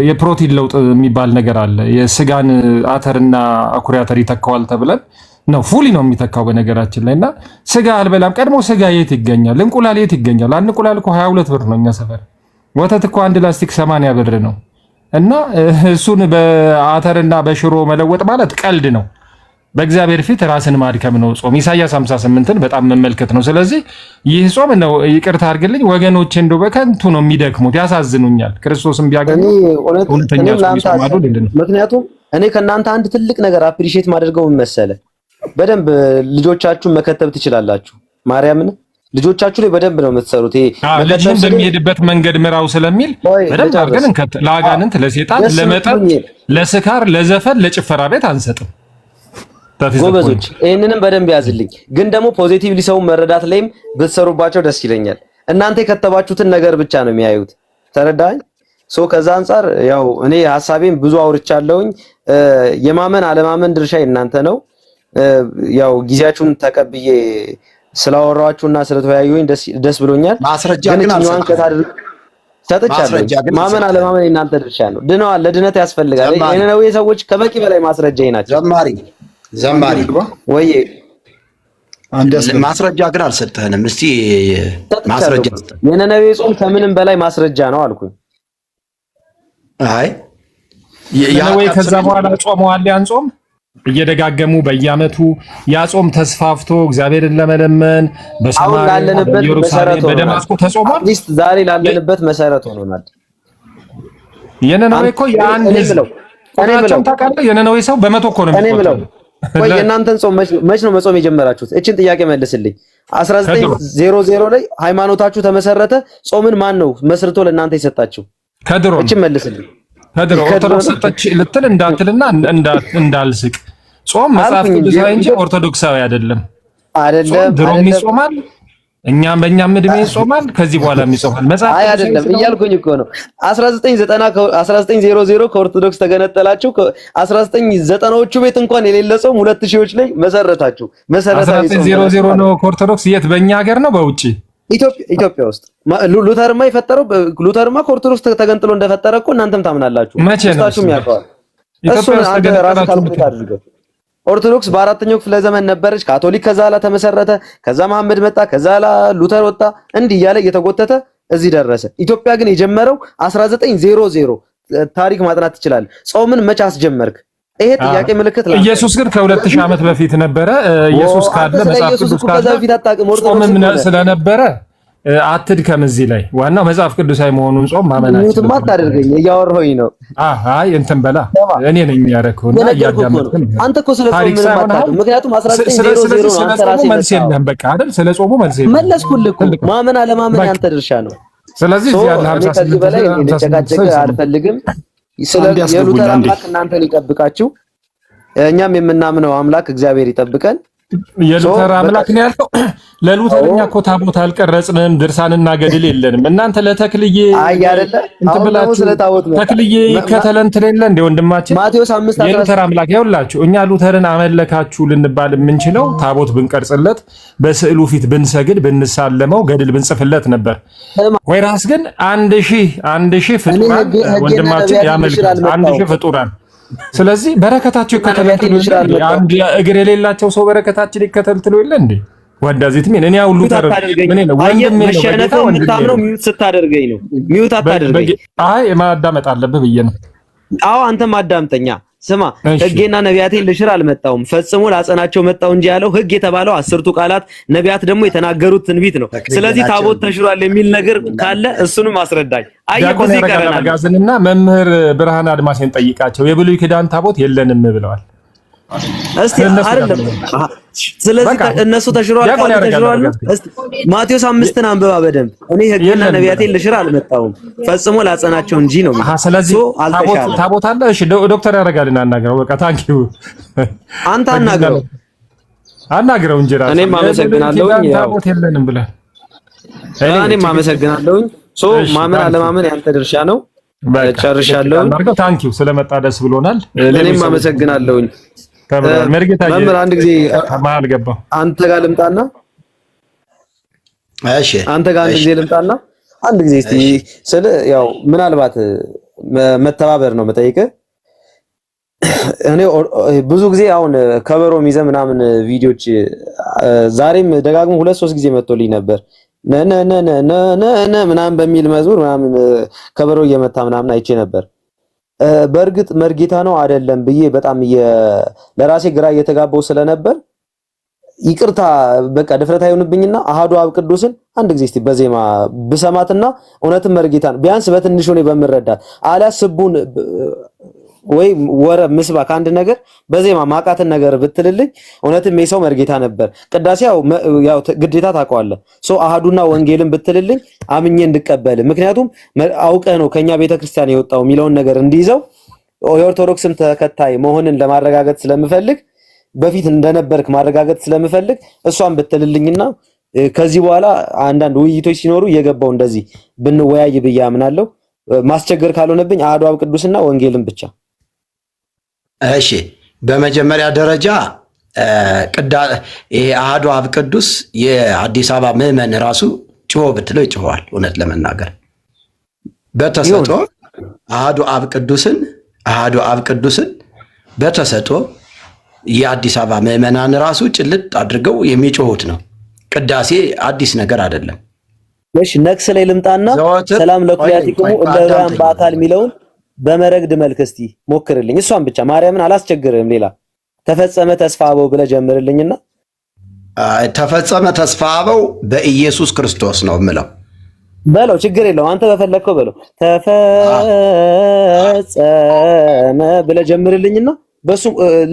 የፕሮቲን ለውጥ የሚባል ነገር አለ። የስጋን አተርና አኩሪ አተር ይተካዋል ተብለን ነው ፉሊ ነው የሚተካው በነገራችን ላይና ስጋ አልበላም። ቀድሞ ስጋ የት ይገኛል? እንቁላል የት ይገኛል? አንድ እንቁላል እኮ 22 ብር ነው እኛ ሰፈር። ወተት እኮ አንድ ላስቲክ 80 ብር ነው። እና እሱን በአተርና በሽሮ መለወጥ ማለት ቀልድ ነው። በእግዚአብሔር ፊት ራስን ማድከም ነው ጾም። ኢሳይያስ 58ን በጣም መመልከት ነው። ስለዚህ ይህ ጾም ነው ይቅርታ አድርግልኝ ወገኖቼ፣ እንደው በከንቱ ነው የሚደክሙት፣ ያሳዝኑኛል። ክርስቶስን ቢያገኙ እውነተኛ ጾም ይጾማሉ። ምክንያቱም እኔ ከእናንተ አንድ ትልቅ ነገር አፕሪሺየት ማድረገው ምን መሰለህ፣ በደንብ ልጆቻችሁን መከተብ ትችላላችሁ። ማርያምን ልጆቻችሁ ላይ በደንብ ነው የምትሰሩት። ይሄ ልጅን በሚሄድበት መንገድ ምራው ስለሚል በደንብ አድርገን ለአጋንንት፣ ለሴጣን፣ ለመጠጥ፣ ለስካር፣ ለዘፈን፣ ለጭፈራ ቤት አንሰጥም። ጎበዞች ይሄንንም በደንብ ያዝልኝ። ግን ደግሞ ፖዚቲቭሊ ሰው መረዳት ላይም ብትሰሩባቸው ደስ ይለኛል። እናንተ የከተባችሁትን ነገር ብቻ ነው የሚያዩት። ተረዳኝ። ከዛ አንፃር ያው እኔ ሐሳቤን ብዙ አውርቻለሁኝ። የማመን አለማመን ድርሻ እናንተ ነው። ያው ጊዜያችሁን ተቀብዬ ስላወራችሁና ስለተወያዩኝ ደስ ብሎኛል። ማስረጃ ግን ሰጥቻለሁ። ማመን አለማመን የእናንተ ድርሻ ነው። ድነዋል። ለድነት ያስፈልጋል። የነነዌ ሰዎች ከበቂ በላይ ማስረጃ ናቸው። ዘማሪ ወይ ማስረጃ ግን አልሰጠህንም። እስቲ ማስረጃ የነነዌ ጾም ከምንም በላይ ማስረጃ ነው አልኩኝ። አይ የነነዌ ከዛ በኋላ ጾመዋል። ያን ጾም እየደጋገሙ በየዓመቱ ያ ጾም ተስፋፍቶ እግዚአብሔርን ለመለመን በሰማርያ በኢየሩሳሌም በደማስቆ ተጾሟል። ሊስት ዛሬ ላለንበት መሰረት ሆኖናል። የነነዌ እኮ የአንድ ህዝብ ቁጥራቸውን ታውቃለህ? የነነዌ ሰው በመቶ እኮ ነው የሚቆጠረው። ቆይ የእናንተን ጾም መች ነው መጾም የጀመራችሁት? እችን ጥያቄ መልስልኝ። 1900 ላይ ሃይማኖታችሁ ተመሰረተ። ጾምን ማን ነው መስርቶ ለእናንተ የሰጣችሁ? ከድሮ እችን መልስልኝ። ከድሮ ኦርቶዶክስ ሰጠች ልትል እንዳትልና እንዳልስቅ ጾም መጽሐፍ ቅዱሳዊ እንጂ ኦርቶዶክሳዊ አይደለም። ድሮም ይጾማል። እኛም በእኛም እድሜ ይጾማል፣ ከዚህ በኋላ ይጾማል። መጽሐፍ አይ አይደለም እያልኩኝ እኮ ነው። 1900 ከኦርቶዶክስ ተገነጠላችሁ። 1990ዎቹ ቤት እንኳን የሌለ ጾም 2000ዎች ላይ መሰረታችሁ። መሰረታችሁ 1900 ነው ከኦርቶዶክስ። የት? በእኛ ሀገር ነው በውጪ ኢትዮጵያ ውስጥ ሉተርማ የፈጠረው ሉተርማ ከኦርቶዶክስ ተገንጥሎ እንደፈጠረ እኮ እናንተም ታምናላችሁ። እሱም ያውቀዋል። እሱን አንተ ራስህ ካልኩሌት አድርገው። ኦርቶዶክስ በአራተኛው ክፍለ ዘመን ነበረች። ካቶሊክ ከዛ ላ ተመሰረተ። ከዛ መሐመድ መጣ። ከዛ ላ ሉተር ወጣ። እንዲህ እያለ እየተጎተተ እዚህ ደረሰ። ኢትዮጵያ ግን የጀመረው 1900 ታሪክ ማጥናት ትችላለህ። ጾምን መቼ አስጀመርክ? ይሄ ጥያቄ ምልክት ላይ ኢየሱስ ግን ከ2000 ዓመት በፊት ነበረ። ኢየሱስ ካለ መጽሐፍ ቅዱስ ካለ ጾምም ስለነበረ አትድከም። እዚህ ላይ ዋናው መጽሐፍ ቅዱሳዊ መሆኑን ጾም ማመናችን። ምንም አታደርገኝ፣ እያወራሁኝ ነው። አይ እንትን በላ እኔ ነኝ ያረከውና እያዳመጥኩ ነው። አንተ እኮ ስለ ጾም ምንም አታውቅም። ምክንያቱም 1900 ነው አንተ ራስህ መልስ የለህም። በቃ አይደል? ስለ ጾሙ መልስ የለህም። መለስኩልህ እኮ። ማመን አለማመን ያንተ ድርሻ ነው። ስለዚህ እዚህ ያለ 58 በላይ ልጨቃጨቅ አልፈልግም። ስለ የሉተር አምላክ እናንተን ይጠብቃችሁ። እኛም የምናምነው አምላክ እግዚአብሔር ይጠብቀን። የሉተር አምላክ ነው ያልከው። ለሉተርኛ እኮ ታቦት አልቀረጽንም፣ ድርሳንና ገድል የለንም። እናንተ ለተክልዬ አይ አይደለ አሁን ስለ ታቦት ነው ተክልዬ ይከተለን ትለለ እንደ ወንድማችን ማቴዎስ 5 የሉተር አምላክ ይኸውላችሁ፣ እኛ ሉተርን አመለካችሁ ልንባል የምንችለው ታቦት ብንቀርጽለት፣ በስዕሉ ፊት ብንሰግድ፣ ብንሳለመው፣ ገድል ብንጽፍለት ነበር። ወይራስ ግን 1000 ፍጡራን ወንድማችን ያመልካል። 1000 ፍጡራን። ስለዚህ በረከታቸው ይከተላል። አንድ እግር የሌላቸው ሰው በረከታችን ይከተል ትሉ የለ እንዴ? ወዳዚት ምን እኔ ሁሉ ምን ነው ወንድም ነው መሸነፈው የምታምነው ሚውት ስታደርገኝ ነው። ሚውት አታደርገኝ። አይ ማዳመጥ አለብህ ብዬ ነው። አዎ አንተም አዳምጠኛ። ስማ ሕጌና ነቢያቴን ልሽር አልመጣሁም ፈጽሞ ላጸናቸው መጣሁ እንጂ ያለው ሕግ የተባለው 10ቱ ቃላት ነቢያት ደግሞ የተናገሩት ትንቢት ነው። ስለዚህ ታቦት ተሽሯል የሚል ነገር ካለ እሱንም አስረዳኝ። አየቆዚ ይቀርናል ጋዝንና መምህር ብርሃን አድማሴን ጠይቃቸው የብሉይ ኪዳን ታቦት የለንም ብለዋል። እስቲ አይደለም ስለዚህ እነሱ ተሽሯል ተሽሯል። እስቲ ማቴዎስ 5ን አንብባ በደንብ። እኔ ሕግና ነቢያቴን ልሽር አልመጣሁም ፈጽሞ ላጸናቸው እንጂ ነው። ስለዚህ ታቦት አለ። እሺ ዶክተር ያረጋልን አናግረው። በቃ ታንኪዩ አንተ አናግረው እንጂ ራስ እኔም አመሰግናለሁ። ታቦት የለንም ብለህ እኔም አመሰግናለሁ። ማመን አለማመን ያንተ ድርሻ ነው። ጨርሻለሁ። ታንኪዩ ስለመጣ ደስ ብሎናል። እኔም አመሰግናለሁ። መምህር አንድ ጊዜ ማል ገባ አንተ ጋር ልምጣና፣ እሺ አንተ ጋር አንድ ጊዜ ልምጣና አንድ ጊዜ እስቲ ስለ ያው ምናልባት መተባበር ነው መጠይቅህ። እኔ ብዙ ጊዜ አሁን ከበሮ ሚዘ ምናምን ቪዲዮች ዛሬም ደጋግሞ 2-3 ጊዜ መጥቶልኝ ነበር። ነነነነነ ምናምን በሚል መዝሙር ምናምን ከበሮ እየመታ ምናምን አይቼ ነበር። በእርግጥ መርጌታ ነው አይደለም ብዬ በጣም ለራሴ ግራ እየተጋባው ስለነበር ይቅርታ በቃ ድፍረት አይሆንብኝና አሃዱ አብ ቅዱስን አንድ ጊዜ እስቲ በዜማ ብሰማትና እውነትም መርጌታ ነው ቢያንስ በትንሹ ነው በመረዳት አሊያ ስቡን ወይ ወረ ምስባክ አንድ ነገር በዜማ ማቃተን ነገር ብትልልኝ እውነትም የሰው መርጌታ ነበር። ቅዳሴው ያው ግዴታ ታውቀዋለህ። አሃዱና ወንጌልን ብትልልኝ አምኜ እንድቀበል፣ ምክንያቱም አውቀህ ነው ከኛ ቤተክርስቲያን የወጣው የሚለውን ነገር እንዲይዘው የኦርቶዶክስም ተከታይ መሆንን ለማረጋገጥ ስለምፈልግ በፊት እንደነበርክ ማረጋገጥ ስለምፈልግ እሷን ብትልልኝና ከዚህ በኋላ አንዳንድ ውይይቶች ሲኖሩ እየገባው እንደዚህ ብንወያይ ብዬ አምናለሁ። ማስቸገር ካልሆነብኝ አሃዱ አብ ቅዱስና ወንጌልን ብቻ። እሺ በመጀመሪያ ደረጃ ይሄ አሃዱ አብ ቅዱስ የአዲስ አበባ ምዕመን ራሱ ጮህ ብትለው ይጮሃል። እውነት ለመናገር በተሰጦ አሃዱ አብ ቅዱስን በተሰጦ የአዲስ አበባ ምዕመናን ራሱ ጭልጥ አድርገው የሚጮሁት ነው። ቅዳሴ አዲስ ነገር አይደለም። እሺ ነክስ ላይ ልምጣና ሰላም ለኩያቲኩሙ እንደራም በአካል ሚለውን በመረግድ መልክ እስቲ ሞክርልኝ። እሷን ብቻ ማርያምን አላስቸግርም። ሌላ ተፈጸመ ተስፋ አበው ብለህ ጀምርልኝና ተፈጸመ ተስፋ አበው በኢየሱስ ክርስቶስ ነው የምለው በለው። ችግር የለውም አንተ በፈለከው በለው። ተፈጸመ ብለህ ጀምርልኝና በሱ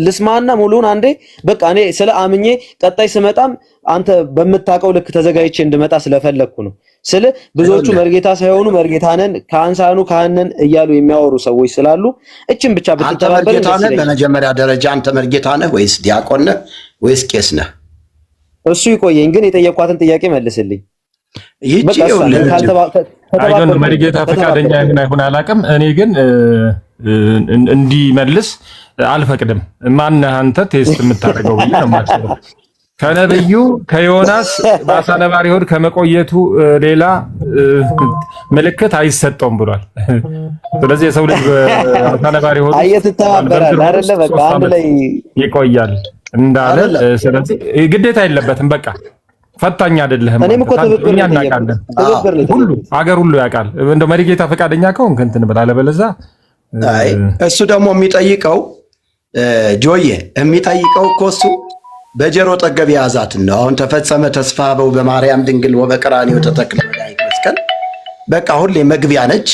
ልስማና ሙሉን አንዴ በቃ እኔ ስለ አምኜ ቀጣይ ስመጣም አንተ በምታውቀው ልክ ተዘጋጅቼ እንድመጣ ስለፈለኩ ነው። ስለ ብዙዎቹ መርጌታ ሳይሆኑ መርጌታነን ካህንሳኑ ካህነን እያሉ የሚያወሩ ሰዎች ስላሉ እቺን ብቻ ብትተባበረ በመጀመሪያ ደረጃ አንተ መርጌታ ነህ ወይስ ዲያቆን ነህ ወይስ ቄስ ነህ? እሱ ይቆየኝ፣ ግን የጠየኳትን ጥያቄ መልስልኝ። ይቺ አይዶን መሪጌታ ፈቃደኛ ይሁን አይሁን አላውቅም። እኔ ግን እንዲመልስ አልፈቅድም። ማነህ አንተ ቴስት የምታደርገው ብዬ ነው የማስበው። ከነብዩ ከዮናስ በአሳ ነባሪ ሆድ ከመቆየቱ ሌላ ምልክት አይሰጠውም ብሏል። ስለዚህ የሰው ልጅ በአሳ ነባሪ ሆድ አየትተባበራል አይደለ? በቃ አንድ ላይ ይቆያል እንዳለ። ስለዚህ ግዴታ የለበትም። በቃ ፈታኝ አይደለህም። እኔም እኮ እኛ እናውቃለን፣ ሁሉ አገር ሁሉ ያውቃል። እንደው መሪጌታ ፈቃደኛ ከሆንክ እንትን ብላ አለበለዚያ እሱ ደግሞ የሚጠይቀው ጆዬ የሚጠይቀው እኮ እሱ በጀሮ ጠገብ የያዛትን ነው። አሁን ተፈጸመ ተስፋ በው በማርያም ድንግል ወበቀራንዮ ተተክለ መድኃኒት መስቀል በቃ ሁሌ መግቢያ ነች።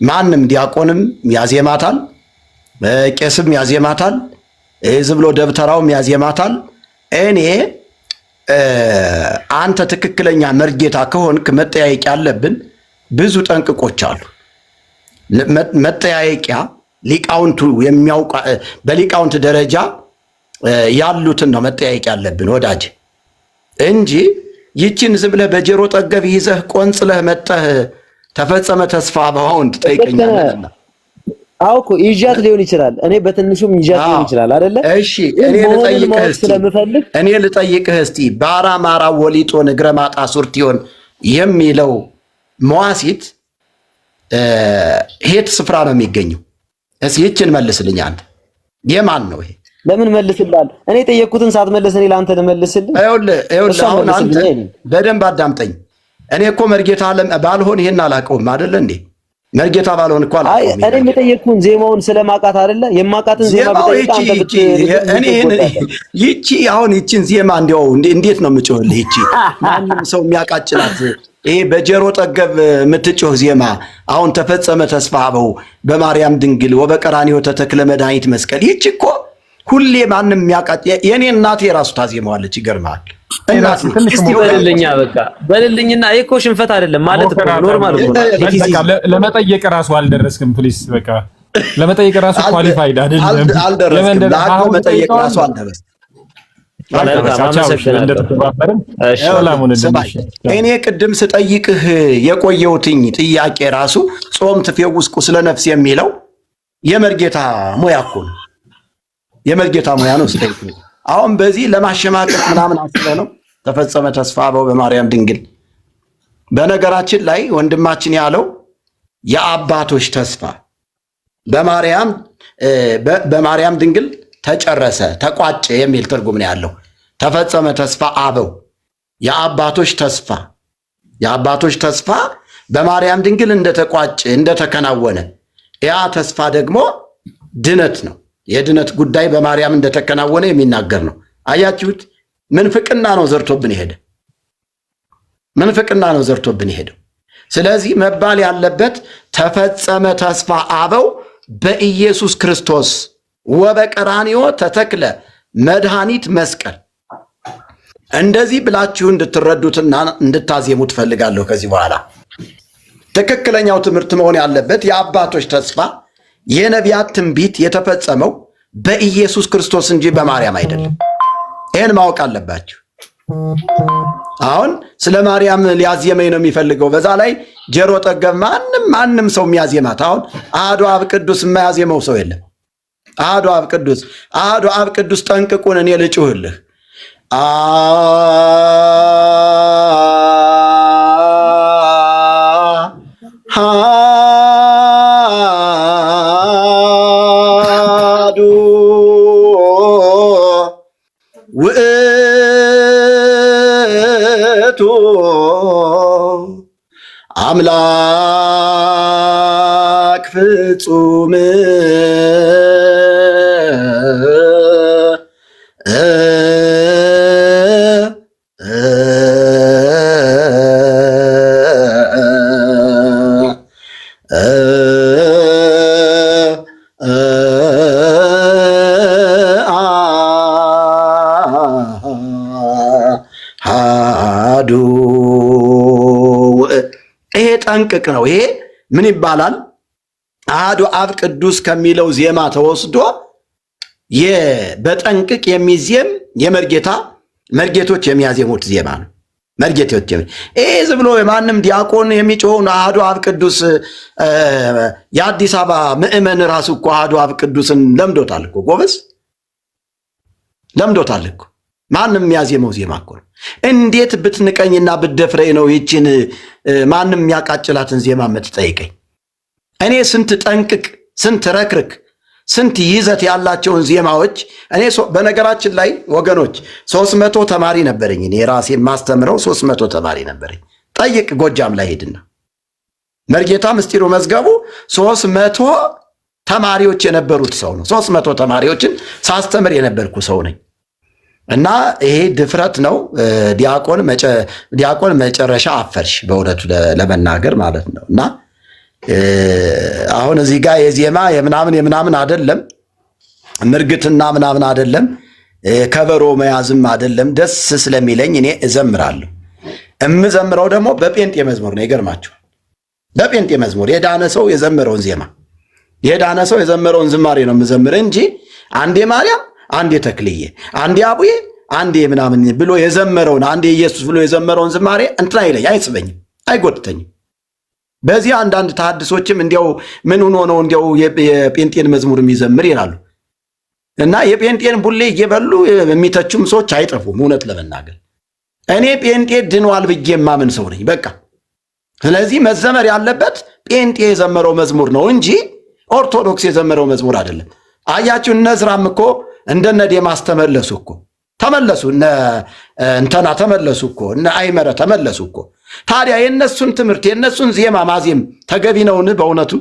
ማንም ዲያቆንም ያዜማታል፣ ቄስም ያዜማታል፣ ዝም ብሎ ደብተራውም ያዜማታል። እኔ አንተ ትክክለኛ መርጌታ ከሆንክ መጠያየቅ ያለብን ብዙ ጠንቅቆች አሉ። መጠያየቂያ ሊቃውንቱ የሚያውቁ በሊቃውንት ደረጃ ያሉትን ነው መጠያየቅ ያለብን ወዳጅ እንጂ ይችን ዝም ብለህ በጀሮ ጠገብ ይዘህ ቆንጽለህ መጠህ ተፈጸመ ተስፋ በአሁን ትጠይቀኛለህ። አዎ እኮ ይዣት ሊሆን ይችላል። እኔ በትንሹም ይዣት ሊሆን ይችላል አይደለ? እሺ እኔ ልጠይቅህ እስቲ ባራ ማራ ወሊጦ ንግረ ማጣ ሱርቲዮን የሚለው መዋሲት ሄት ስፍራ ነው የሚገኘው። እስኪ ይችን መልስልኝ አንተ። የማን ነው ይሄ? ለምን መልስልሃል? እኔ የጠየቅኩትን ሳትመልስ እኔ ለአንተ ልመልስልህ? ይኸውልህ አሁን አንተ በደንብ አዳምጠኝ። እኔ እኮ መርጌታ ባልሆን ይሄን አላውቀውም አይደለ እንዴ? መርጌታ ባልሆን እኮ አላውቀውም። እኔ የጠየቅኩን ዜማውን ስለማውቃት አይደለ? የማውቃትን ዜማ ብጠይቅ ይቺ አሁን ይቺን ዜማ እንዲያው እንዴት ነው የምጮህልህ? ይቺ ማንም ሰው የሚያቃጭላት ይሄ በጀሮ ጠገብ የምትጮህ ዜማ አሁን ተፈጸመ ተስፋ በው በማርያም ድንግል ወበቀራንዮ ተተክለ መድኃኒት መስቀል ይቺ እኮ ሁሌ ማንም የሚያቃጥ የኔ እናቴ ራሱ ታዜማዋለች። ይገርማል። እስቲ በልልኛ በቃ በልልኝና እኮ ሽንፈት አይደለም ማለት እኮ ኖርማል ነው። በቃ ለመጠየቅ ራሱ አልደረስክም። ፕሊስ በቃ ለመጠየቅ ራሱ ኳሊፋይድ አይደለም። ለአንተ መጠየቅ ራሱ አልደረስክም። እኔ ቅድም ስጠይቅህ የቆየሁትኝ ጥያቄ ራሱ ጾም ትፌውስ ቁስለ ነፍስ የሚለው የመርጌታ ሙያ እኮ ነው። የመርጌታ ሙያ ነው። አሁን በዚህ ለማሸማቀቅ ምናምን አስበህ ነው ተፈጸመ ተስፋ በው በማርያም ድንግል። በነገራችን ላይ ወንድማችን ያለው የአባቶች ተስፋ በማርያም ድንግል ተጨረሰ ተቋጨ የሚል ትርጉም ነው ያለው። ተፈጸመ ተስፋ አበው የአባቶች ተስፋ በማርያም ድንግል እንደተቋጨ እንደተከናወነ፣ ያ ተስፋ ደግሞ ድነት ነው። የድነት ጉዳይ በማርያም እንደተከናወነ የሚናገር ነው። አያችሁት? ምንፍቅና ነው ዘርቶብን የሄደው። ስለዚህ መባል ያለበት ተፈጸመ ተስፋ አበው በኢየሱስ ክርስቶስ ወበቀራንዮ ተተክለ መድኃኒት መስቀል። እንደዚህ ብላችሁ እንድትረዱትና እንድታዜሙ ትፈልጋለሁ። ከዚህ በኋላ ትክክለኛው ትምህርት መሆን ያለበት የአባቶች ተስፋ የነቢያት ትንቢት የተፈጸመው በኢየሱስ ክርስቶስ እንጂ በማርያም አይደለም። ይህን ማወቅ አለባችሁ። አሁን ስለ ማርያም ሊያዜመኝ ነው የሚፈልገው። በዛ ላይ ጀሮ ጠገብ ማንም ሰው የሚያዜማት አሁን አሐዱ አብ ቅዱስ የማያዜመው ሰው የለም። አሐዱ አብ ቅዱስ ጠንቅቁን እኔ ልጩህልህ አሐዱ ውእቱ አምላክ ፍጹም ይሄ ጠንቅቅ ነው። ይሄ ምን ይባላል? አሐዱ አብ ቅዱስ ከሚለው ዜማ ተወስዶ በጠንቅቅ የሚዜም የመርጌታ መርጌቶች የሚያዜሙት ዜማ ነው። መርጌቶች ይሄ ዝም ብሎ ማንም ዲያቆን የሚጮኸውን አሐዱ አብ ቅዱስ የአዲስ አበባ ምዕመን ራሱ እኮ አሐዱ አብ ቅዱስን ለምዶታል እኮ ጎበዝ፣ ለምዶታል እኮ። ማንም የሚያዜመው ዜማ እኮ ነው። እንዴት ብትንቀኝና ብትደፍረኝ ነው ይችን ማንም የሚያቃጭላትን ዜማ የምትጠይቀኝ? እኔ ስንት ጠንቅቅ፣ ስንት ረክርክ፣ ስንት ይዘት ያላቸውን ዜማዎች እኔ በነገራችን ላይ ወገኖች 300 ተማሪ ነበረኝ። እኔ ራሴ ማስተምረው 300 ተማሪ ነበረኝ። ጠይቅ ጎጃም ላይ ሄድና መርጌታ ምስጢሩ መዝገቡ 300 ተማሪዎች የነበሩት ሰው ነው። 300 ተማሪዎችን ሳስተምር የነበርኩ ሰው ነኝ። እና ይሄ ድፍረት ነው። ዲያቆን መጨረሻ አፈርሽ በእውነቱ ለመናገር ማለት ነው። እና አሁን እዚህ ጋር የዜማ የምናምን አይደለም፣ ምርግትና ምናምን አይደለም፣ ከበሮ መያዝም አይደለም። ደስ ስለሚለኝ እኔ እዘምራለሁ። እምዘምረው ደግሞ በጴንጤ መዝሙር ነው። ይገርማችኋል። በጴንጤ መዝሙር የዳነ ሰው የዘመረውን ዜማ የዳነ ሰው የዘመረውን ዝማሬ ነው የምዘምር እንጂ አንዴ ማርያም አንዴ ተክልዬ አንዴ አቡዬ አንዴ ምናምን ብሎ የዘመረውን አንዴ ኢየሱስ ብሎ የዘመረውን ዝማሬ እንትና ይለኝ አይስበኝም፣ አይጎትተኝም። በዚህ አንዳንድ ተሐድሶችም እንዲያው ምን ሆኖ ነው እንዲያው የጴንጤን መዝሙር የሚዘምር ይላሉ። እና የጴንጤን ቡሌ እየበሉ የሚተቹም ሰዎች አይጠፉም። እውነት ለመናገር እኔ ጴንጤ ድኗል ብዬ የማምን ሰው ነኝ። በቃ ስለዚህ መዘመር ያለበት ጴንጤ የዘመረው መዝሙር ነው እንጂ ኦርቶዶክስ የዘመረው መዝሙር አይደለም። አያችሁ እነ ዕዝራም እኮ እንደነ ዴማስ ተመለሱ እኮ ተመለሱ፣ እንተና ተመለሱ እኮ እነ አይመረ ተመለሱ እኮ። ታዲያ የነሱን ትምህርት የነሱን ዜማ ማዜም ተገቢ ነውን? በእውነቱ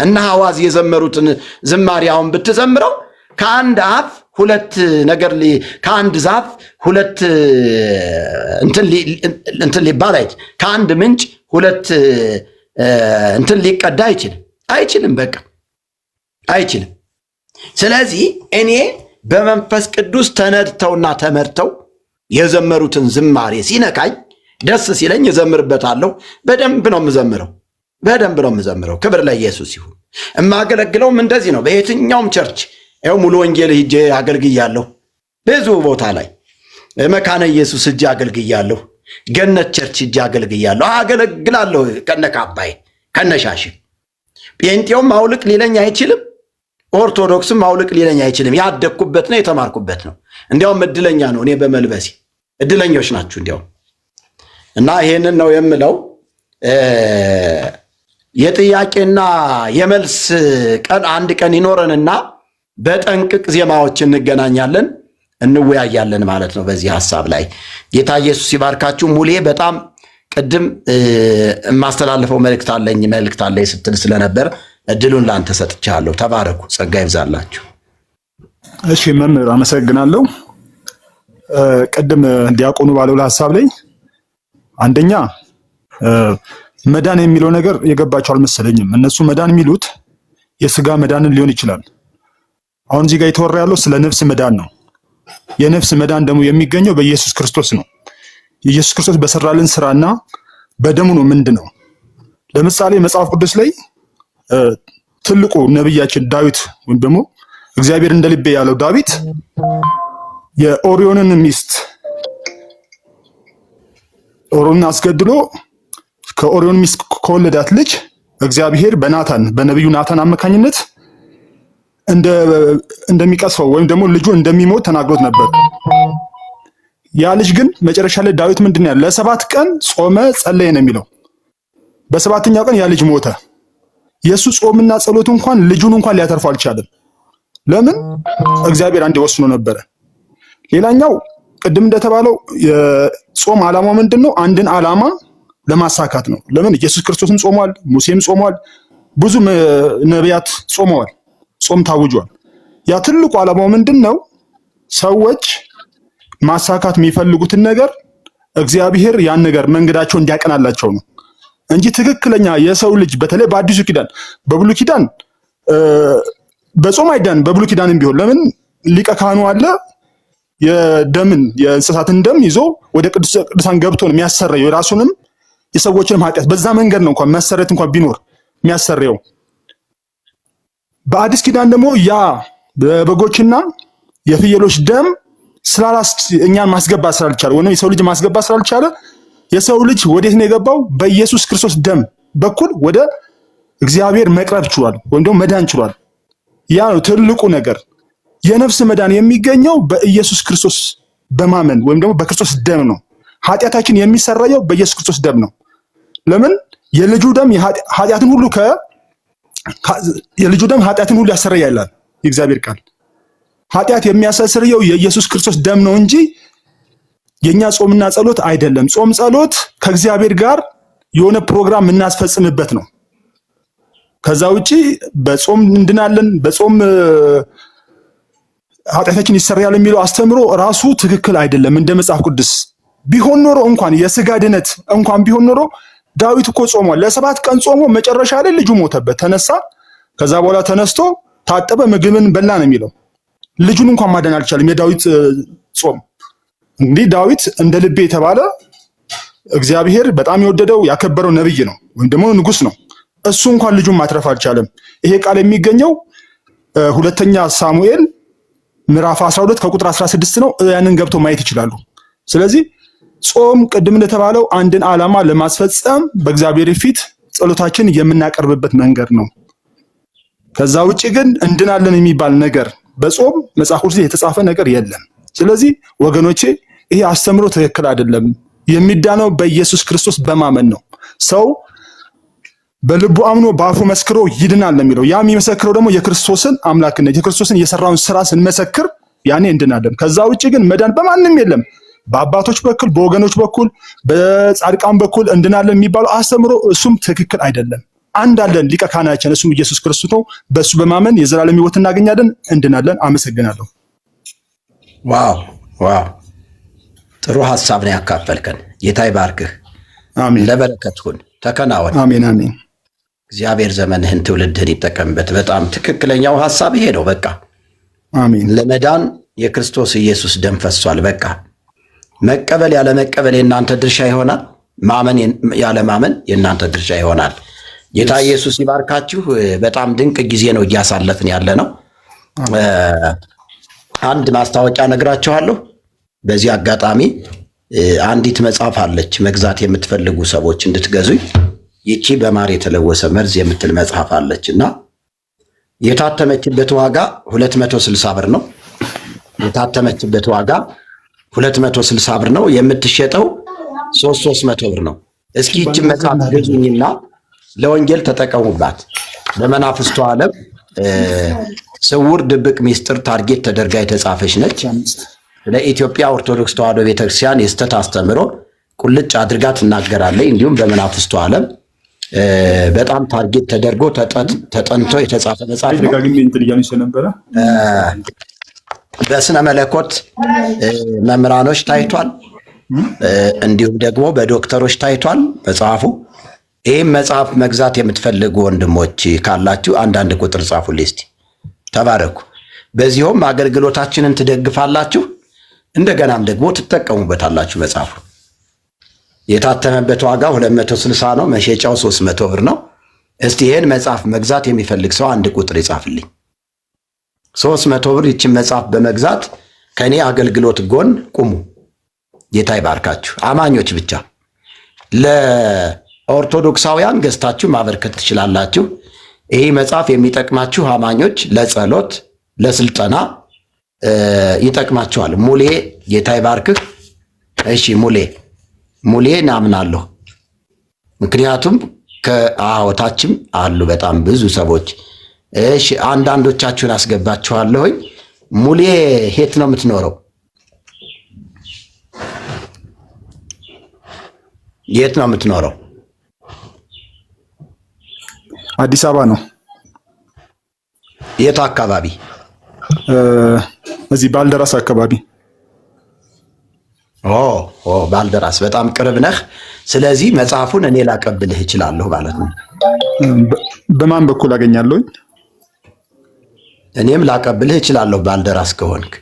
እነ ሐዋዝ የዘመሩትን ዝማሬ አሁን ብትዘምረው ከአንድ አፍ ሁለት ነገር ከአንድ ዛፍ ሁለት እንትን ሊባል አይችል፣ ከአንድ ምንጭ ሁለት እንትን ሊቀዳ አይችልም። በቃ አይችልም። ስለዚህ እኔ በመንፈስ ቅዱስ ተነድተውና ተመርተው የዘመሩትን ዝማሬ ሲነካኝ ደስ ሲለኝ እዘምርበታለሁ። በደንብ ነው የምዘምረው። ክብር ለኢየሱስ ይሁን። የማገለግለውም እንደዚህ ነው። በየትኛውም ቸርች ይኸው ሙሉ ወንጌል ሂጄ አገልግያለሁ። ብዙ ቦታ ላይ መካነ ኢየሱስ ሂጄ አገልግያለሁ። ገነት ቸርች ሂጄ አገለግላለሁ። ከነካባይ ከነሻሽ ጴንጤውም አውልቅ ሊለኝ አይችልም። ኦርቶዶክስም አውልቅ ሊለኝ አይችልም። ያደግኩበት ነው፣ የተማርኩበት ነው። እንዲያውም እድለኛ ነው እኔ በመልበሴ። እድለኞች ናችሁ እንዲያውም። እና ይሄንን ነው የምለው። የጥያቄና የመልስ ቀን አንድ ቀን ይኖረንና በጠንቅቅ ዜማዎች እንገናኛለን፣ እንወያያለን ማለት ነው በዚህ ሐሳብ ላይ። ጌታ ኢየሱስ ይባርካችሁ። ሙሌ በጣም ቅድም የማስተላልፈው መልእክት አለኝ ስትል ስለነበር እድሉን ላንተ ሰጥቻለሁ። ተባረኩ፣ ጸጋ ይብዛላችሁ። እሺ መምህር አመሰግናለሁ። ቅድም ዲያቆኑ ባለው ሐሳብ ላይ አንደኛ መዳን የሚለው ነገር የገባቸው አልመሰለኝም። እነሱ መዳን የሚሉት የስጋ መዳንን ሊሆን ይችላል። አሁን እዚህ ጋር የተወራ ያለው ስለ ነፍስ መዳን ነው። የነፍስ መዳን ደግሞ የሚገኘው በኢየሱስ ክርስቶስ ነው። ኢየሱስ ክርስቶስ በሰራልን ስራና በደሙ ነው። ምንድነው? ለምሳሌ መጽሐፍ ቅዱስ ላይ ትልቁ ነብያችን ዳዊት ወይም ደግሞ እግዚአብሔር እንደ ልቤ ያለው ዳዊት የኦሪዮንን ሚስት ኦሪዮንን አስገድሎ ከኦሪዮን ሚስት ከወለዳት ልጅ እግዚአብሔር በነብዩ ናታን አማካኝነት እንደሚቀስፈው ወይም ደግሞ ልጁ እንደሚሞት ተናግሮት ነበር። ያ ልጅ ግን መጨረሻ ላይ ዳዊት ምንድን ያለ ለ7 ቀን ጾመ ጸለየ ነው የሚለው። በሰባተኛው ቀን ያ ልጅ ሞተ። የሱ ጾምና ጸሎት እንኳን ልጁን እንኳን ሊያተርፈው አልቻለም። ለምን? እግዚአብሔር አንድ ወስኖ ነበረ። ሌላኛው ቅድም እንደተባለው የጾም ዓላማው ምንድነው? አንድን ዓላማ ለማሳካት ነው። ለምን? ኢየሱስ ክርስቶስም ጾሟል፣ ሙሴም ጾሟል፣ ብዙ ነቢያት ጾመዋል፣ ጾም ታውጇል። ያ ትልቁ ዓላማው ምንድነው? ሰዎች ማሳካት የሚፈልጉትን ነገር እግዚአብሔር ያን ነገር መንገዳቸው እንዲያቀናላቸው ነው እንጂ ትክክለኛ የሰው ልጅ በተለይ በአዲሱ ኪዳን በብሉይ ኪዳን በጾም አይዳንም። በብሉይ ኪዳንም ቢሆን ለምን ሊቀ ካህኑ አለ የእንስሳትን ደም ይዞ ወደ ቅዱሳን ገብቶ ነው የሚያሰረየው። የራሱንም የሰዎችንም ኃጢአት በዛ መንገድ ነው እንኳን መሰረት እንኳን ቢኖር የሚያሰረየው። በአዲስ ኪዳን ደግሞ ያ በበጎችና የፍየሎች ደም እኛን ማስገባት ስላልቻለ ወይም የሰው ልጅ ማስገባት ስላልቻለ የሰው ልጅ ወዴት ነው የገባው? በኢየሱስ ክርስቶስ ደም በኩል ወደ እግዚአብሔር መቅረብ ችሏል፣ ወይም ደግሞ መዳን ችሏል። ያ ነው ትልቁ ነገር። የነፍስ መዳን የሚገኘው በኢየሱስ ክርስቶስ በማመን ወይም ደግሞ በክርስቶስ ደም ነው። ኃጢአታችን የሚሰረየው በኢየሱስ ክርስቶስ ደም ነው። ለምን? የልጁ ደም ኃጢአትን ሁሉ ያሰረያል ይላል የእግዚአብሔር ቃል። ኃጢአት የሚያስተሰርየው የኢየሱስ ክርስቶስ ደም ነው እንጂ የኛ ጾምና ጸሎት አይደለም። ጾም ጸሎት ከእግዚአብሔር ጋር የሆነ ፕሮግራም እናስፈጽምበት ነው። ከዛ ውጪ በጾም እንድናለን፣ በጾም ኃጢአታችን ይሰረያል የሚለው አስተምሮ ራሱ ትክክል አይደለም። እንደ መጽሐፍ ቅዱስ ቢሆን ኖሮ እንኳን የስጋ ድነት እንኳን ቢሆን ኖሮ ዳዊት እኮ ጾሟል። ለ7 ቀን ጾሞ መጨረሻ ላይ ልጁ ሞተበት፣ ተነሳ። ከዛ በኋላ ተነስቶ ታጠበ፣ ምግብን በላ ነው የሚለው። ልጁን እንኳን ማዳን አልቻለም። የዳዊት ጾም እንግዲህ ዳዊት እንደ ልቤ የተባለ እግዚአብሔር በጣም የወደደው ያከበረው ነብይ ነው፣ ወይም ደግሞ ንጉስ ነው። እሱ እንኳን ልጁን ማትረፍ አልቻለም። ይሄ ቃል የሚገኘው ሁለተኛ ሳሙኤል ምዕራፍ 12 ከቁጥር 16 ነው። ያንን ገብቶ ማየት ይችላሉ። ስለዚህ ጾም ቅድም እንደተባለው አንድን ዓላማ ለማስፈጸም በእግዚአብሔር ፊት ጸሎታችን የምናቀርብበት መንገድ ነው። ከዛ ውጪ ግን እንድናለን የሚባል ነገር በጾም መጽሐፍ ቅዱስ የተጻፈ ነገር የለም። ስለዚህ ወገኖቼ ይሄ አስተምሮ ትክክል አይደለም። የሚዳነው በኢየሱስ ክርስቶስ በማመን ነው። ሰው በልቡ አምኖ በአፉ መስክሮ ይድናል ነው የሚለው። ያ የሚመሰክረው ደግሞ የክርስቶስን አምላክነት የክርስቶስን የሰራውን ስራ ስንመሰክር ያኔ እንድናለን። ከዛ ውጪ ግን መዳን በማንም የለም። በአባቶች በኩል በወገኖች በኩል በጻድቃን በኩል እንድናለን የሚባለው አስተምሮ እሱም ትክክል አይደለም። አንድ አለን ሊቀ ካህናችን፣ እሱም ኢየሱስ ክርስቶስ ነው። በሱ በማመን የዘላለም ሕይወት እናገኛለን፣ እንድናለን። አመሰግናለሁ። ዋው ዋው፣ ጥሩ ሐሳብ ነው ያካፈልከን። ጌታ ይባርክህ። አሜን። ለበረከት ሁን፣ ተከናወን። አሜን አሜን። እግዚአብሔር ዘመንህን ትውልድህን ይጠቀምበት። በጣም ትክክለኛው ሐሳብ ይሄ ነው። በቃ አሜን። ለመዳን የክርስቶስ ኢየሱስ ደም ፈሷል። በቃ መቀበል ያለ መቀበል የእናንተ ድርሻ ይሆናል። ማመን ያለ ማመን የእናንተ ድርሻ ይሆናል። ጌታ ኢየሱስ ይባርካችሁ። በጣም ድንቅ ጊዜ ነው እያሳለፍን ያለ ነው። አንድ ማስታወቂያ ነግራችኋለሁ። በዚህ አጋጣሚ አንዲት መጽሐፍ አለች መግዛት የምትፈልጉ ሰዎች እንድትገዙኝ። ይቺ በማር የተለወሰ መርዝ የምትል መጽሐፍ አለች እና የታተመችበት ዋጋ 260 ብር ነው። የታተመችበት ዋጋ 260 ብር ነው። የምትሸጠው 300 ብር ነው። እስኪ ይቺን መጽሐፍ ገዙኝና ለወንጌል ተጠቀሙባት። በመናፍስቱ ዓለም ስውር ድብቅ ሚስጥር ታርጌት ተደርጋ የተጻፈች ነች። ለኢትዮጵያ ኦርቶዶክስ ተዋሕዶ ቤተክርስቲያን የስተት አስተምሮ ቁልጭ አድርጋ ትናገራለች። እንዲሁም በመናፍስቱ ዓለም በጣም ታርጌት ተደርጎ ተጠንቶ የተጻፈ መጽሐፍ ነው። በስነ መለኮት መምህራኖች ታይቷል። እንዲሁም ደግሞ በዶክተሮች ታይቷል መጽሐፉ። ይህም መጽሐፍ መግዛት የምትፈልጉ ወንድሞች ካላችሁ አንዳንድ ቁጥር ጻፉልኝ እስቲ። ተባረኩ። በዚሁም አገልግሎታችንን ትደግፋላችሁ፣ እንደገናም ደግሞ ትጠቀሙበታላችሁ። መጽሐፉ የታተመበት ዋጋ 260 ነው። መሸጫው 300 ብር ነው። እስቲ ይህን መጽሐፍ መግዛት የሚፈልግ ሰው አንድ ቁጥር ይጻፍልኝ። 300 ብር ይችን መጽሐፍ በመግዛት ከኔ አገልግሎት ጎን ቁሙ። ጌታ ይባርካችሁ። አማኞች ብቻ ለኦርቶዶክሳውያን ገዝታችሁ ማበርከት ትችላላችሁ። ይህ መጽሐፍ የሚጠቅማችሁ አማኞች ለጸሎት፣ ለስልጠና ይጠቅማችኋል። ሙሌ ጌታ ይባርክህ። እሺ ሙሌ ናምናለሁ። ምክንያቱም ከአዎታችም አሉ በጣም ብዙ ሰዎች። እሺ አንዳንዶቻችሁን አስገባችኋለሁኝ። ሙሌ የት ነው የምትኖረው? የት ነው የምትኖረው? አዲስ አበባ ነው። የት አካባቢ? እዚህ ባልደራስ አካባቢ። ባልደራስ በጣም ቅርብ ነህ። ስለዚህ መጽሐፉን እኔ ላቀብልህ እችላለሁ ማለት ነው። በማን በኩል አገኛለሁ? እኔም ላቀብልህ እችላለሁ ባልደራስ ከሆንክ።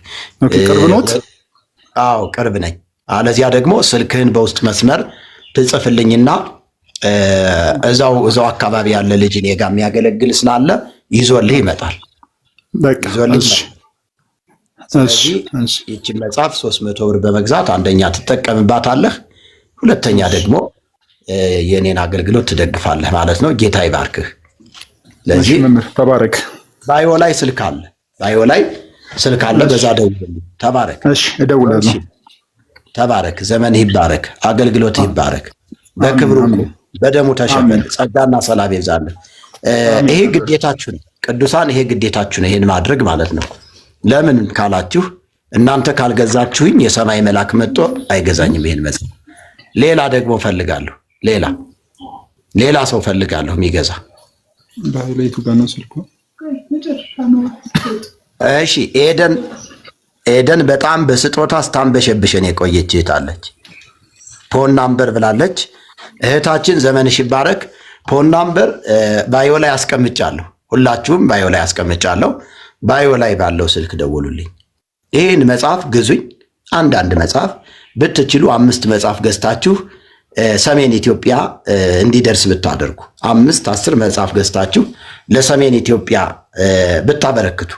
ቅርብ ኖት? አዎ ቅርብ ነኝ። አለዚያ ደግሞ ስልክህን በውስጥ መስመር ትጽፍልኝና እዛው አካባቢ ያለ ልጅ እኔ ጋር የሚያገለግል ስላለ ይዞልህ ይመጣል። በቃ ስለዚህ ይህችን መጽሐፍ 300 ብር በመግዛት አንደኛ ትጠቀምባታለህ፣ ሁለተኛ ደግሞ የኔን አገልግሎት ትደግፋለህ ማለት ነው። ጌታ ይባርክህ። ለዚህ ተባረክ። ባዮ ላይ ስልክ አለ፣ በዛ ደውልልኝ። ተባረክ። እሺ እደውላለሁ። ተባረክ። ዘመንህ ይባረክ፣ አገልግሎትህ ይባረክ። በክብሩ በደሙ ተሸፈን፣ ጸጋና ሰላም ይብዛልህ። ይሄ ግዴታችሁ ነው ቅዱሳን፣ ይሄ ግዴታችሁ ነው ይሄን ማድረግ ማለት ነው። ለምን ካላችሁ እናንተ ካልገዛችሁኝ የሰማይ መልአክ መጥቶ አይገዛኝም ይሄን መጽሐፍ። ሌላ ደግሞ ፈልጋለሁ፣ ሌላ ሰው ፈልጋለሁ የሚገዛ። ባይሌቱ ጋር ነው ስልኩ። እሺ ኤደን በጣም በስጦታ ስታንበሸብሸን የቆየች እህት አለች። ፎን ናምበር ብላለች እህታችን። ዘመንሽ ይባረክ። ፎን ናምበር ባዮ ላይ አስቀምጫለሁ፣ ሁላችሁም ባዮ ላይ አስቀምጫለሁ። ባዮ ላይ ባለው ስልክ ደውሉልኝ። ይህን መጽሐፍ ግዙኝ። አንዳንድ መጽሐፍ ብትችሉ 5 መጽሐፍ ገዝታችሁ ሰሜን ኢትዮጵያ እንዲደርስ ብታደርጉ 5-10 መጽሐፍ ገዝታችሁ ለሰሜን ኢትዮጵያ ብታበረክቱ፣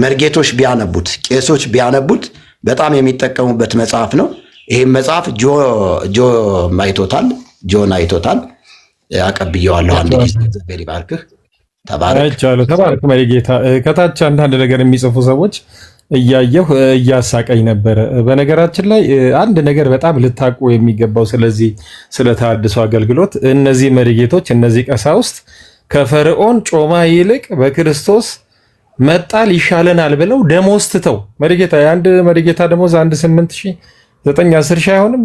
መርጌቶች ቢያነቡት፣ ቄሶች ቢያነቡት በጣም የሚጠቀሙበት መጽሐፍ ነው። ይህም መጽሐፍ ጆን አይቶታል። አቀብየዋለሁ። አንድ ጊዜ እግዚአብሔር ይባርክህ። ተባረክ መሪጌታ። ከታች አንዳንድ ነገር የሚጽፉ ሰዎች እያየሁ እያሳቀኝ ነበረ። በነገራችን ላይ አንድ ነገር በጣም ልታቁ የሚገባው ስለ ተሐድሶ አገልግሎት እነዚህ መሪጌቶች፣ እነዚህ ቀሳውስት ከፈርዖን ጮማ ይልቅ በክርስቶስ መጣል ይሻለናል ብለው ደሞዝ ትተው መሪጌታ የአንድ መሪጌታ ደሞዝ 8,000 9-10,000 አይሆንም።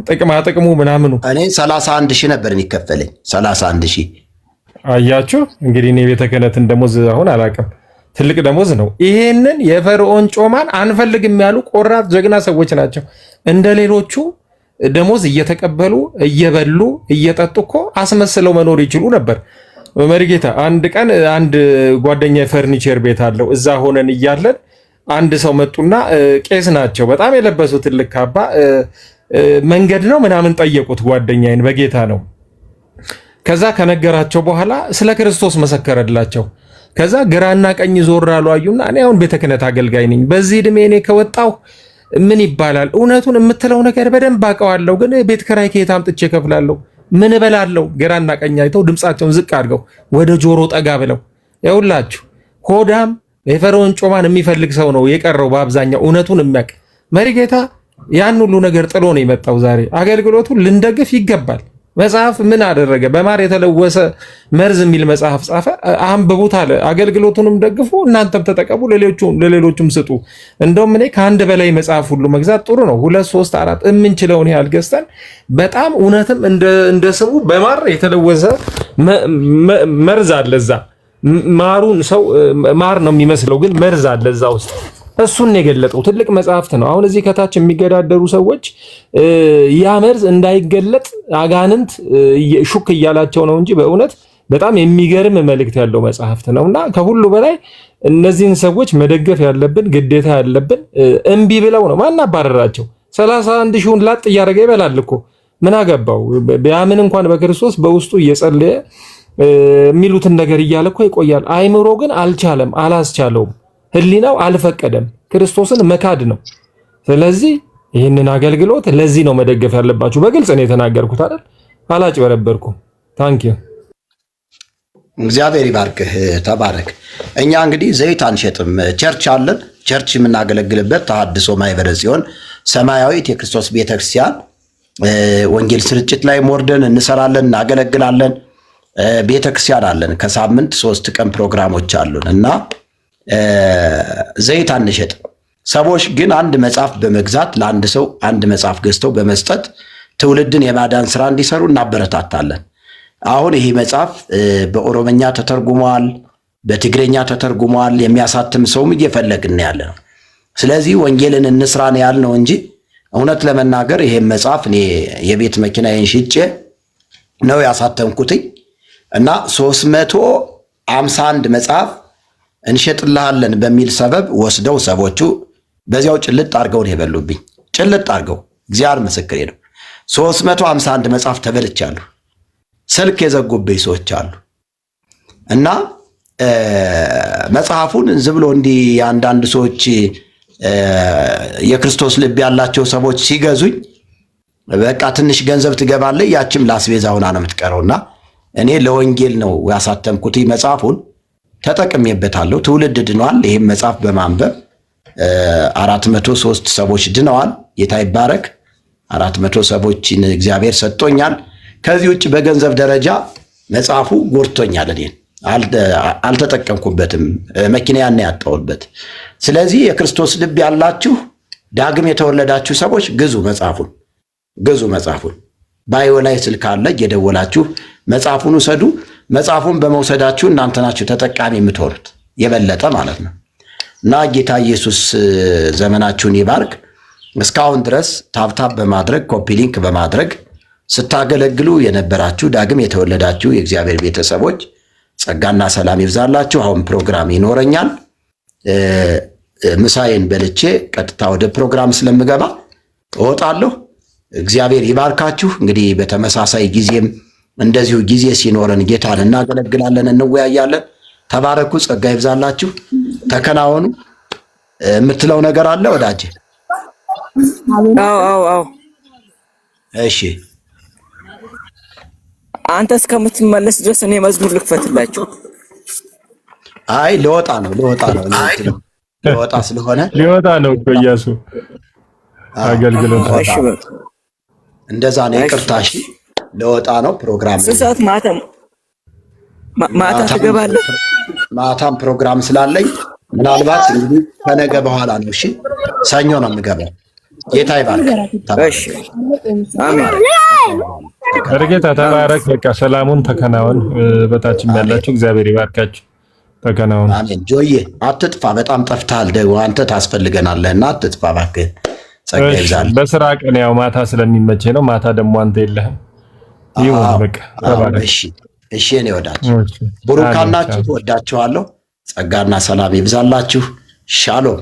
ጥቅሙ ምናምኑ እኔ 31,000 ነበር የሚከፈለኝ 31,000። አያችሁ እንግዲህ እኔ ቤተ ክህነትን ደሞዝ አሁን አላውቅም። ትልቅ ደሞዝ ነው። ይሄንን የፈርዖን ጮማን አንፈልግም ያሉ ቆራጥ ጀግና ሰዎች ናቸው። እንደ ሌሎቹ ደሞዝ እየተቀበሉ እየበሉ እየጠጡ እኮ አስመስለው መኖር ይችሉ ነበር። መሪጌታ አንድ ቀን አንድ ጓደኛ የፈርኒቸር ቤት አለው። እዛ ሆነን እያለን አንድ ሰው መጡና ቄስ ናቸው፣ በጣም የለበሱ ትልቅ ካባ፣ መንገድ ነው ምናምን ጠየቁት። ጓደኛዬን በጌታ ነው። ከዛ ከነገራቸው በኋላ ስለ ክርስቶስ መሰከረላቸው። ከዛ ግራና ቀኝ ዞር አሉ፣ አዩና እኔ አሁን ቤተ ክህነት አገልጋይ ነኝ፣ በዚህ ዕድሜ እኔ ከወጣሁ ምን ይባላል? እውነቱን የምትለው ነገር በደንብ አውቀዋለሁ፣ ግን ቤት ኪራይ ከየት አምጥቼ እከፍላለሁ? ምን እበላለሁ? ግራና ቀኝ አይተው ድምፃቸውን ዝቅ አድርገው ወደ ጆሮ ጠጋ ብለው ይኸውላችሁ፣ ሆዳም የፈርዖን ጮማን የሚፈልግ ሰው ነው የቀረው በአብዛኛው እውነቱን የሚያውቅ መሪጌታ ያን ሁሉ ነገር ጥሎ ነው የመጣው። ዛሬ አገልግሎቱን ልንደግፍ ይገባል። መጽሐፍ ምን አደረገ? በማር የተለወሰ መርዝ የሚል መጽሐፍ ጻፈ። አንብቡት አለ። አገልግሎቱንም ደግፉ፣ እናንተም ተጠቀሙ፣ ለሌሎቹም ስጡ። እንደውም እኔ ከአንድ በላይ መጽሐፍ ሁሉ መግዛት ጥሩ ነው። 2፣ 3፣ 4 የምንችለውን ያህል ገዝተን በጣም እውነትም እንደ ስሙ በማር የተለወሰ መርዝ አለ እዛ። ማሩን ሰው ማር ነው የሚመስለው፣ ግን መርዝ አለ እዛ ውስጥ። እሱን የገለጠው ትልቅ መጽሐፍት ነው። አሁን እዚህ ከታች የሚገዳደሩ ሰዎች ያ መርዝ እንዳይገለጥ አጋንንት ሹክ እያላቸው ነው እንጂ በእውነት በጣም የሚገርም መልእክት ያለው መጽሐፍት ነውና ከሁሉ በላይ እነዚህን ሰዎች መደገፍ ያለብን ግዴታ ያለብን። እምቢ ብለው ነው ማናባረራቸው። 31,000ን ላጥ እያደረገ ይበላል እኮ ምን አገባው? ቢያምን እንኳን በክርስቶስ በውስጡ እየጸለየ የሚሉትን ነገር እያለ እኮ ይቆያል። አይምሮ ግን አልቻለም፣ አላስቻለውም። ህሊናው አልፈቀደም። ክርስቶስን መካድ ነው። ስለዚህ ይህንን አገልግሎት ለዚህ ነው መደገፍ ያለባችሁ። በግልጽ ነው የተናገርኩት አይደል? አላጭበረበርኩም። ታንኪዩ። እግዚአብሔር ይባርክህ። ተባረክ። እኛ እንግዲህ ዘይት አንሸጥም። ቸርች አለን። ቸርች የምናገለግልበት ተሐድሶ ማህበረ ጽዮን ሰማያዊት የክርስቶስ ቤተክርስቲያን ወንጌል ስርጭት ላይ ሞርደን እንሰራለን፣ እናገለግላለን። ቤተክርስቲያን አለን። ከሳምንት 3 ቀን ፕሮግራሞች አሉን እና ዘይት አንሸጥም። ሰዎች ግን አንድ መጽሐፍ በመግዛት ለአንድ ሰው አንድ መጽሐፍ ገዝተው በመስጠት ትውልድን የማዳን ስራ እንዲሰሩ እናበረታታለን። አሁን ይሄ መጽሐፍ በኦሮምኛ ተተርጉሟል፣ በትግረኛ ተተርጉሟል። የሚያሳትም ሰውም እየፈለግን ያለ ነው። ስለዚህ ወንጌልን እንስራን ያል ነው እንጂ እውነት ለመናገር ይሄን መጽሐፍ እኔ የቤት መኪናዬን ሽጬ ነው ያሳተምኩትኝ እና 351 መጽሐፍ እንሸጥልሃለን በሚል ሰበብ ወስደው ሰዎቹ በዚያው ጭልጥ አድርገው ነው የበሉብኝ። ጭልጥ አድርገው እግዚአብሔር ምስክሬ ነው። 351 መጽሐፍ ተበልቻለሁ። ስልክ የዘጉብኝ ሰዎች አሉ እና መጽሐፉን ዝም ብሎ እንዲህ አንዳንድ ሰዎች የክርስቶስ ልብ ያላቸው ሰዎች ሲገዙኝ በቃ ትንሽ ገንዘብ ትገባለህ፣ ያችም ላስቤዛ ሆና ነው የምትቀረውና እኔ ለወንጌል ነው ያሳተምኩት። መጽሐፉን ተጠቅሜበታለሁ። ትውልድ ድኗል። ይህም መጽሐፍ በማንበብ 403 ሰዎች ድነዋል። ጌታ ይባረክ። 400 ሰዎችን እግዚአብሔር ሰጥቶኛል። ከዚህ ውጭ በገንዘብ ደረጃ መጽሐፉ ጎድቶኛል። እኔን አልተጠቀምኩበትም። መኪናያን ያጣሁበት። ስለዚህ የክርስቶስ ልብ ያላችሁ ዳግም የተወለዳችሁ ሰዎች ግዙ መጽሐፉን። ባዮ ላይ ስልክ አለ፣ እየደወላችሁ መጽሐፉን ውሰዱ። መጽሐፉን በመውሰዳችሁ እናንተ ናችሁ ተጠቃሚ የምትሆኑት የበለጠ ማለት ነው። እና ጌታ ኢየሱስ ዘመናችሁን ይባርክ። እስካሁን ድረስ ታብታብ በማድረግ ኮፒ ሊንክ በማድረግ ስታገለግሉ የነበራችሁ ዳግም የተወለዳችሁ የእግዚአብሔር ቤተሰቦች ጸጋና ሰላም ይብዛላችሁ። አሁን ፕሮግራም ይኖረኛል። ምሳዬን በልቼ ቀጥታ ወደ ፕሮግራም ስለምገባ እወጣለሁ። እግዚአብሔር ይባርካችሁ። እንግዲህ በተመሳሳይ ጊዜም እንደዚሁ ጊዜ ሲኖረን ጌታን እናገለግላለን፣ እንወያያለን። ተባረኩ። ጸጋ ይብዛላችሁ። ተከናወኑ። የምትለው ነገር አለ ወዳጄ? አዎ። እሺ፣ አንተ እስከምትመለስ ድረስ እኔ መዝሙር ልክፈትላችሁ። አይ ልወጣ ነው ልወጣ ስለሆነ ሊወጣ ነው እኮ ኢያሱ አገልግሎት። እሺ በቃ እንደዛ ነው። ይቅርታ። እሺ ልወጣ ነው። ፕሮግራም ስንት ሰዓት? ማታ ትገባለህ? ማታም ፕሮግራም ስላለኝ ምናልባት እንግዲህ ከነገ በኋላ ነው። እሺ ሰኞ ነው የምገባው። ጌታ ይባርክ። እሺ አሜን። በርጌታ ተባረክ። በቃ ሰላሙን ተከናወን። በታችም ያላችሁ እግዚአብሔር ይባርካችሁ። ተከናወን። አሜን። ጆዬ አትጥፋ። በጣም ጠፍተሃል። ደግሞ አንተ ታስፈልገናለህና አትጥፋ እባክህ። ጸጋ ይብዛል። በስራ ቀን ያው ማታ ስለሚመቼ ነው። ማታ ደግሞ አንተ የለህም። ይሁን በቃ ተባረክ። እሺ እኔ ወዳጅ ቡሩካናችሁ ወዳችኋለሁ። ጸጋና ሰላም ይብዛላችሁ። ሻሎም